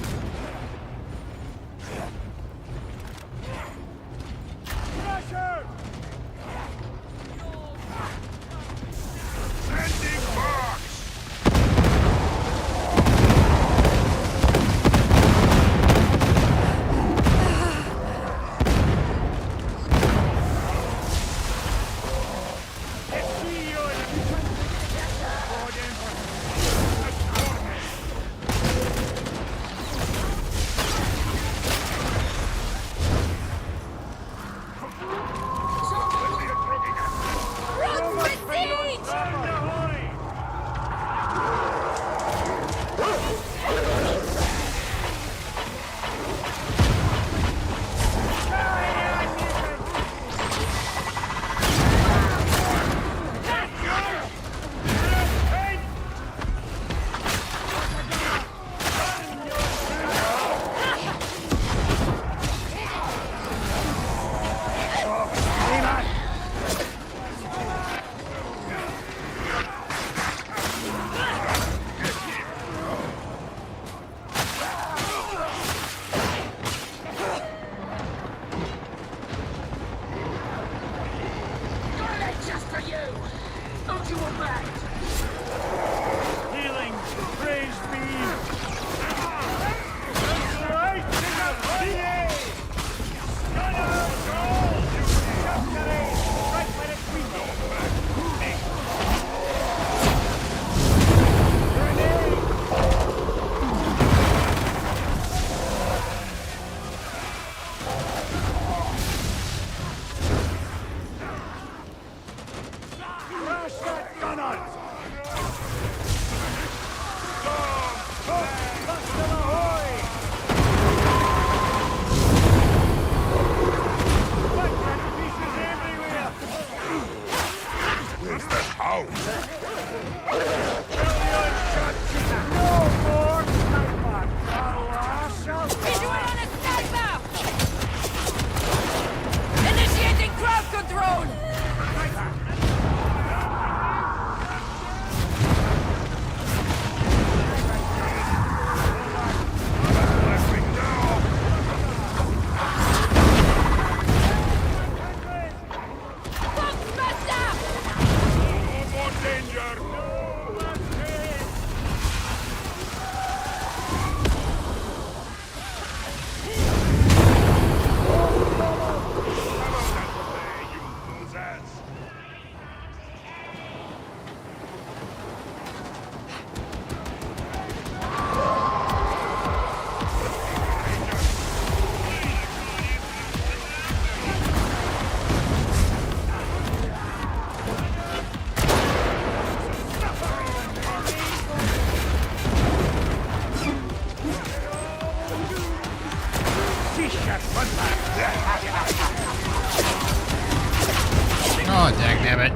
[SPEAKER 1] Damn it.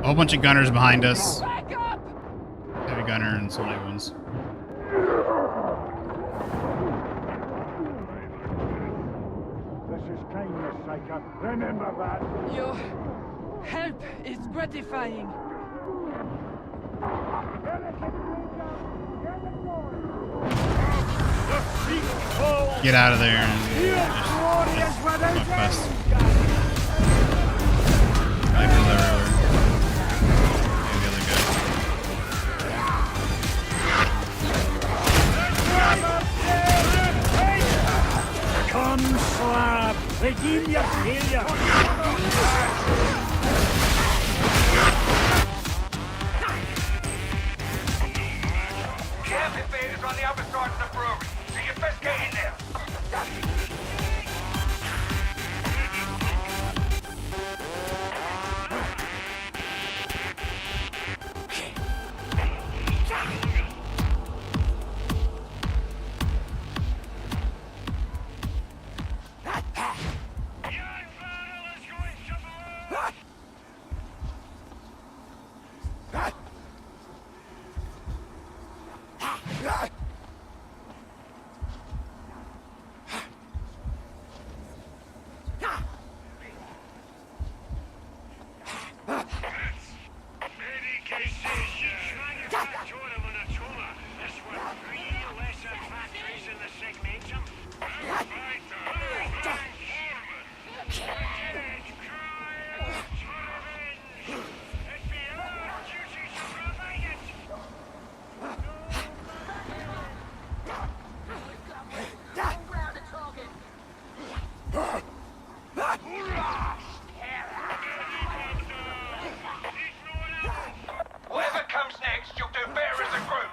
[SPEAKER 1] A whole bunch of gunners behind us. Heavy gunner and some light ones.
[SPEAKER 9] This is kindness, Psycho. Remember that.
[SPEAKER 8] Your help is gratifying.
[SPEAKER 1] Get out of there and just fuck us. Snipers everywhere. And the other guy.
[SPEAKER 9] Come, slab. Redeem your failure.
[SPEAKER 14] The amphitheater's on the other side of the brewery, so you best get in there. Whatever comes next, you'll do better as a group.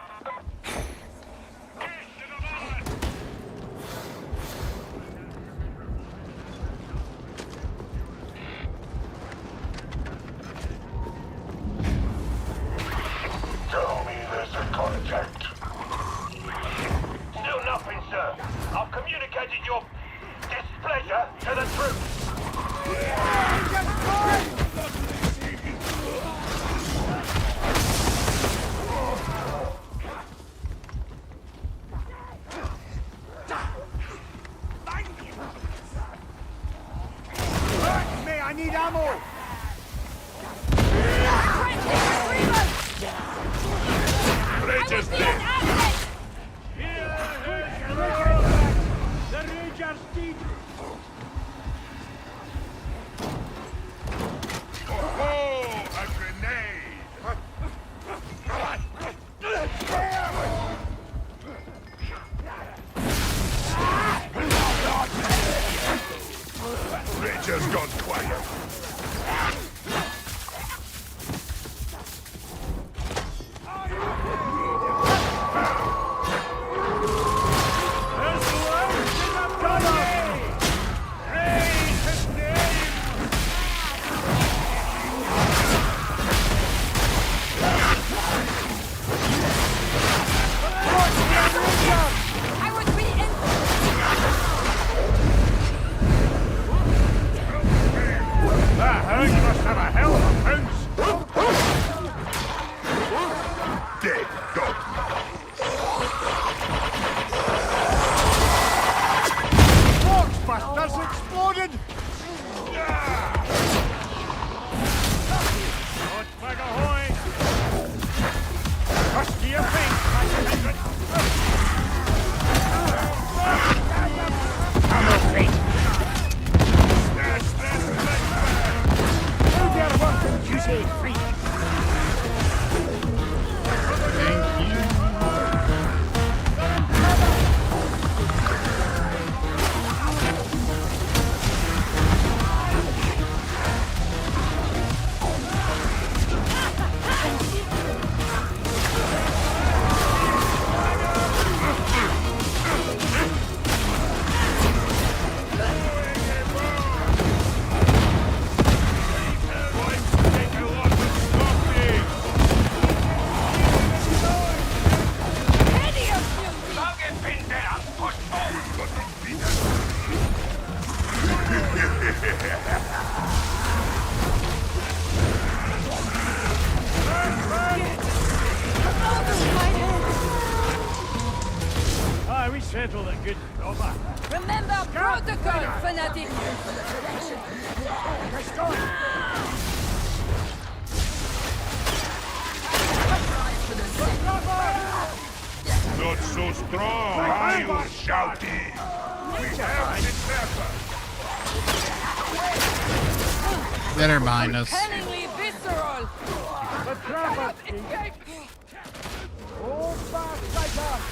[SPEAKER 16] Tell me there's a contact.
[SPEAKER 14] Still nothing, sir. I've communicated your displeasure to the troops.
[SPEAKER 9] Me, I need ammo.
[SPEAKER 4] Rangers dead.
[SPEAKER 9] The Rangers dead.
[SPEAKER 4] Oh, a grenade. Rangers gone quiet.
[SPEAKER 9] That hound must have a hell of a bounce.
[SPEAKER 4] Dead. Go.
[SPEAKER 9] Foxbusters exploded. Hot bag ahoy. Trust to your feet, ammo crate. Hold your weapons, you say free.
[SPEAKER 14] Don't get pinned down. Push forward.
[SPEAKER 9] we settle the good rubber.
[SPEAKER 8] Remember protocol, fanatic!
[SPEAKER 4] Not so strong, are you, Shouty? We have the trapper.
[SPEAKER 1] Get her behind us.
[SPEAKER 8] Compellingly visceral!
[SPEAKER 9] The trapper! Oh, bastard!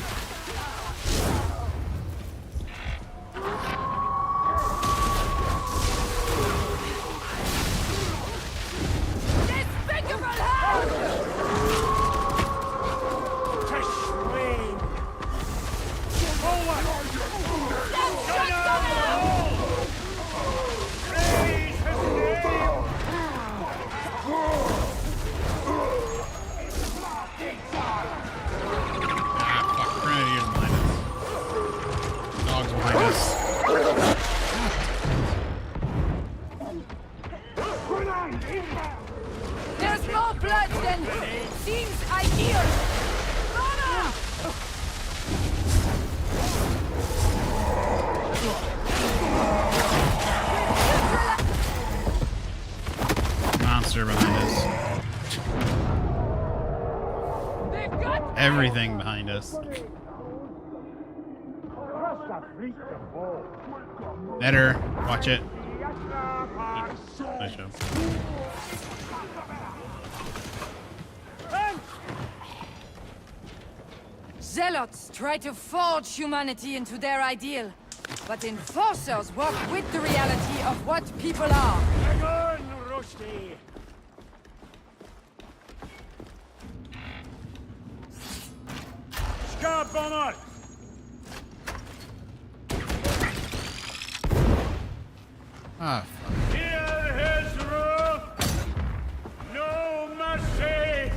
[SPEAKER 8] Despicable hound!
[SPEAKER 9] To swing! Forward! Praise his name!
[SPEAKER 1] Grenadiers behind us. Dogs behind us.
[SPEAKER 8] There's more blood than seems ideal! Runner!
[SPEAKER 1] Monster behind us. Everything behind us. Better. Watch it. Nice job.
[SPEAKER 8] Zealots try to forge humanity into their ideal, but enforcers work with the reality of what people are.
[SPEAKER 9] Hang on, Rusty! Scar bomber!
[SPEAKER 1] Ah,
[SPEAKER 9] Hear his wrath! No mercy!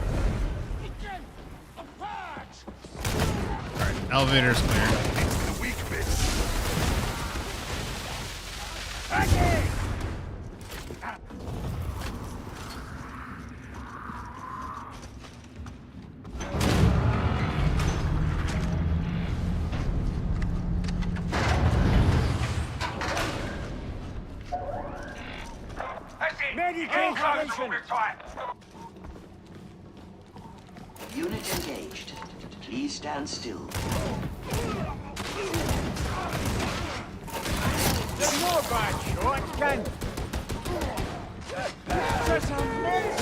[SPEAKER 1] elevator's clear.
[SPEAKER 4] The weak bits.
[SPEAKER 17] Unit engaged. Please stand still.
[SPEAKER 9] There's more bad shot, Ken. Just a minute.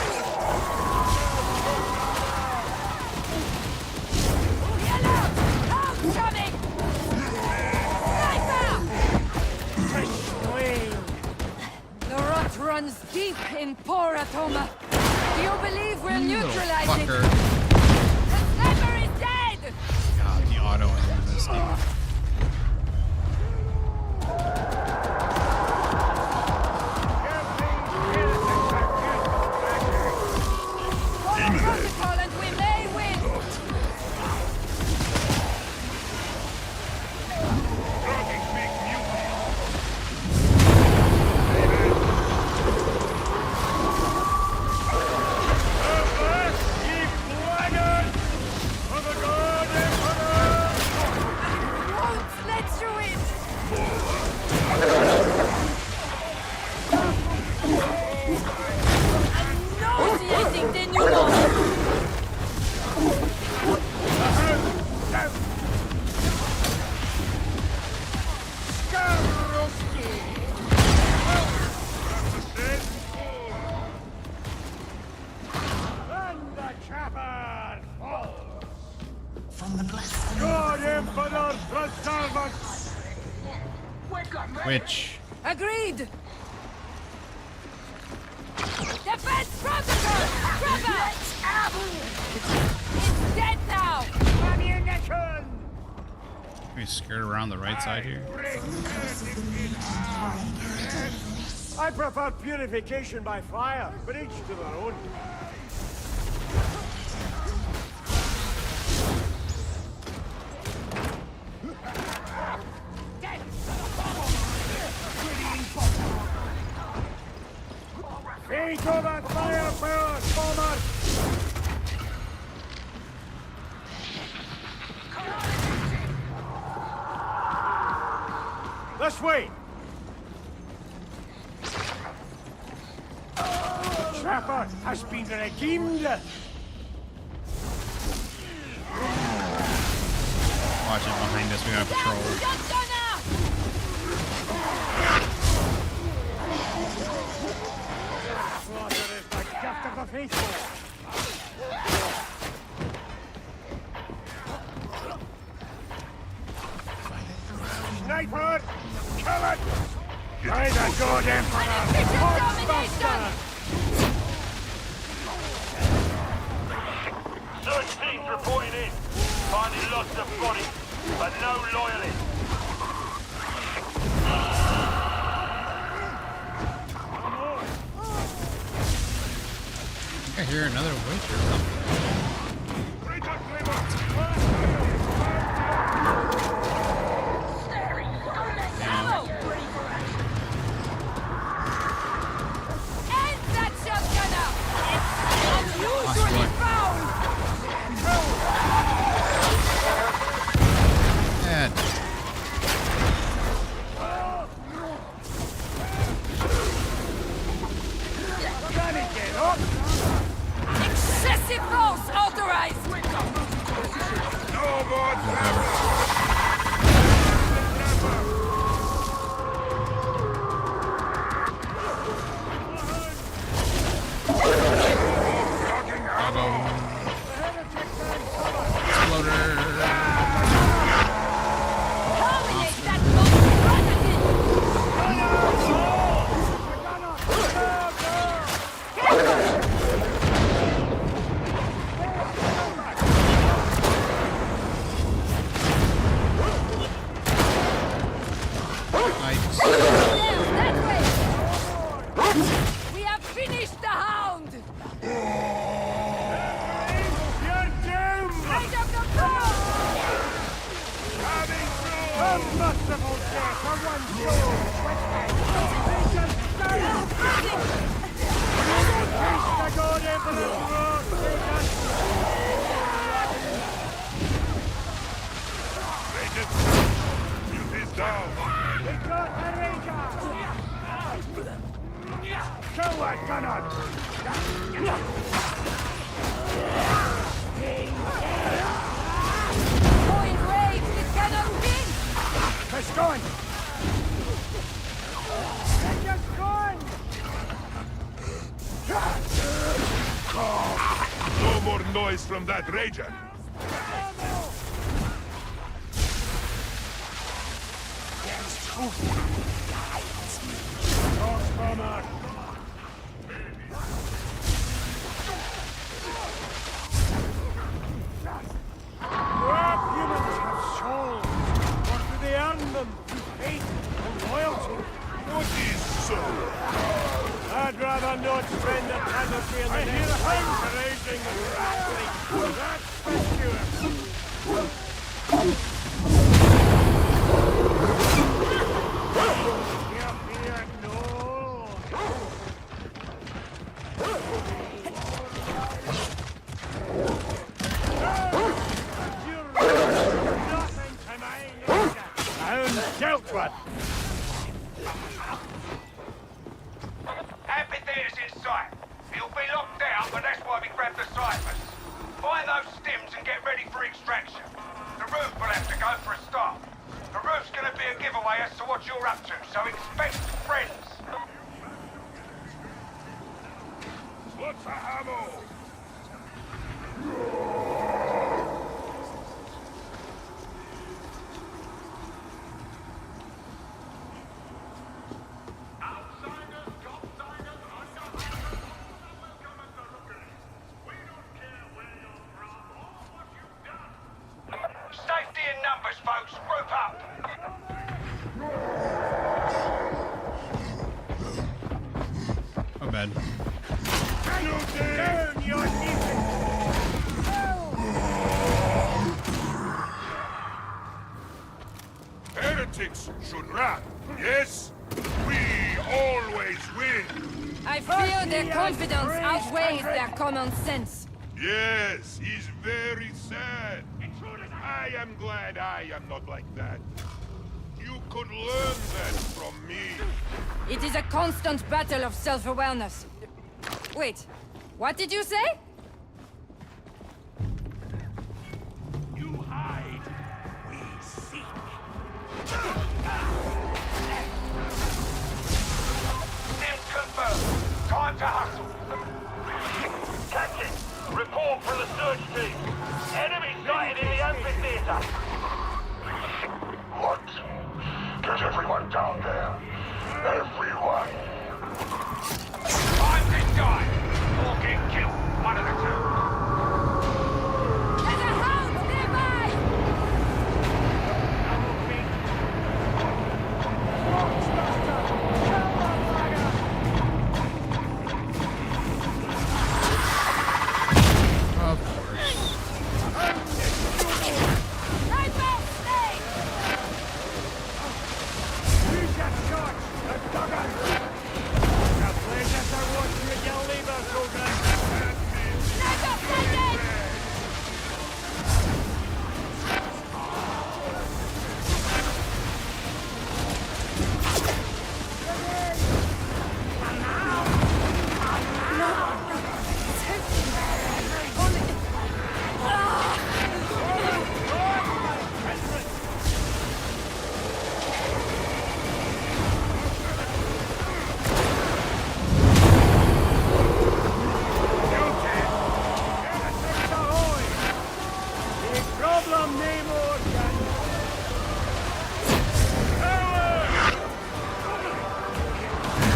[SPEAKER 8] The rot runs deep in poor Atoma. Do you believe we're neutralizing?
[SPEAKER 1] Fucker.
[SPEAKER 8] The sniper is dead!
[SPEAKER 1] God, the auto in this game.
[SPEAKER 8] Protocol and we may win! Won't let you in! Nauseating denouement!
[SPEAKER 17] From the blessed
[SPEAKER 9] God Emperor preserve us!
[SPEAKER 1] Which?
[SPEAKER 8] Agreed! Defense protocol! Trevor! It's dead now!
[SPEAKER 9] Ammunition!
[SPEAKER 1] We skirt around the right side here.
[SPEAKER 9] I prefer purification by fire, but each to their own. Feet over firepower, bomber! This way! Trapper has been redeemed!
[SPEAKER 1] Watch it behind us. We got a patrol.
[SPEAKER 9] Slaughter is the gift of the faithful! Sniper! Kill it! By the God Emperor! Monster!
[SPEAKER 14] Search teams reporting in. Finding lots of bodies, but no loyalists.
[SPEAKER 1] I hear another witch or something.
[SPEAKER 8] End that shotgunner! It's unusually found! Excessive force authorized!
[SPEAKER 4] No more
[SPEAKER 8] We have finished the hound!
[SPEAKER 9] You're doomed!
[SPEAKER 8] Right up the floor!
[SPEAKER 9] A merciful death for one soul! Nation, stand! Face the God Emperor's wrath, Satan!
[SPEAKER 4] Mute is down.
[SPEAKER 9] We got the Ranger! Kill that gunner!
[SPEAKER 8] Go in rage, it cannot win!
[SPEAKER 9] It's going! It's just going!
[SPEAKER 4] No more noise from that rager.
[SPEAKER 9] Crossbomber! What humans have souls? What do they earn them? Through faith and loyalty?
[SPEAKER 4] What is so?
[SPEAKER 9] I'd rather not spend a casualty in the next house raising and rattling. That's for sure. Here, no. Nothing to my nature. Hound dealt with.
[SPEAKER 14] Amphitheater's in sight. It'll be locked down, but that's why we grabbed the ciphers. Buy those stims and get ready for extraction. The roof will have to go for a start. The roof's gonna be a giveaway as to what you're up to, so expect friends.
[SPEAKER 4] What's the ammo?
[SPEAKER 14] Safety in numbers, folks. Group up.
[SPEAKER 1] Oh, bad.
[SPEAKER 9] Down your knees!
[SPEAKER 4] Heretics should run, yes? We always win.
[SPEAKER 8] I fear their confidence outweighs their common sense.
[SPEAKER 4] Yes, he's very sad. I am glad I am not like that. You could learn that from me.
[SPEAKER 8] It is a constant battle of self-awareness. Wait, what did you say?
[SPEAKER 9] You hide, we seek.
[SPEAKER 14] Name's confirmed. Time to hustle.
[SPEAKER 16] Captain, report from the search team. Enemy sighted in the amphitheater. What? Get everyone down there. Everyone.
[SPEAKER 14] Time to die. Or get killed. One of the two.
[SPEAKER 8] There's a hound nearby!
[SPEAKER 1] Of course.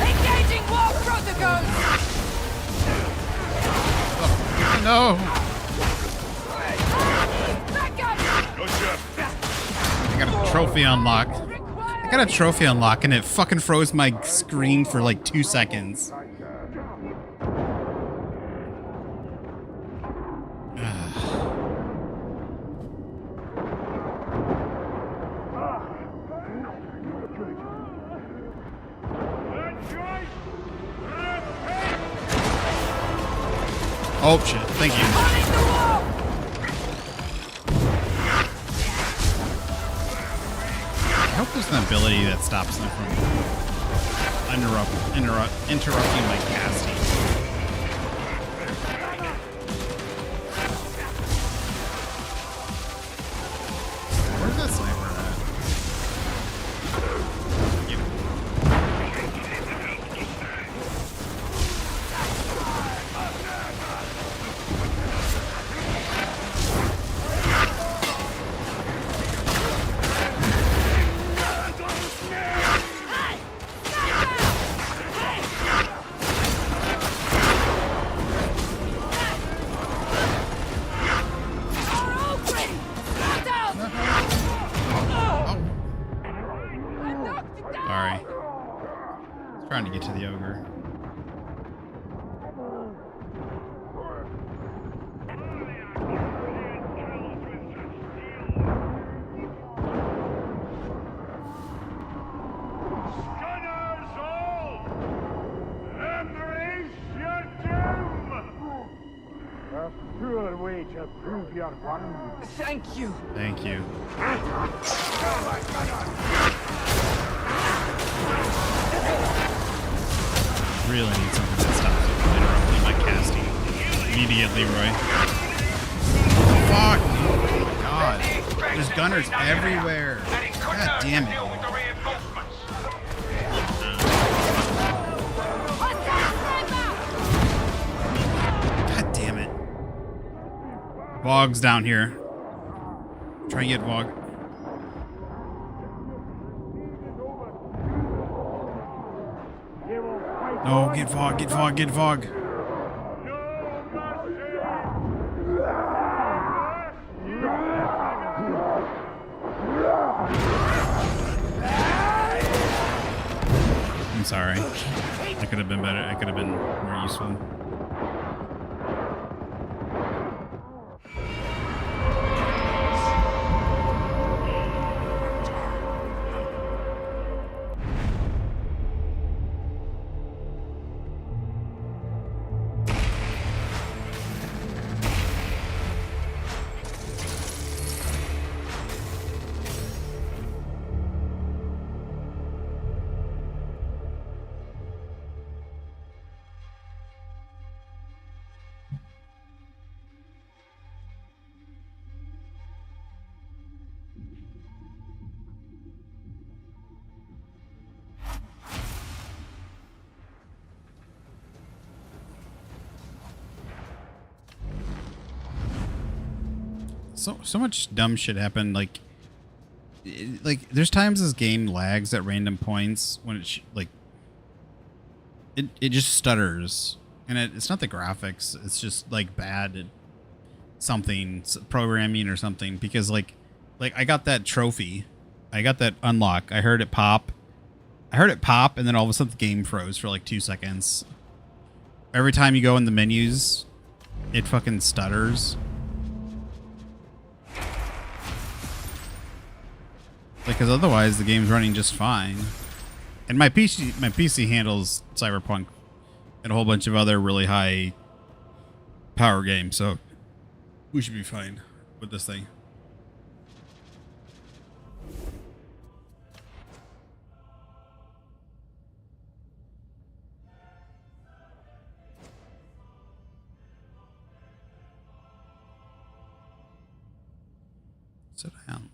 [SPEAKER 8] Engaging war protocols!
[SPEAKER 1] No!
[SPEAKER 8] Back up!
[SPEAKER 1] I got a trophy unlock. I got a trophy unlock and it fucking froze my screen for like 2 seconds. Oh shit, thank you. I hope there's an ability that stops them from interrupting my casting. Where's that sniper at? Sorry. I was trying to get to the ogre.
[SPEAKER 4] Gunners all! Embrace your doom!
[SPEAKER 9] A sure way to prove your one.
[SPEAKER 8] Thank you.
[SPEAKER 1] Thank you. Really need something that stops it from interrupting my casting immediately, Roy. Fuck! Oh my god. There's gunners everywhere. God damn it. God damn it. Vog's down here. Try and get Vog. No, get Vog, get Vog, get Vog. I'm sorry. I could have been better. I could have been more useful. So much dumb shit happened. Like there's times this game lags at random points when it just stutters, and it's not the graphics. It's just like bad something programming or something. Because like I got that trophy, I got that unlock. I heard it pop, and then all of a sudden the game froze for like 2 seconds. Every time you go in the menus, it fucking stutters. Because otherwise the game's running just fine. And my PC handles Cyberpunk and a whole bunch of other really high power games, so we should be fine with this thing. Sit down.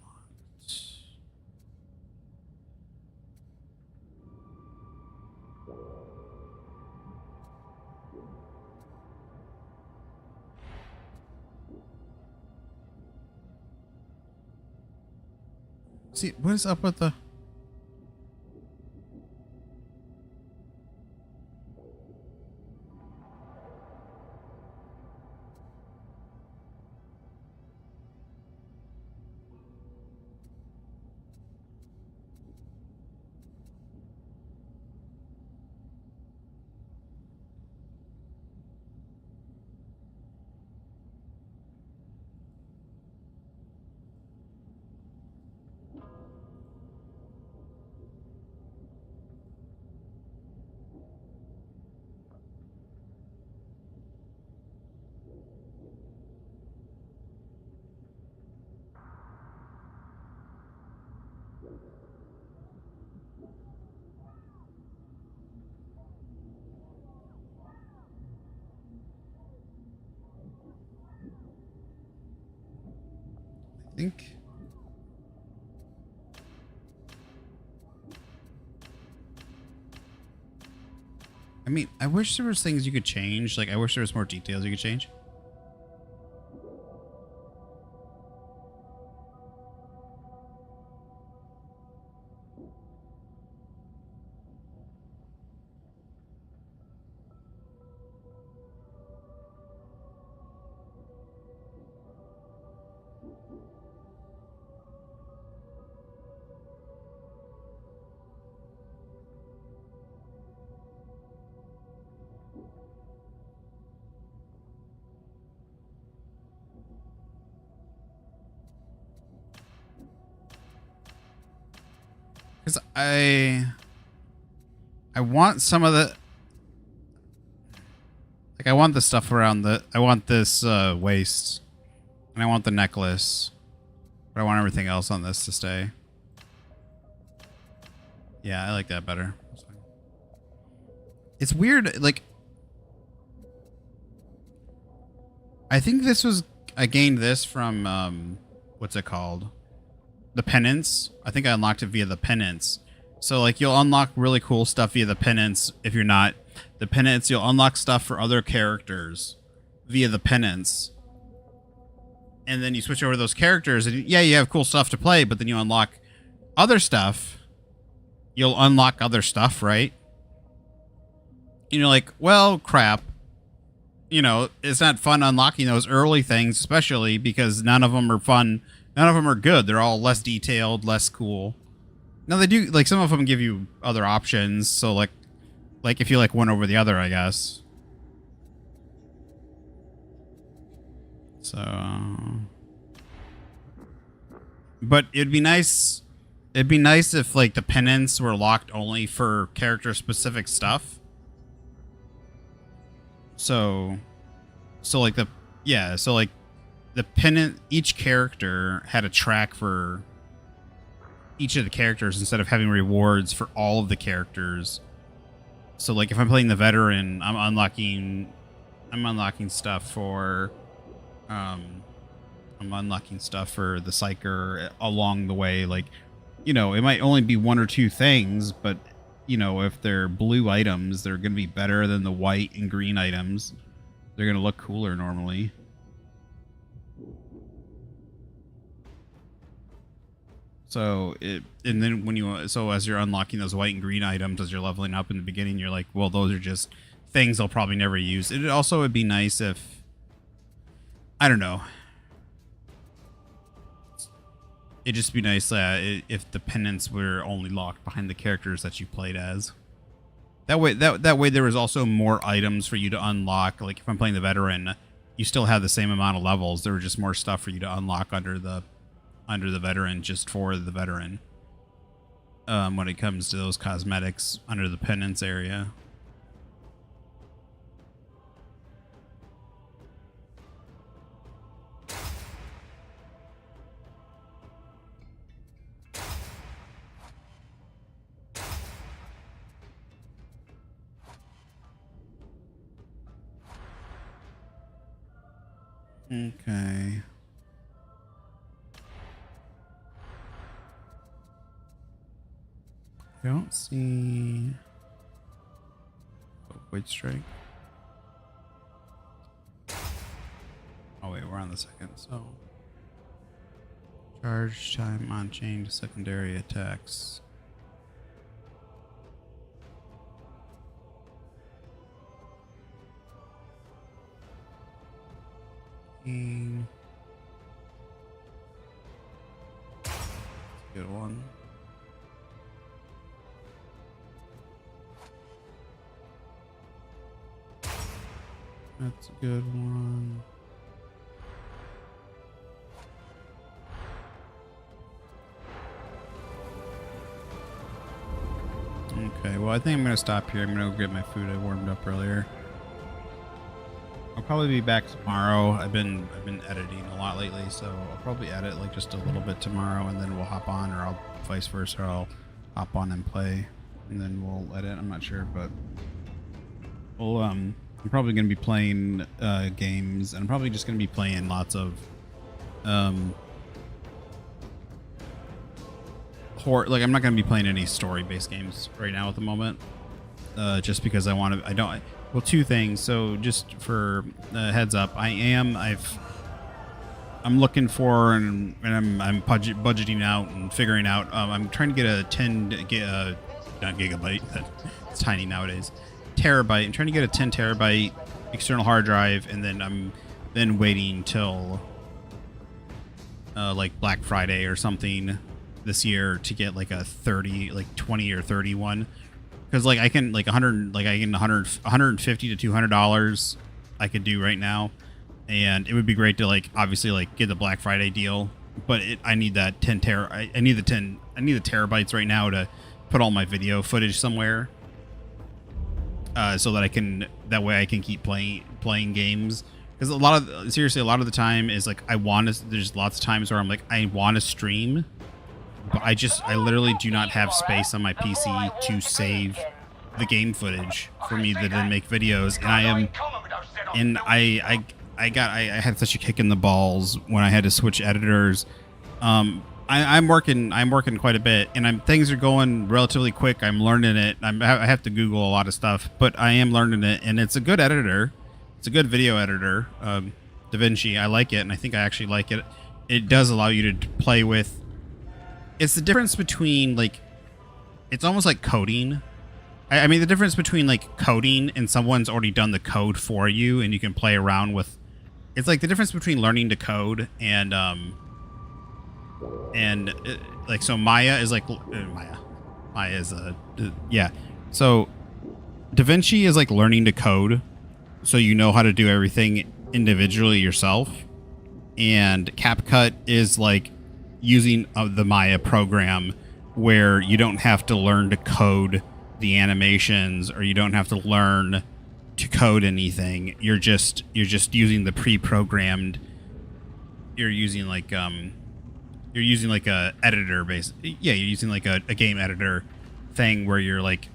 [SPEAKER 1] See, what is up with the... think. I mean, I wish there was things you could change. Like, I wish there was more details you could change. Because I want some of the... Like, I want the stuff around the... I want this waist. And I want the necklace. But I want everything else on this to stay. Yeah, I like that better. It's weird, like... I think this was... I gained this from, what's it called? The penance. I think I unlocked it via the penance. So, like, you'll unlock really cool stuff via the penance if you're not... The penance, you'll unlock stuff for other characters via the penance. And then you switch over to those characters, and yeah, you have cool stuff to play, but then you unlock other stuff. You'll unlock other stuff, right? And you're like, well, crap. You know, it's not fun unlocking those early things, especially because none of them are fun. None of them are good. They're all less detailed, less cool. Now, they do, like, some of them give you other options, so, like if you like one over the other, I guess. So, but it'd be nice if, like, the penance were locked only for character-specific stuff. So like the penance, each character had a track for each of the characters instead of having rewards for all of the characters. So, like, if I'm playing the veteran, I'm unlocking stuff for I'm unlocking stuff for the psyker along the way. Like, you know, it might only be one or two things, but, you know, if they're blue items, they're going to be better than the white and green items. They're going to look cooler normally. So and then when you, so as you're unlocking those white and green items, as you're leveling up in the beginning, you're like, well, those are just things I'll probably never use. It also would be nice if, I don't know, it'd just be nice if the pendants were only locked behind the characters that you played as. That way there was also more items for you to unlock. Like if I'm playing the veteran, you still have the same amount of levels. There was just more stuff for you to unlock under the veteran, just for the veteran. When it comes to those cosmetics under the pendants area. Okay. I don't see. Oh, Void Strike. Oh wait, we're on the second, so charge time on chain to secondary attacks. Good one. That's a good one. Okay, well I think I'm gonna stop here. I'm gonna go get my food. I warmed up earlier. I'll probably be back tomorrow. I've been editing a lot lately, so I'll probably edit like just a little bit tomorrow, and then we'll hop on, or I'll vice versa. I'll hop on and play, and then we'll edit. I'm not sure, but we'll I'm probably gonna be playing games, and I'm probably just gonna be playing lots of horror. Like I'm not gonna be playing any story-based games right now at the moment, just because I want to. I don't. Well, two things. So just for heads up, I'm looking for, and I'm budgeting out and figuring out. I'm trying to get a not gigabyte. It's tiny nowadays. Terabyte. I'm trying to get a 10 terabyte external hard drive, and then I'm waiting till like Black Friday or something this year to get like a 20 or 30 one. Because like I can like 150 to $200 I could do right now, and it would be great to like obviously like get the Black Friday deal, but I need that 10 I need the terabytes right now to put all my video footage somewhere, so that that way I can keep playing games. Because a lot of the time is like there's lots of times where I'm like I want to stream, but I literally do not have space on my PC to save the game footage for me to then make videos, and I had such a kick in the balls when I had to switch editors. I'm working quite a bit, and things are going relatively quick. I'm learning it. I have to Google a lot of stuff, but I am learning it, and it's a good editor. It's a good video editor, DaVinci. I like it, and I think I actually like it. It does allow you to play with. It's the difference between like, it's almost like coding. I mean, the difference between like coding and someone's already done the code for you and you can play around with. It's like the difference between learning to code and like, so Maya is like Maya is yeah. So DaVinci is like learning to code, so you know how to do everything individually yourself, and CapCut is like using the Maya program, where you don't have to learn to code the animations, or you don't have to learn to code anything. You're just using the pre-programmed. You're using like a editor you're using like a game editor thing where you're like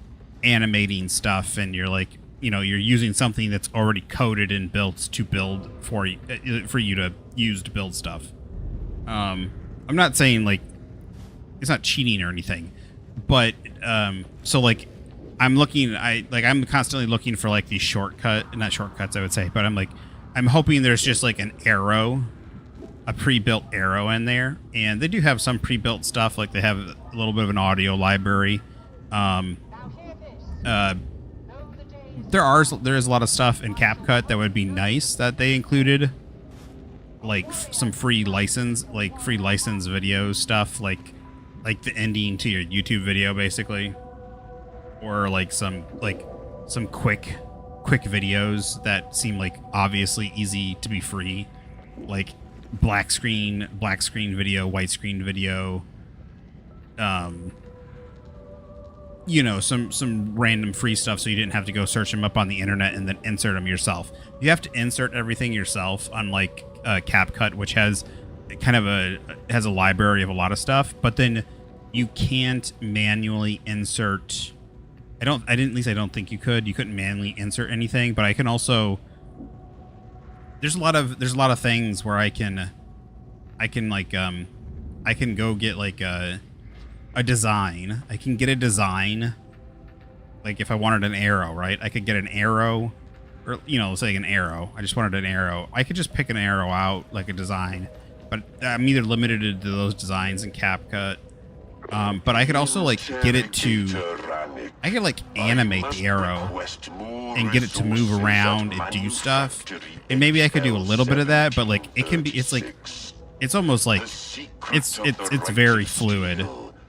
[SPEAKER 1] animating stuff, and you're like, you're using something that's already coded and built to build for you to use to build stuff. I'm not saying like it's not cheating or anything, but so like I'm constantly looking for like these not shortcuts I would say, but I'm hoping there's just like an arrow a pre-built arrow in there, and they do have some pre-built stuff, like they have a little bit of an audio library. There is a lot of stuff in CapCut that would be nice that they included, like some free license video stuff, like the ending to your YouTube video, basically, or like some quick videos that seem like obviously easy to be free, like black screen video, white screen video, you know, some random free stuff, so you didn't have to go search them up on the internet and then insert them yourself. You have to insert everything yourself, unlike CapCut, which has kind of a library of a lot of stuff, but then you can't manually insert. I don't think you could. You couldn't manually insert anything, but I can also. There's a lot of things where I can go get like a design. I can get a design. Like if I wanted an arrow, right? I could get an arrow, or let's say an arrow. I just wanted an arrow. I could just pick an arrow out, like a design, but I'm either limited to those designs in CapCut. But I could also like get it to. I could like animate the arrow and get it to move around and do stuff, and maybe I could do a little bit of that. But like it can be, it's almost like it's very fluid.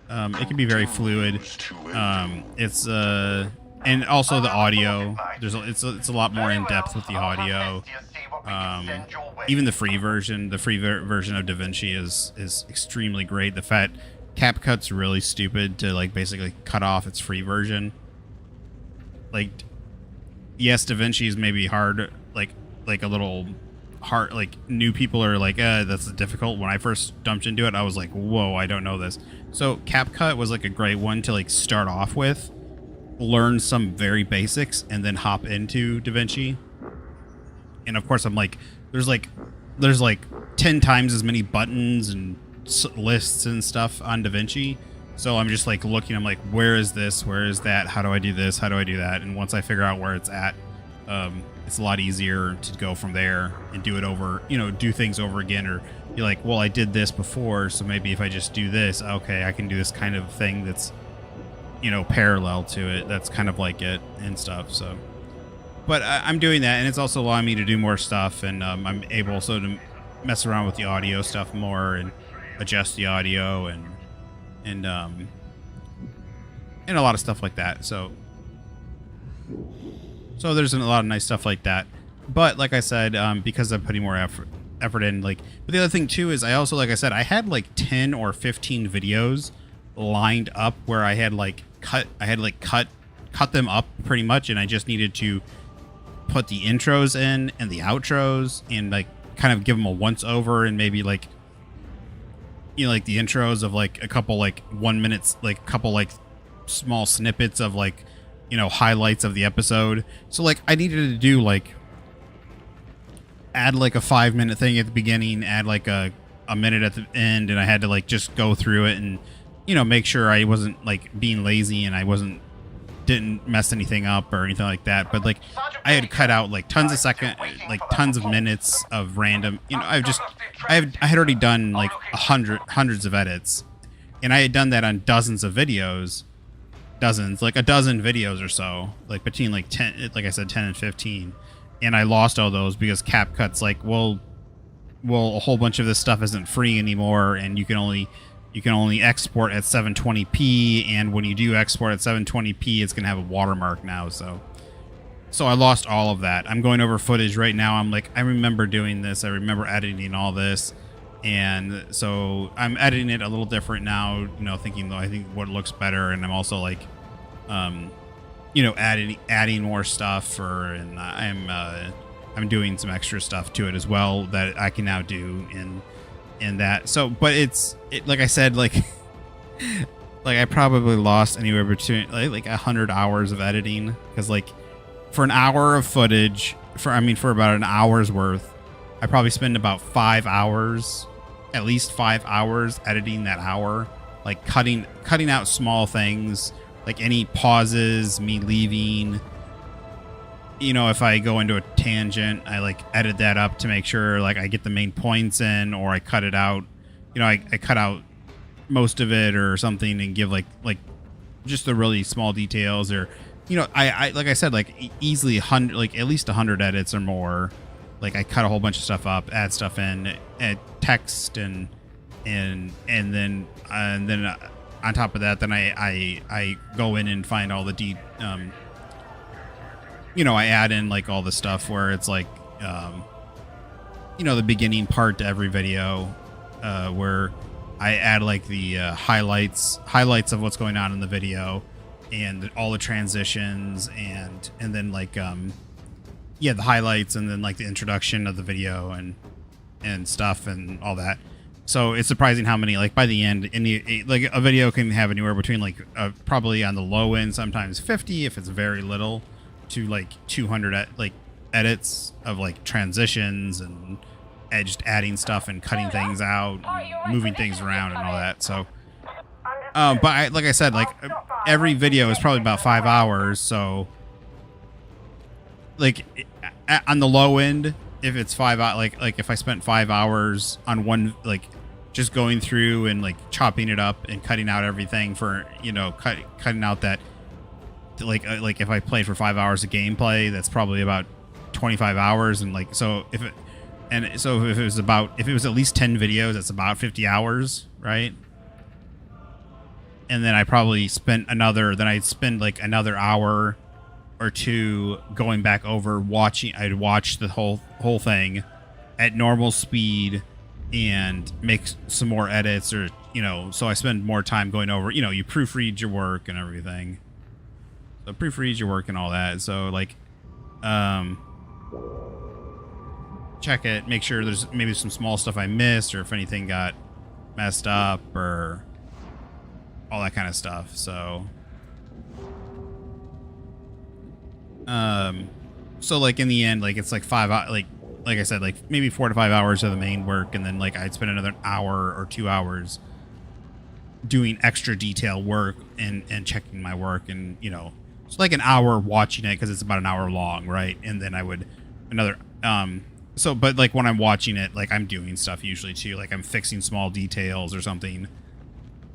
[SPEAKER 1] It can be very fluid. And also the audio. It's a lot more in depth with the audio. Even the free version of DaVinci is extremely great. The fact CapCut's really stupid to like basically cut off its free version. Like, yes, DaVinci is maybe hard, like a little hard. Like new people are like, that's difficult. When I first jumped into it, I was like, whoa, I don't know this. So CapCut was like a great one to like start off with, learn some very basics, and then hop into DaVinci. And of course, I'm like, there's like 10 times as many buttons and lists and stuff on DaVinci, so I'm just like looking. I'm like, where is this? Where is that? How do I do this? How do I do that? And once I figure out where it's at, it's a lot easier to go from there and do it over. Do things over again, or be like, well, I did this before, so maybe if I just do this, okay, I can do this kind of thing that's parallel to it. That's kind of like it and stuff. So, but I'm doing that, and it's also allowing me to do more stuff, and I'm able also to mess around with the audio stuff more and adjust the audio and a lot of stuff like that. So there's a lot of nice stuff like that. But like I said, because I'm putting more effort in, like, but the other thing too is I also, like I said, I had like 10 or 15 videos lined up where I had cut them up pretty much, and I just needed to put the intros in and the outros and like kind of give them a once over, and maybe like like the intros of like a couple like 1 minute, like a couple like small snippets of like highlights of the episode. So like I needed to do like add like a 5-minute thing at the beginning, add like a minute at the end, and I had to like just go through it and make sure I wasn't like being lazy and I didn't mess anything up or anything like that. But like I had cut out like tons of minutes of random, I had already done like hundreds of edits, and I had done that on dozens of videos, like a dozen videos or so, like between like 10, like I said, 10 and 15. And I lost all those because CapCut's like, well, a whole bunch of this stuff isn't free anymore, and you can only export at 720p, and when you do export at 720p, it's gonna have a watermark now. So I lost all of that. I'm going over footage right now. I'm like, I remember doing this. I remember editing all this, and so I'm editing it a little different now. Thinking I think what looks better, and I'm also like, adding more stuff, and I'm doing some extra stuff to it as well that I can now do in that. So, but like I said, like I probably lost anywhere between like 100 hours of editing, because like for an hour of footage, for about an hour's worth, I probably spend about 5 hours, at least 5 hours editing that hour, like cutting out small things, like any pauses, me leaving, you know, if I go into a tangent, I like edit that up to make sure like I get the main points in, or I cut it out. You know, I cut out most of it or something and give like just the really small details, or you know, I like I said, like easily 100, like at least 100 edits or more. Like I cut a whole bunch of stuff up, add stuff in, add text, and then on top of that, then I go in and find all the you know, I add in like all the stuff where it's like you know, the beginning part to every video, where I add like the highlights of what's going on in the video, and all the transitions, and then like yeah, the highlights, and then like the introduction of the video and stuff and all that. So it's surprising how many, like by the end, like a video can have anywhere between like probably on the low end sometimes 50 if it's very little, to like 200 edits of like transitions and just adding stuff and cutting things out, and moving things around and all that. So but like I said, like every video is probably about 5 hours, so like on the low end, if it's 5 hours, like if I spent 5 hours on one, like just going through and like chopping it up and cutting out everything for, you know, cutting out that, like if I played for 5 hours of gameplay, that's probably about 25 hours. And like, so if it was at least 10 videos, that's about 50 hours, right? And then I probably I'd spend like another hour or two going back over watching. I'd watch the whole thing at normal speed and make some more edits, or you know, so I spend more time going over, you know, you proofread your work and everything. So proofread your work and all that. So like check it, make sure there's maybe some small stuff I missed, or if anything got messed up, or all that kind of stuff. So so like in the end, like it's like like I said, like maybe 4 to 5 hours of the main work, and then like I'd spend another hour or 2 hours doing extra detail work and checking my work, and you know, it's like an hour watching it because it's about an hour long, right? And then I would another so, but like when I'm watching it, like I'm doing stuff usually too, like I'm fixing small details or something,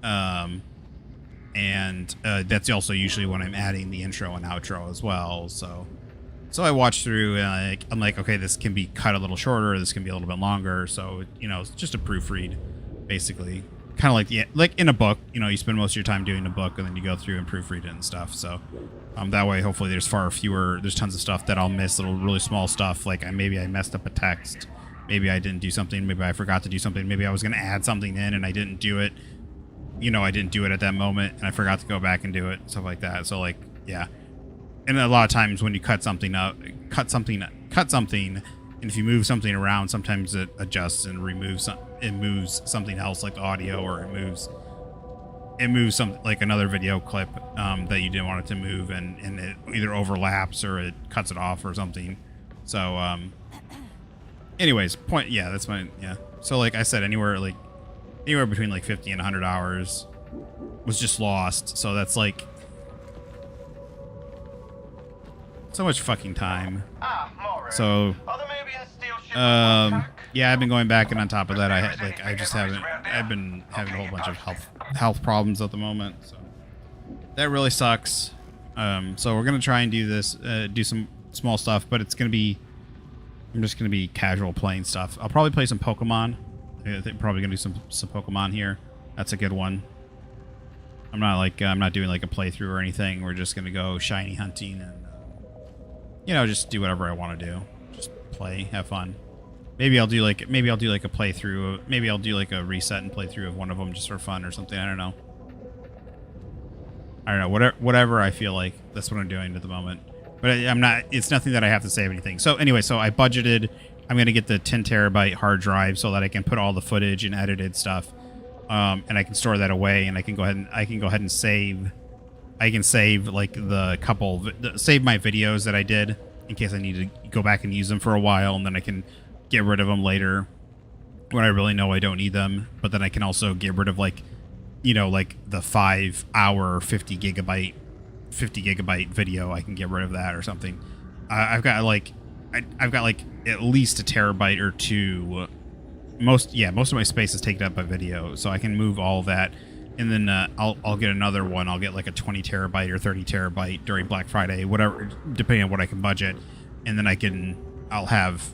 [SPEAKER 1] and that's also usually when I'm adding the intro and outro as well. So I watch through, and I'm like, okay, this can be cut a little shorter, this can be a little bit longer. So, you know, it's just a proofread, basically. Kind of like in a book, you know, you spend most of your time doing a book, and then you go through and proofread it and stuff. So that way, hopefully there's tons of stuff that I'll miss, little really small stuff. Like maybe I messed up a text. Maybe I didn't do something. Maybe I forgot to do something. Maybe I was going to add something in and I didn't do it. You know, I didn't do it at that moment, and I forgot to go back and do it, stuff like that. So like, yeah. And a lot of times when you cut something, and if you move something around, sometimes it adjusts and moves something else, like the audio, or it moves some, like another video clip that you didn't want it to move, and it either overlaps or it cuts it off or something. So anyways, that's my, so like I said, anywhere between like 50 and 100 hours was just lost. So that's like so much fucking time. So yeah, I've been going back, and on top of that, I've been having a whole bunch of health problems at the moment, so that really sucks. So we're gonna try and do this, do some small stuff, but I'm just gonna be casual playing stuff. I'll probably play some Pokemon. I think probably gonna do some Pokemon here. That's a good one. I'm not doing like a playthrough or anything. We're just gonna go shiny hunting and you know, just do whatever I want to do. Just play, have fun. Maybe I'll do like a playthrough. Maybe I'll do like a reset and playthrough of one of them just for fun or something. I don't know. Whatever I feel like. That's what I'm doing at the moment. But I'm not. It's nothing that I have to save anything. So anyway, so I budgeted. I'm gonna get the 10 terabyte hard drive so that I can put all the footage and edited stuff, and I can store that away, and I can go ahead and save. I can save like save my videos that I did in case I need to go back and use them for a while, and then I can get rid of them later when I really know I don't need them. But then I can also get rid of like, you know, like the 5 hour 50 gigabyte video. I can get rid of that or something. I've got like at least a terabyte or two. Most of my space is taken up by video, so I can move all that, and then I'll get another one. I'll get like a 20 terabyte or 30 terabyte during Black Friday, whatever, depending on what I can budget, and then I'll have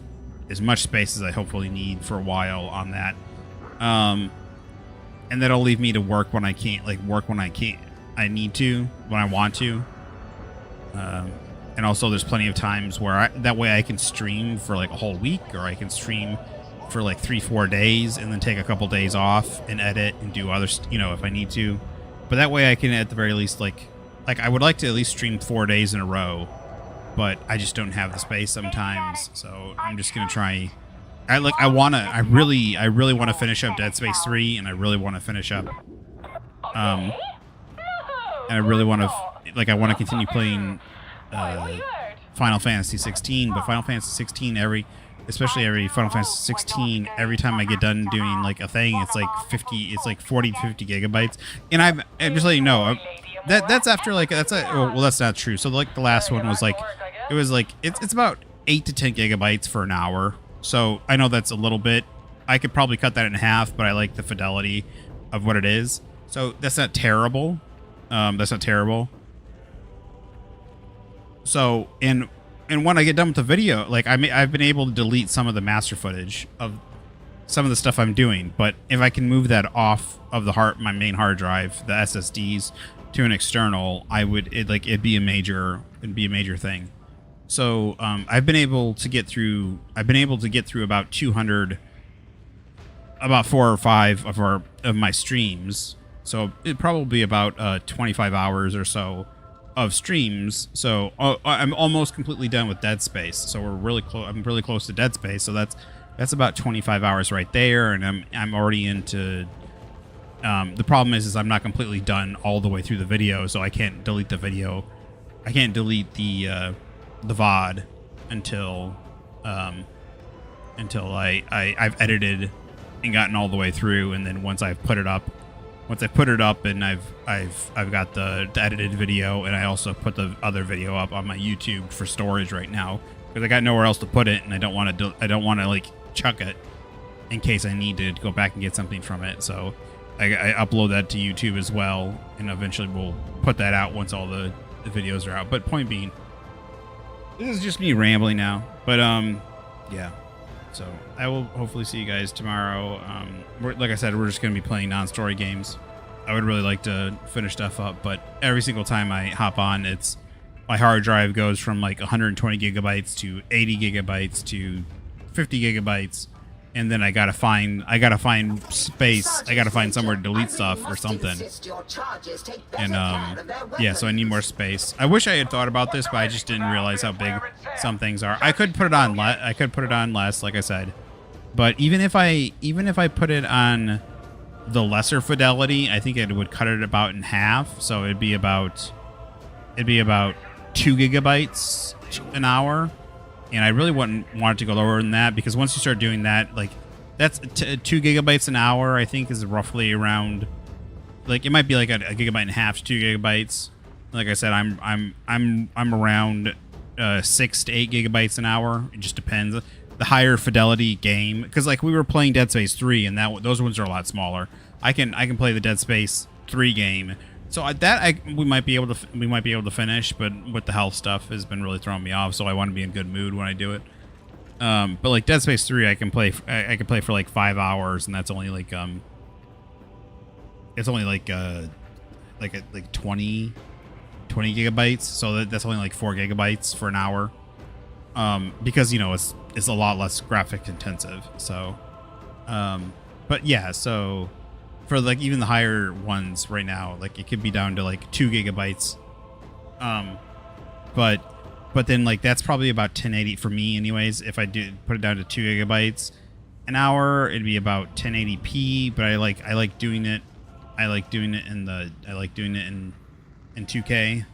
[SPEAKER 1] as much space as I hopefully need for a while on that, and that'll leave me to work when I can't, I need to, when I want to, and also there's plenty of times where that way I can stream for like a whole week, or I can stream for like 3-4 days and then take a couple days off and edit and do other, if I need to. But that way I can at the very least like I would like to at least stream 4 days in a row, but I just don't have the space sometimes. So I'm just gonna try. I really want to finish up Dead Space 3, and I really want to finish up and I really want to I want to continue playing Final Fantasy 16, but Final Fantasy 16 especially every Final Fantasy 16, every time I get done doing like a thing, it's like 40 to 50 gigabytes. And I'm just letting you know that's after that's not true. So like the last one was like, it was like, it's about 8 to 10 gigabytes for an hour. So I know that's a little bit, I could probably cut that in half, but I like the fidelity of what it is. So that's not terrible. So, and when I get done with the video, like I've been able to delete some of the master footage of some of the stuff I'm doing, but if I can move that off of my main hard drive, the SSDs, to an external, it'd be a major thing. So I've been able to get through about 200, about 4 or 5 of my streams. So it'd probably be about 25 hours or so of streams. So I'm almost completely done with Dead Space. So we're really close. I'm really close to Dead Space. So that's about 25 hours right there, and I'm already into. The problem is I'm not completely done all the way through the video, so I can't delete the video. I can't delete the VOD until I've edited and gotten all the way through, and then once I put it up and I've got the edited video, and I also put the other video up on my YouTube for storage right now because I got nowhere else to put it, and I don't want to like chuck it in case I need to go back and get something from it. So I upload that to YouTube as well, and eventually we'll put that out once all the videos are out. But point being, this is just me rambling now. But yeah. So I will hopefully see you guys tomorrow. Like I said, we're just going to be playing non-story games. I would really like to finish stuff up, but every single time I hop on, my hard drive goes from like 120 gigabytes to 80 gigabytes to 50 gigabytes, and then I gotta find space. I gotta find somewhere to delete stuff or something. And yeah, so I need more space. I wish I had thought about this, but I just didn't realize how big some things are. I could put it on less, like I said. But even if I put it on the lesser fidelity, I think it would cut it about in half. So it'd be about 2 gigabytes an hour. And I really want it to go lower than that, because once you start doing that, like that's 2 gigabytes an hour, I think is roughly around, like it might be like a gigabyte and a half to 2 gigabytes. Like I said, I'm around 6 to 8 gigabytes an hour. It just depends. The higher fidelity game, because like we were playing Dead Space 3, and those ones are a lot smaller. I can play the Dead Space 3 game. So we might be able to finish, but with the health stuff has been really throwing me off. So I want to be in good mood when I do it. But like Dead Space 3, I can play for like 5 hours, and that's only like it's only like 20 gigabytes. So that's only like 4 gigabytes for an hour. Because it's a lot less graphic intensive. So, but yeah, so. For like even the higher ones right now, like it could be down to like 2 gigabytes. But then like that's probably about 1080 for me anyways. If I do put it down to 2 gigabytes an hour, it'd be about 1080p. But I like doing it in 2K.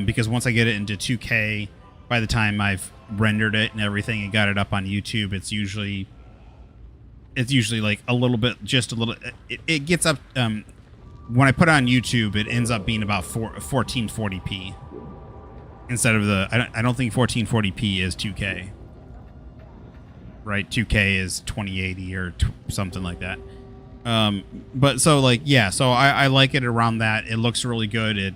[SPEAKER 1] Because once I get it into 2K, by the time I've rendered it and everything and got it up on YouTube, it's usually like a little bit, it gets up, when I put it on YouTube, it ends up being about 1440p. instead of the I don't think 1440p is 2K. Right, 2K is 2080 or something like that. But so like yeah, so I like it around that. It looks really good.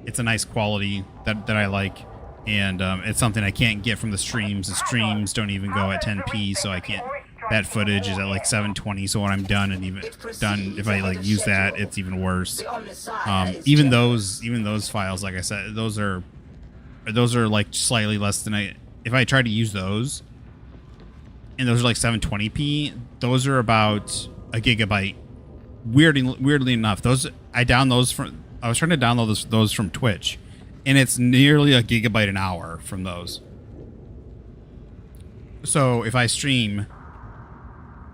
[SPEAKER 1] It's a nice quality that I like, and it's something I can't get from the streams. The streams don't even go at 10p, so I can't. That footage is at like 720. So when I'm done and even done, if I like use that, it's even worse. Even those files, like I said, those are like slightly less than if I try to use those, and those are like 720p. Those are about a gigabyte. Weirdly enough, I was trying to download those from Twitch, and it's nearly a gigabyte an hour from those. So if I stream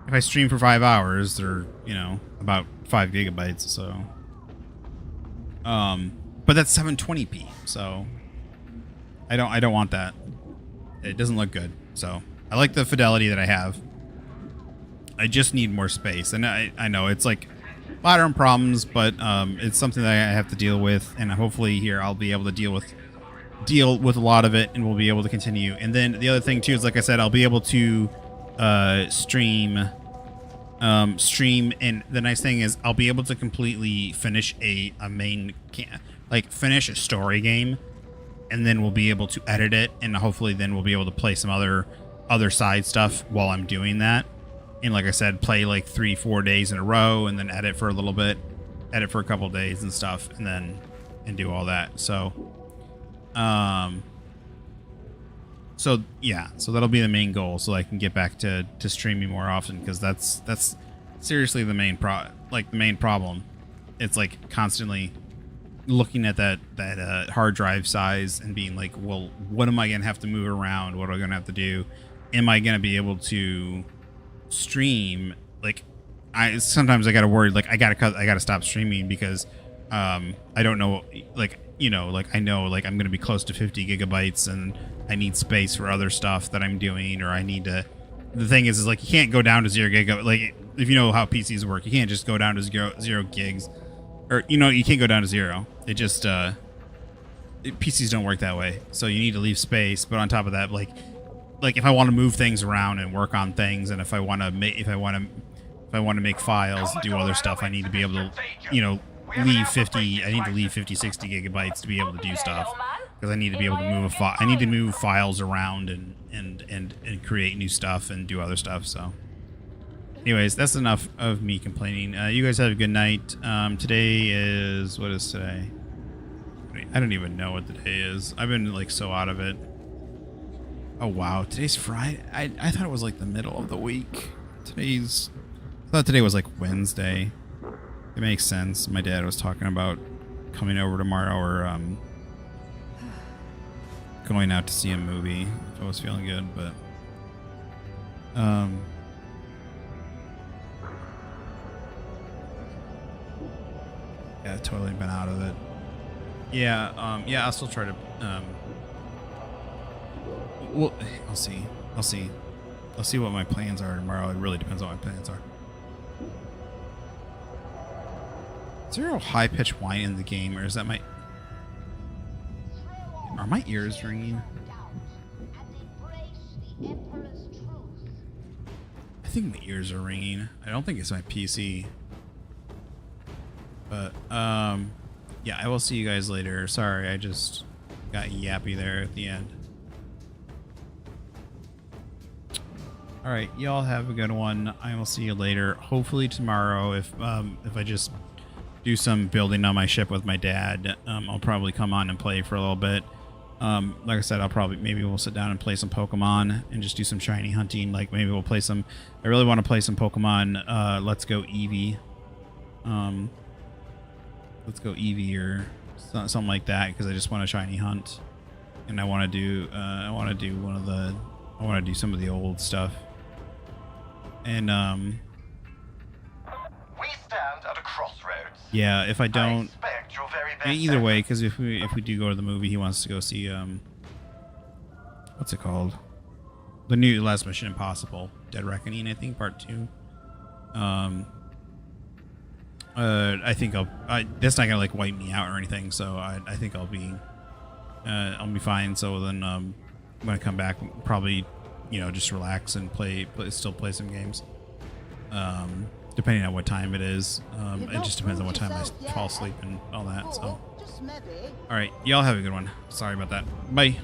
[SPEAKER 1] for 5 hours, they're about 5 gigabytes. So, but that's 720p. So I don't want that. It doesn't look good. So I like the fidelity that I have. I just need more space, and I know it's like modern problems, but it's something that I have to deal with, and hopefully here I'll be able to deal with a lot of it, and we'll be able to continue. And then the other thing too is, like I said, I'll be able to stream, and the nice thing is I'll be able to completely finish a finish a story game, and then we'll be able to edit it, and hopefully then we'll be able to play some other side stuff while I'm doing that. And like I said, play like 3-4 days in a row, and then edit for a little bit, edit for a couple days and stuff, and do all that. So yeah, so that'll be the main goal, so I can get back to streaming more often, because that's seriously the main problem. It's like constantly looking at that hard drive size and being like, well, what am I gonna have to move around? What am I gonna have to do? Am I gonna be able to stream? Like, sometimes I gotta worry, like I gotta stop streaming because I don't know, like I know like I'm gonna be close to 50 gigabytes, and I need space for other stuff that I'm doing, or I need to. The thing is like you can't go down to 0 gigabyte. Like, if you know how PCs work, you can't just go down to zero gigs, or you can't go down to 0. It just PCs don't work that way. So you need to leave space. But on top of that, like if I want to move things around and work on things, and if I want to make files and do other stuff, I need to be able to leave 50. I need to leave 50-60 gigabytes to be able to do stuff, because I need to be able to move I need to move files around and create new stuff and do other stuff. So anyways, that's enough of me complaining. You guys have a good night. Today is, what is today? I don't even know what the day is. I've been like so out of it. Oh wow, today's Friday. I thought it was like the middle of the week. I thought today was like Wednesday. It makes sense. My dad was talking about coming over tomorrow, or going out to see a movie if I was feeling good, but yeah, totally been out of it. Yeah, I'll still try to well, I'll see what my plans are tomorrow. It really depends on what my plans are. Is there a high-pitched whine in the game, or is that are my ears ringing? I think my ears are ringing. I don't think it's my PC. But yeah, I will see you guys later. Sorry, I just got yappy there at the end. All right, y'all have a good one. I will see you later. Hopefully tomorrow, if I just do some building on my ship with my dad, I'll probably come on and play for a little bit. Like I said, maybe we'll sit down and play some Pokemon and just do some shiny hunting. Like maybe we'll play some. I really want to play some Pokemon. Let's Go Eevee. Let's Go Eevee or something like that, because I just want to shiny hunt, and I want to do. I want to do some of the old stuff. And
[SPEAKER 16] we stand at a crossroads.
[SPEAKER 1] yeah, if I don't,
[SPEAKER 16] Your very best
[SPEAKER 1] either way, because if we do go to the movie, he wants to go see what's it called? The new Last Mission Impossible, Dead Reckoning, I think, Part 2. I think that's not gonna like wipe me out or anything, so I think I'll be I'll be fine. So then when I come back, probably, you know, just relax and still play some games. Depending on what time it is. It just depends on what time I fall asleep and all that. So, all right, y'all have a good one. Sorry about that. Bye.